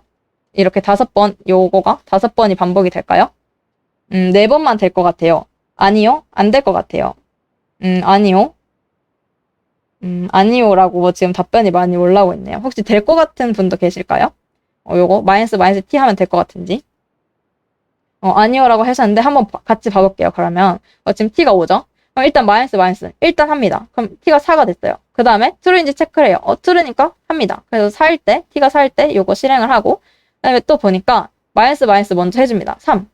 이렇게 5번 요거가 5번이 반복이 될까요? 4번만 될 것 같아요. 아니요? 안 될 것 같아요. 아니요? 아니요라고 지금 답변이 많이 올라오고 있네요. 혹시 될 것 같은 분도 계실까요? 요거 마이너스 T 하면 될 것 같은지. 아니요라고 하셨는데 한번 같이 봐볼게요. 그러면 지금 T가 5죠? 그럼 일단 마이너스 일단 합니다. 그럼 T가 4가 됐어요. 그 다음에 true인지 체크를 해요. true니까 합니다. 그래서 T가 4일 때 요거 실행을 하고 그 다음에 또 보니까 마이너스 먼저 해줍니다. 3.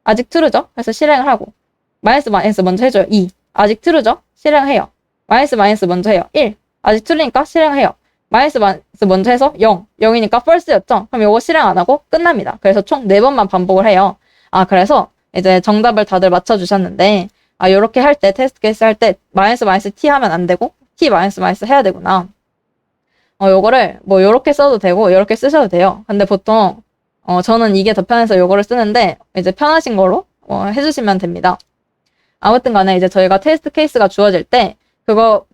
아직 true죠? 그래서 실행을 하고 마이너스 먼저 해줘요. 2. 아직 true죠? 실행해요. 마이너스 먼저 해요. 1. 아직 true니까 실행해요. 마이너스 먼저 해서 0. 0이니까 false였죠? 그럼 요거 실행 안 하고 끝납니다. 그래서 총 4번만 반복을 해요. 그래서 이제 정답을 다들 맞춰주셨는데 요렇게 할 때, 테스트 케이스 할 때, 마이너스 T 하면 안 되고, T 마이너스 해야 되구나. 요거를, 요렇게 써도 되고, 요렇게 쓰셔도 돼요. 근데 보통, 저는 이게 더 편해서 요거를 쓰는데, 이제 편하신 거로, 해주시면 됩니다. 아무튼 간에 이제 저희가 테스트 케이스가 주어질 때,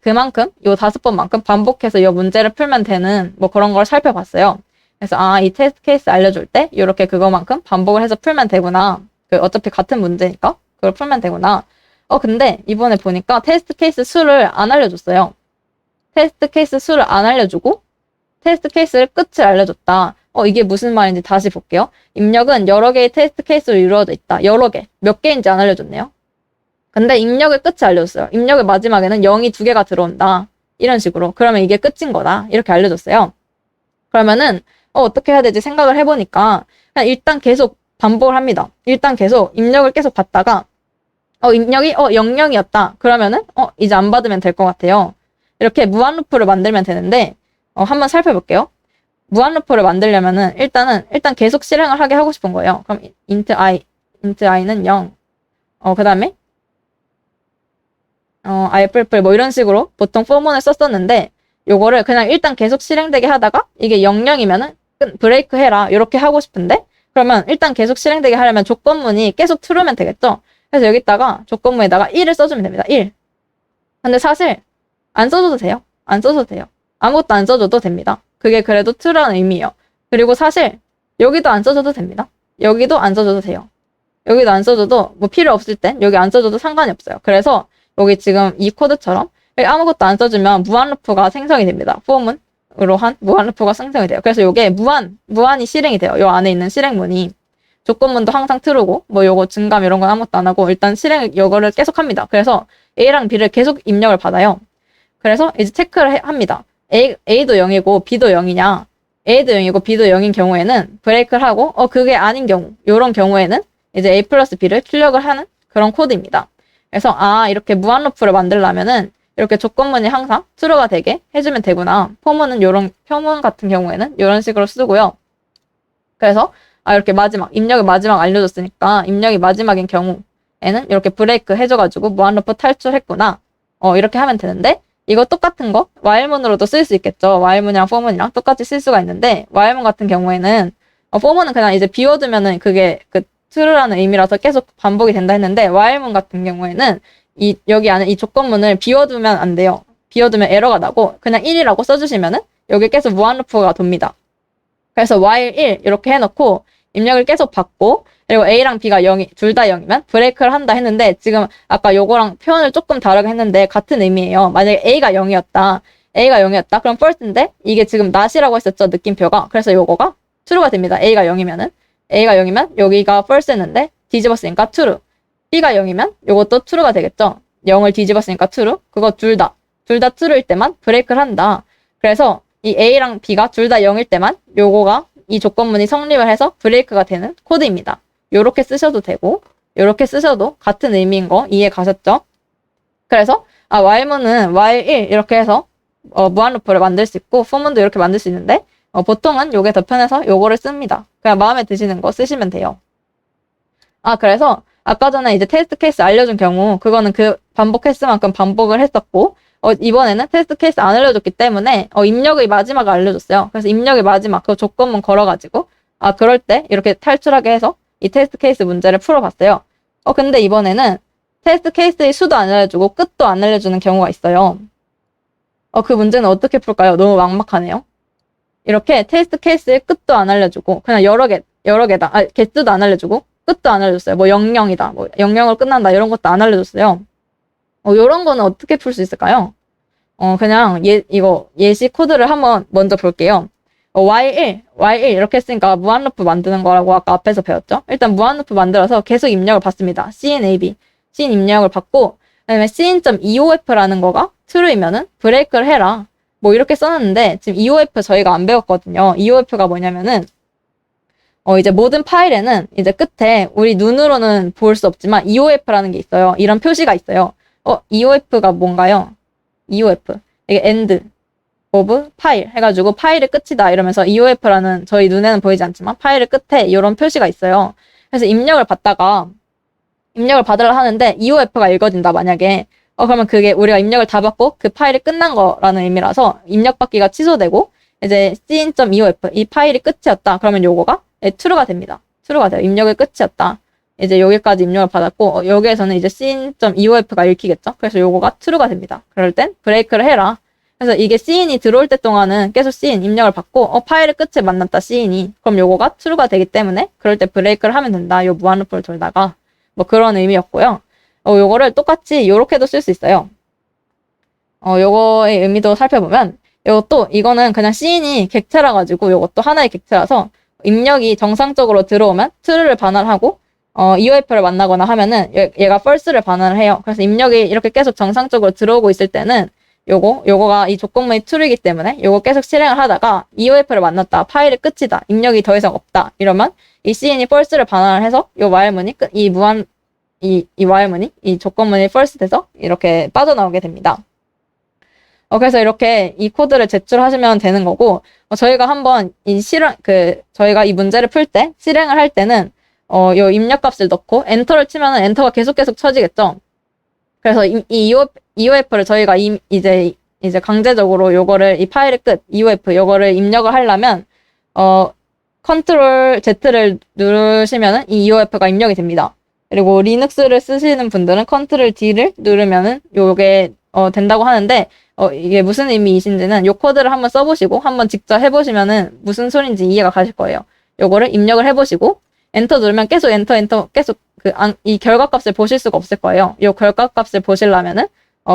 그만큼, 요 5번만큼 반복해서 요 문제를 풀면 되는, 그런 걸 살펴봤어요. 그래서, 이 테스트 케이스 알려줄 때, 요렇게 그거만큼 반복을 해서 풀면 되구나. 어차피 같은 문제니까, 그걸 풀면 되구나. 근데 이번에 보니까 테스트 케이스 수를 안 알려줬어요. 테스트 케이스 수를 안 알려주고 테스트 케이스를 끝을 알려줬다. 이게 무슨 말인지 다시 볼게요. 입력은 여러 개의 테스트 케이스로 이루어져 있다. 여러 개. 몇 개인지 안 알려줬네요. 근데 입력을 끝을 알려줬어요. 입력의 마지막에는 0이 2개가 들어온다. 이런 식으로. 그러면 이게 끝인 거다. 이렇게 알려줬어요. 그러면은 어떻게 해야 되지 생각을 해보니까 그냥 일단 계속 반복을 합니다. 일단 계속 입력을 계속 받다가 입력이 00이었다. 그러면은 이제 안 받으면 될 것 같아요. 이렇게 무한 루프를 만들면 되는데 한번 살펴볼게요. 무한 루프를 만들려면은 일단 계속 실행을 하게 하고 싶은 거예요. 그럼 int i는 0. 그다음에 i 뿔뿔 뭐 이런 식으로 보통 포문을 썼었는데 요거를 그냥 일단 계속 실행되게 하다가 이게 00이면은 브레이크 해라. 이렇게 하고 싶은데 그러면 일단 계속 실행되게 하려면 조건문이 계속 true면 되겠죠? 그래서 여기다가 조건문에다가 1을 써주면 됩니다. 1. 근데 사실 안 써줘도 돼요. 안 써줘도 돼요. 아무것도 안 써줘도 됩니다. 그게 그래도 true라는 의미예요. 그리고 사실 여기도 안 써줘도 됩니다. 여기도 안 써줘도 돼요. 여기도 안 써줘도 뭐 필요 없을 땐 여기 안 써줘도 상관이 없어요. 그래서 여기 지금 이 코드처럼 아무것도 안 써주면 무한 루프가 생성이 됩니다. 포문으로 한 무한 루프가 생성이 돼요. 그래서 이게 무한이 실행이 돼요. 요 안에 있는 실행문이. 조건문도 항상 true고 뭐 요거 증감 이런 건 아무것도 안 하고 일단 실행 요거를 계속 합니다. 그래서 A랑 B를 계속 입력을 받아요. 그래서 이제 체크를 합니다. A도 0이고 B도 0이냐. A도 0이고 B도 0인 경우에는 브레이크를 하고 그게 아닌 경우 요런 경우에는 이제 A 플러스 B를 출력을 하는 그런 코드입니다. 그래서 이렇게 무한 루프를 만들려면은 이렇게 조건문이 항상 true가 되게 해주면 되구나. 포문은 요런 표문 같은 경우에는 이런 식으로 쓰고요. 그래서 이렇게 입력이 마지막 알려줬으니까 입력이 마지막인 경우에는 이렇게 브레이크 해줘가지고 무한 루프 탈출했구나. 이렇게 하면 되는데 이거 똑같은 거 while문으로도 쓸 수 있겠죠. while문이랑 for문이랑 똑같이 쓸 수가 있는데 while문 같은 경우에는 for문은 그냥 이제 비워두면은 그게 true라는 의미라서 계속 반복이 된다 했는데 while문 같은 경우에는 여기 안에 이 조건문을 비워두면 안 돼요. 비워두면 에러가 나고 그냥 1이라고 써주시면은 여기 계속 무한 루프가 돕니다. 그래서 while 1 이렇게 해놓고 입력을 계속 받고 그리고 A랑 B가 둘 다 0이면 브레이크를 한다 했는데 지금 아까 요거랑 표현을 조금 다르게 했는데 같은 의미예요. 만약에 A가 0이었다. 그럼 false인데 이게 지금 not이라고 했었죠. 느낌표가. 그래서 요거가 true가 됩니다. A가 0이면 여기가 false 했는데 뒤집었으니까 true. B가 0이면 요것도 true가 되겠죠. 0을 뒤집었으니까 true. 그거 둘 다 true일 때만 브레이크를 한다. 그래서 이 A랑 B가 둘 다 0일 때만 요거가 이 조건문이 성립을 해서 브레이크가 되는 코드입니다. 요렇게 쓰셔도 되고 요렇게 쓰셔도 같은 의미인 거 이해 가셨죠? 그래서 while문은 while 1 이렇게 해서 무한 루프를 만들 수 있고 for문도 이렇게 만들 수 있는데 보통은 요게 더 편해서 요거를 씁니다. 그냥 마음에 드시는 거 쓰시면 돼요. 그래서 아까 전에 이제 테스트 케이스 알려준 경우 그거는 그 반복했을 만큼 반복을 했었고 이번에는 테스트 케이스 안 알려줬기 때문에 입력의 마지막을 알려줬어요. 그래서 입력의 마지막 그 조건문 걸어가지고 그럴 때 이렇게 탈출하게 해서 이 테스트 케이스 문제를 풀어봤어요. 근데 이번에는 테스트 케이스의 수도 안 알려주고 끝도 안 알려주는 경우가 있어요. 그 문제는 어떻게 풀까요? 너무 막막하네요. 이렇게 테스트 케이스의 끝도 안 알려주고 그냥 여러 개다. 개수도 안 알려주고 끝도 안 알려줬어요. 뭐 00이다. 뭐 00으로 끝난다. 이런 것도 안 알려줬어요. 요런 거는 어떻게 풀 수 있을까요? 그냥 이거 예시 코드를 한번 먼저 볼게요. while 1 이렇게 했으니까 무한 루프 만드는 거라고 아까 앞에서 배웠죠? 일단 무한 루프 만들어서 계속 입력을 받습니다. cin ab cin 입력을 받고 그다음에 cin.eof라는 거가 true이면은 브레이크를 해라. 뭐 이렇게 써놨는데 지금 eof 저희가 안 배웠거든요. eof가 뭐냐면은 이제 모든 파일에는 이제 끝에 우리 눈으로는 볼 수 없지만 eof라는 게 있어요. 이런 표시가 있어요. eof가 뭔가요? eof 이게 end of 파일 해가지고 파일의 끝이다 이러면서 eof라는 저희 눈에는 보이지 않지만 파일의 끝에 이런 표시가 있어요. 그래서 입력을 받으려 하는데 eof가 읽어진다 만약에 그러면 그게 우리가 입력을 다 받고 그 파일이 끝난 거라는 의미라서 입력 받기가 취소되고 이제 cin.eof 이 파일이 끝이었다. 그러면 요거가 true가 됩니다. true가 돼요. 입력의 끝이었다. 이제 여기까지 입력을 받았고 여기에서는 이제 cin.eof가 읽히겠죠. 그래서 요거가 true가 됩니다. 그럴 땐 브레이크를 해라. 그래서 이게 cin이 들어올 때 동안은 계속 cin 입력을 받고 파일의 끝에 만났다 cin이. 그럼 요거가 true가 되기 때문에 그럴 때 브레이크를 하면 된다. 요 무한 루프를 돌다가 뭐 그런 의미였고요. 요거를 똑같이 요렇게도 쓸 수 있어요. 요거의 의미도 살펴보면 이거는 그냥 cin이 객체라 가지고 요것도 하나의 객체라서 입력이 정상적으로 들어오면 true를 반환하고 eof를 만나거나 하면은 얘가 false를 반환을 해요. 그래서 입력이 이렇게 계속 정상적으로 들어오고 있을 때는 요거가 이 조건문이 true이기 때문에 요거 계속 실행을 하다가 EOF를 만났다. 파일이 끝이다. 입력이 더 이상 없다. 이러면 이 CN이 false를 반환을 해서 요 while문이 이 while문이 이 조건문이 false 돼서 이렇게 빠져나오게 됩니다. 그래서 이렇게 이 코드를 제출하시면 되는 거고, 저희가 한번 저희가 이 문제를 풀 때, 실행을 할 때는, 요 입력값을 넣고, 엔터를 치면은 엔터가 계속 쳐지겠죠? 그래서 이 EOF를 저희가 이제 강제적으로 요거를, 이 파일의 끝, EOF, 요거를 입력을 하려면, 컨트롤 Z를 누르시면은 이 EOF가 입력이 됩니다. 그리고 리눅스를 쓰시는 분들은 컨트롤 D를 누르면은 요게, 된다고 하는데, 이게 무슨 의미이신지는 요 코드를 한번 써보시고 한번 직접 해보시면은 무슨 소린지 이해가 가실 거예요. 요거를 입력을 해보시고 엔터 누르면 계속 엔터 계속 이 결과값을 보실 수가 없을 거예요. 요 결과값을 보시려면은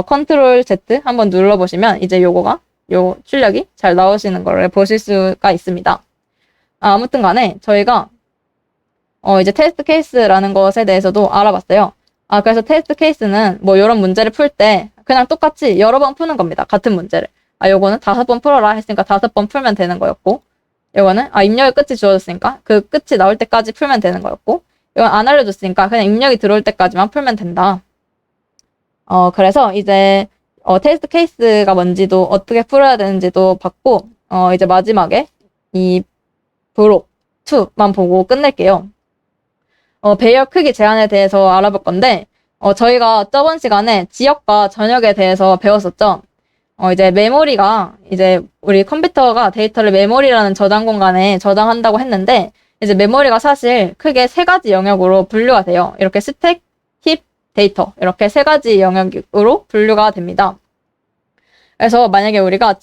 컨트롤 Z 한번 눌러보시면 이제 요거 출력이 잘 나오시는 거를 보실 수가 있습니다. 아무튼 간에 저희가 이제 테스트 케이스라는 것에 대해서도 알아봤어요. 그래서 테스트 케이스는 뭐 이런 문제를 풀 때 그냥 똑같이 여러 번 푸는 겁니다. 같은 문제를. 요거는 5번 풀어라 했으니까 5번 풀면 되는 거였고, 요거는 입력의 끝이 주어졌으니까 그 끝이 나올 때까지 풀면 되는 거였고, 이건 안 알려줬으니까 그냥 입력이 들어올 때까지만 풀면 된다. 그래서 이제 테스트 케이스가 뭔지도 어떻게 풀어야 되는지도 봤고, 이제 마지막에 이 브록 2만 보고 끝낼게요. 배열 크기 제한에 대해서 알아볼 건데, 저희가 저번 시간에 지역과 전역에 대해서 배웠었죠. 이제 메모리가, 이제 우리 컴퓨터가 데이터를 메모리라는 저장 공간에 저장한다고 했는데, 이제 메모리가 사실 크게 3가지 영역으로 분류가 돼요. 이렇게 스택, 힙, 데이터. 이렇게 3가지 영역으로 분류가 됩니다. 그래서 만약에 우리가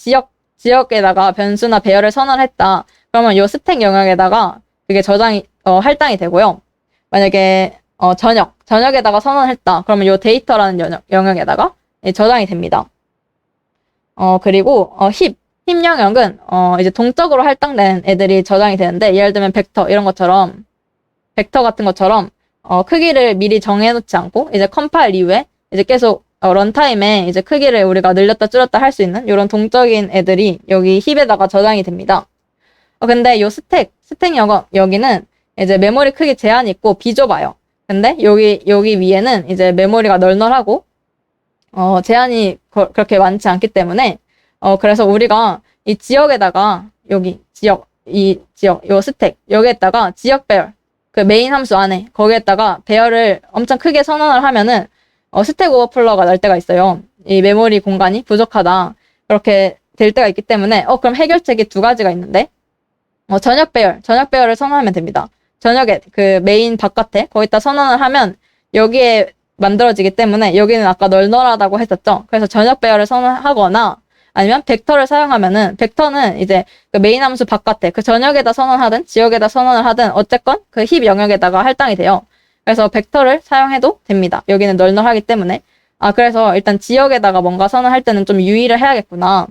지역에다가 변수나 배열을 선언했다. 그러면 요 스택 영역에다가 그게 할당이 되고요. 만약에 전역에다가 선언했다. 그러면 요 데이터라는 영역에다가 저장이 됩니다. 그리고 힙 영역은 이제 동적으로 할당된 애들이 저장이 되는데, 예를 들면 벡터 같은 것처럼 크기를 미리 정해놓지 않고 이제 컴파일 이후에 이제 계속 런타임에 이제 크기를 우리가 늘렸다 줄였다 할 수 있는 이런 동적인 애들이 여기 힙에다가 저장이 됩니다. 근데 요 스택 여기는 이제 메모리 크기 제한이 있고 비좁아요. 근데 여기 위에는 이제 메모리가 널널하고 제한이 그렇게 많지 않기 때문에 그래서 우리가 이 지역에다가 요 스택 여기에다가 지역 배열, 그 메인 함수 안에 거기에다가 배열을 엄청 크게 선언을 하면은 스택 오버플로우가 날 때가 있어요. 이 메모리 공간이 부족하다, 그렇게 될 때가 있기 때문에 그럼 해결책이 2가지가 있는데, 전역 배열을 선언하면 됩니다. 전역에 그 메인 바깥에 거기다 선언을 하면 여기에 만들어지기 때문에 여기는 아까 널널하다고 했었죠. 그래서 전역 배열을 선언하거나 아니면 벡터를 사용하면은, 벡터는 이제 그 메인 함수 바깥에 그 전역에다 선언하든 지역에다 선언을 하든 어쨌건 그 힙 영역에다가 할당이 돼요. 그래서 벡터를 사용해도 됩니다. 여기는 널널하기 때문에. 그래서 일단 지역에다가 뭔가 선언할 때는 좀 유의를 해야겠구나.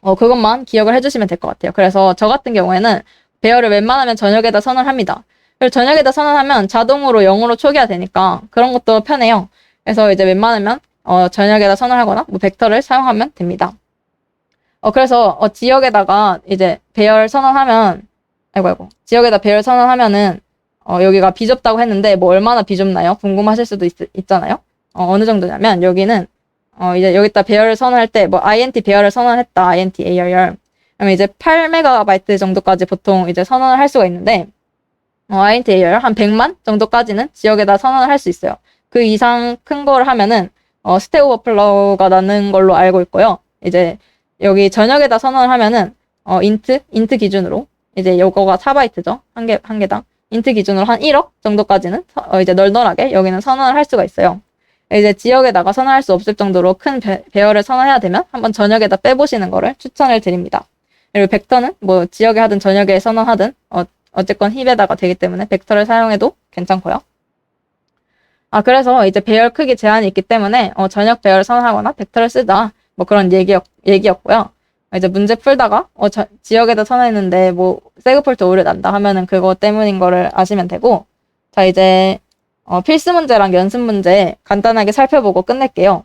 그것만 기억을 해주시면 될 것 같아요. 그래서 저 같은 경우에는 배열을 웬만하면 전역에다 선언합니다. 그리고 전역에다 선언하면 자동으로 0으로 초기화되니까 그런 것도 편해요. 그래서 이제 웬만하면 전역에다 선언하거나 뭐 벡터를 사용하면 됩니다. 그래서 지역에다가 이제 배열 선언하면 지역에다 배열 선언하면은 여기가 비좁다고 했는데 뭐 얼마나 비좁나요? 궁금하실 수도 있잖아요. 어느 정도냐면 여기는 이제 여기다 배열을 선언할 때 뭐 int 배열을 선언했다. int ARR. 그러면 이제 8MB 정도까지 보통 이제 선언을 할 수가 있는데, int ARR 한 100만 정도까지는 지역에다 선언을 할 수 있어요. 그 이상 큰 거를 하면은 스택 오버플로우가 나는 걸로 알고 있고요. 이제 여기 전역에다 선언을 하면은 int 기준으로 이제 요거가 4바이트죠. 한 개당 int 기준으로 한 1억 정도까지는 이제 널널하게 여기는 선언을 할 수가 있어요. 이제 지역에다가 선언할 수 없을 정도로 큰 배열을 선언해야 되면 한번 전역에다 빼보시는 거를 추천을 드립니다. 그리고 벡터는 뭐 지역에 하든 전역에 선언하든 어쨌건 힙에다가 되기 때문에 벡터를 사용해도 괜찮고요. 그래서 이제 배열 크기 제한이 있기 때문에 전역 배열을 선언하거나 벡터를 쓰자, 뭐 그런 얘기였고요. 이제 문제 풀다가 지역에다 선언했는데 뭐 세그폴트 오류 난다 하면은 그거 때문인 거를 아시면 되고, 자 이제 필수 문제랑 연습 문제 간단하게 살펴보고 끝낼게요.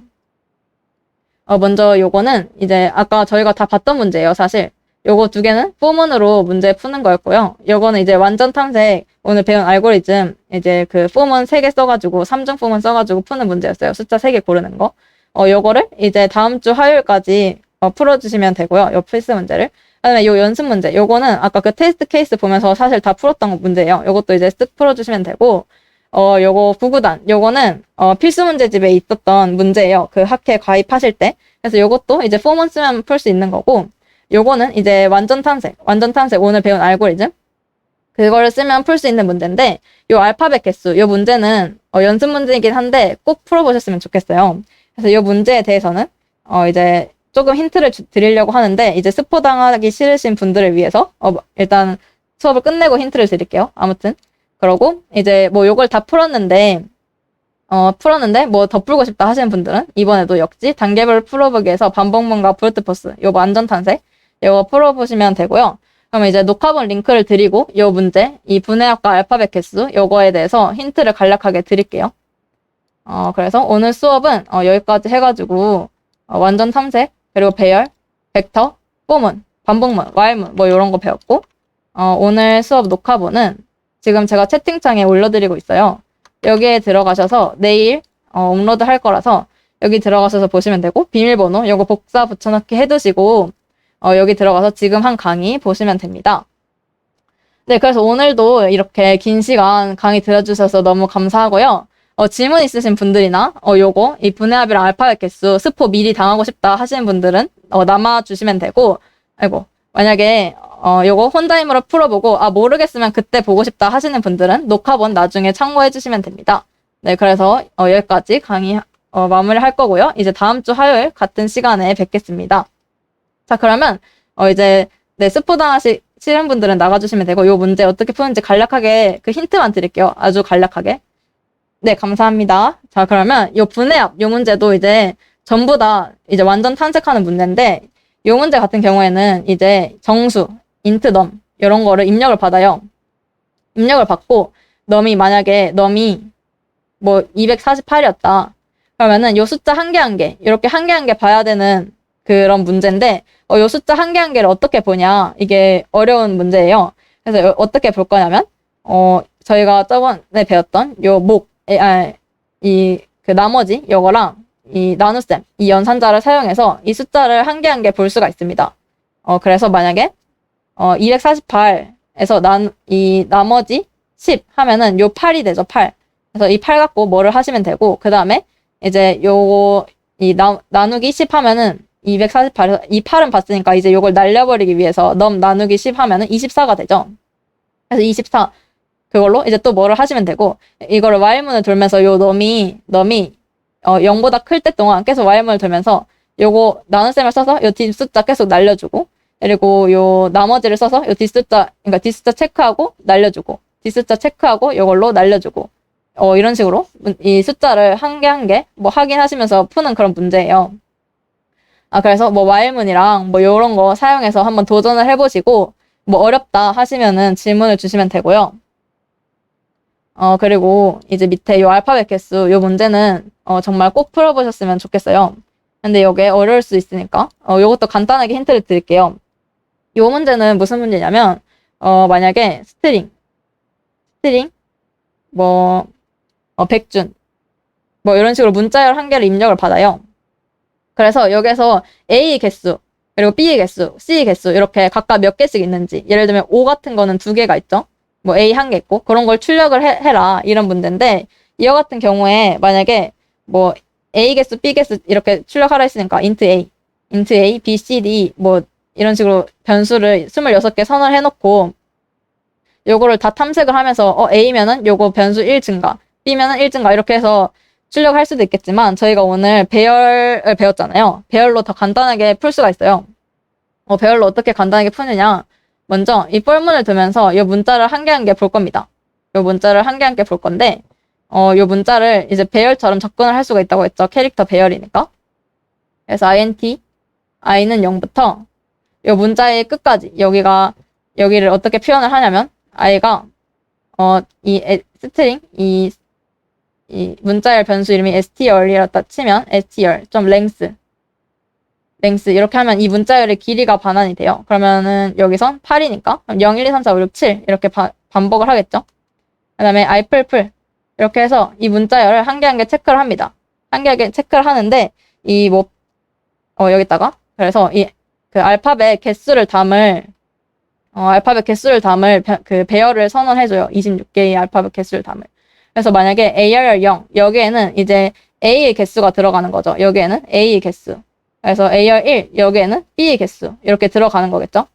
먼저 요거는 이제 아까 저희가 다 봤던 문제예요, 사실. 요거 두 개는 포문으로 문제 푸는 거였고요. 요거는 이제 완전 탐색, 오늘 배운 알고리즘, 이제 그 포문 3개 써가지고, 3중 포문 써가지고 푸는 문제였어요. 숫자 3개 고르는 거. 요거를 이제 다음 주 화요일까지 풀어주시면 되고요. 요 필수 문제를. 그다음에 요 연습 문제, 요거는 아까 그 테스트 케이스 보면서 사실 다 풀었던 문제예요. 요것도 이제 쓱 풀어주시면 되고, 요거 구구단, 요거는 필수 문제집에 있었던 문제예요. 그 학회 가입하실 때. 그래서 요것도 이제 포문 쓰면 풀 수 있는 거고, 요거는 이제 완전 탐색 오늘 배운 알고리즘. 그거를 쓰면 풀 수 있는 문제인데, 요 알파벳 개수, 요 문제는 연습 문제이긴 한데 꼭 풀어보셨으면 좋겠어요. 그래서 요 문제에 대해서는 이제 조금 힌트를 드리려고 하는데, 이제 스포 당하기 싫으신 분들을 위해서 일단 수업을 끝내고 힌트를 드릴게요. 아무튼 그러고 이제 뭐 요걸 다 풀었는데 뭐 더 풀고 싶다 하시는 분들은 이번에도 역시 단계별 풀어보기에서 반복문과 브루트포스 요 완전 탄색 요거 풀어보시면 되고요. 그러면 이제 녹화본 링크를 드리고 요 문제, 이 분해학과 알파벳 개수 요거에 대해서 힌트를 간략하게 드릴게요. 그래서 오늘 수업은 여기까지 해가지고 완전 탐색, 그리고 배열, 벡터, 포문, 반복문, 와일문 뭐 이런 거 배웠고, 오늘 수업 녹화본은 지금 제가 채팅창에 올려드리고 있어요. 여기에 들어가셔서 내일 업로드 할 거라서 여기 들어가셔서 보시면 되고, 비밀번호 요거 복사 붙여넣기 해두시고 여기 들어가서 지금 한 강의 보시면 됩니다. 네, 그래서 오늘도 이렇게 긴 시간 강의 들어주셔서 너무 감사하고요. 질문 있으신 분들이나 요거 이 분해합이랑 알파벳 개수 스포 미리 당하고 싶다 하시는 분들은 남아주시면 되고, 만약에 요거 혼자 힘으로 풀어보고 모르겠으면 그때 보고 싶다 하시는 분들은 녹화본 나중에 참고해 주시면 됩니다. 네, 그래서 여기까지 강의 마무리할 거고요. 이제 다음 주 화요일 같은 시간에 뵙겠습니다. 자, 그러면 이제 스포 당하시 싫은 분들은 나가주시면 되고, 요 문제 어떻게 푸는지 간략하게 그 힌트만 드릴게요. 아주 간략하게. 네, 감사합니다. 자, 그러면 요 분해합, 요 문제도 이제 전부 다 이제 완전 탐색하는 문제인데, 요 문제 같은 경우에는 이제 정수, 인트 넘, 이런 거를 입력을 받아요. 입력을 받고, 만약에 뭐 248이었다. 그러면은 요 숫자 한 개 한 개, 이렇게 한 개 한 개 봐야 되는 그런 문제인데, 요 숫자 한 개 한 개를 어떻게 보냐, 이게 어려운 문제예요. 그래서 어떻게 볼 거냐면, 저희가 저번에 배웠던 요 나머지 요거랑 이 나눗셈, 이 연산자를 사용해서 이 숫자를 한 개 한 개 볼 수가 있습니다. 그래서 만약에 248에서 이 나머지 10 하면은 요 8이 되죠, 8. 그래서 이 8 갖고 뭐를 하시면 되고, 그 다음에 이제 요거 나누기 10 하면은 248에서 이 8은 봤으니까 이제 요걸 날려버리기 위해서 나누기 10 하면은 24가 되죠. 그래서 24 그걸로 이제 또 뭐를 하시면 되고, 이거를 와일문을 돌면서 요 넘이 0보다 클 때 동안 계속 와일문을 돌면서 요거 나눗셈을 써서 요 뒷숫자 계속 날려주고, 그리고 요 나머지를 써서 요 뒷숫자 체크하고 날려주고, 뒷숫자 체크하고 요걸로 날려주고, 이런 식으로 이 숫자를 한 개 한 개 뭐 확인하시면서 푸는 그런 문제예요. 그래서 뭐 와일문이랑 뭐 요런 거 사용해서 한번 도전을 해보시고, 뭐 어렵다 하시면은 질문을 주시면 되고요. 그리고 이제 밑에 요 알파벳 개수 요 문제는 정말 꼭 풀어보셨으면 좋겠어요. 근데 요게 어려울 수 있으니까 요것도 간단하게 힌트를 드릴게요. 요 문제는 무슨 문제냐면 만약에 스트링 뭐 백준 뭐 이런 식으로 문자열 한 개를 입력을 받아요. 그래서 여기서 A 개수 그리고 B 개수, C 개수 이렇게 각각 몇 개씩 있는지, 예를 들면 O 같은 거는 2개가 있죠. 뭐 A 한 개 있고 그런 걸 출력을 해라 이런 문제인데, 이와 같은 경우에 만약에 뭐 A 개수, B 개수 이렇게 출력하라 했으니까 int A, B, C, D 뭐 이런 식으로 변수를 26개 선을 해놓고 요거를 다 탐색을 하면서 A면은 요거 변수 1 증가, B면은 1 증가 이렇게 해서 출력할 수도 있겠지만, 저희가 오늘 배열을 배웠잖아요. 배열로 더 간단하게 풀 수가 있어요. 배열로 어떻게 간단하게 푸느냐, 먼저 이 뻘문을 두면서 이 문자를 한 개 한 개 볼 겁니다. 이 문자를 한 개 한 개 볼 건데, 이 문자를 이제 배열처럼 접근을 할 수가 있다고 했죠. 캐릭터 배열이니까. 그래서 int, i는 0부터 이 문자의 끝까지, 여기를 어떻게 표현을 하냐면, i가 스트링, 이 문자열 변수 이름이 str이라고 치면 str.length 랭스 이렇게 하면 이 문자열의 길이가 반환이 돼요. 그러면은 여기선 8이니까 0, 1, 2, 3, 4, 5, 6, 7 이렇게 반복을 하겠죠. 그 다음에 알풀풀 이렇게 해서 이 문자열을 한 개 한 개 체크를 합니다. 한 개 한 개 체크를 하는데 여기다가 그래서 이 그 알파벳 개수를 담을 그 배열을 선언해줘요. 26개의 알파벳 개수를 담을. 그래서 만약에 AR 0 여기에는 이제 A의 개수가 들어가는 거죠. 여기에는 A의 개수. 그래서 AR 1 여기에는 B의 개수 이렇게 들어가는 거겠죠.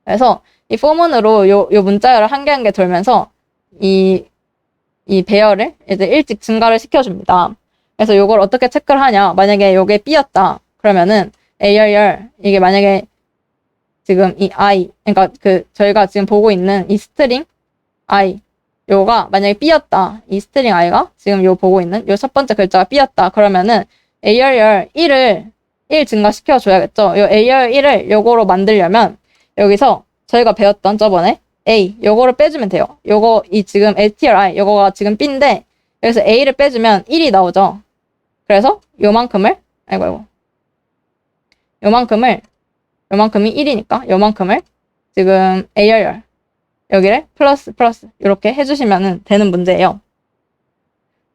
그래서 이 포문으로 요 문자열을 한 개 한 개 돌면서 이 배열을 이제 일찍 증가를 시켜줍니다. 그래서 요걸 어떻게 체크를 하냐. 만약에 요게 B였다. 그러면은 AR 이게 만약에 지금 이 I 그러니까 저희가 지금 보고 있는 이 스트링 I 요가 만약에 B였다. 이 스트링 I가 지금 요 보고 있는 요 첫 번째 글자가 B였다. 그러면은 AR 1을 1 증가시켜 줘야겠죠. 요 AR 1을 요거로 만들려면 여기서 저희가 배웠던 저번에 A 요거를 빼주면 돼요. 요거 이 지금 stri 요거가 지금 B인데 여기서 A를 빼주면 1이 나오죠. 그래서 요만큼이 1이니까 요만큼을 지금 AR 여기를 플러스 이렇게 해주시면 되는 문제예요.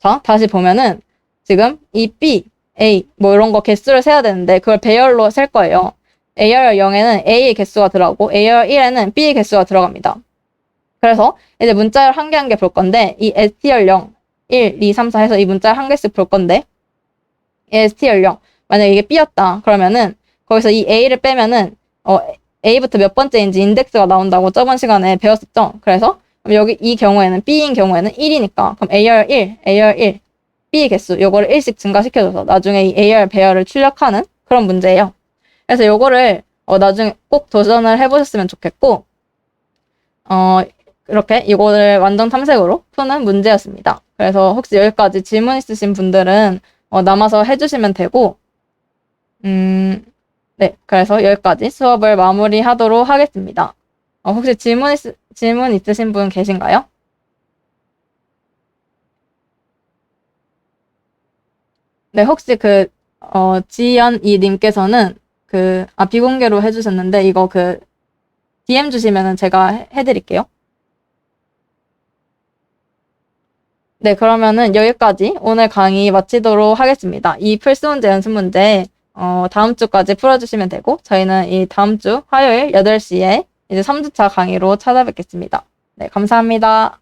자, 다시 보면은 지금 이 B, A 뭐 이런 거 개수를 세야 되는데 그걸 배열로 셀 거예요. AR 0에는 A의 개수가 들어가고 AR 1에는 B의 개수가 들어갑니다. 그래서 이제 문자열 한 개 한 개 볼 건데 이 str 0, 1, 2, 3, 4 해서 이 문자열 한 개씩 볼 건데 이 str 0 만약에 이게 B였다. 그러면은 거기서 이 A를 빼면은 A부터 몇 번째인지 인덱스가 나온다고 저번 시간에 배웠었죠. 그래서 여기 이 경우에는 B인 경우에는 1이니까 그럼 AR 1, B의 개수 요거를 1씩 증가시켜줘서 나중에 이 AR 배열을 출력하는 그런 문제예요. 그래서 요거를 나중에 꼭 도전을 해보셨으면 좋겠고 이렇게 이거를 완전 탐색으로 푸는 문제였습니다. 그래서 혹시 여기까지 질문 있으신 분들은 남아서 해주시면 되고 네, 그래서 여기까지 수업을 마무리하도록 하겠습니다. 혹시 질문 있으신 분 계신가요? 네, 혹시 지연이 님께서는 비공개로 해주셨는데, 이거 DM 주시면은 제가 해드릴게요. 네, 그러면은 여기까지 오늘 강의 마치도록 하겠습니다. 이 필수문제 연습문제, 다음 주까지 풀어주시면 되고, 저희는 이 다음 주 화요일 8시에 이제 3주차 강의로 찾아뵙겠습니다. 네, 감사합니다.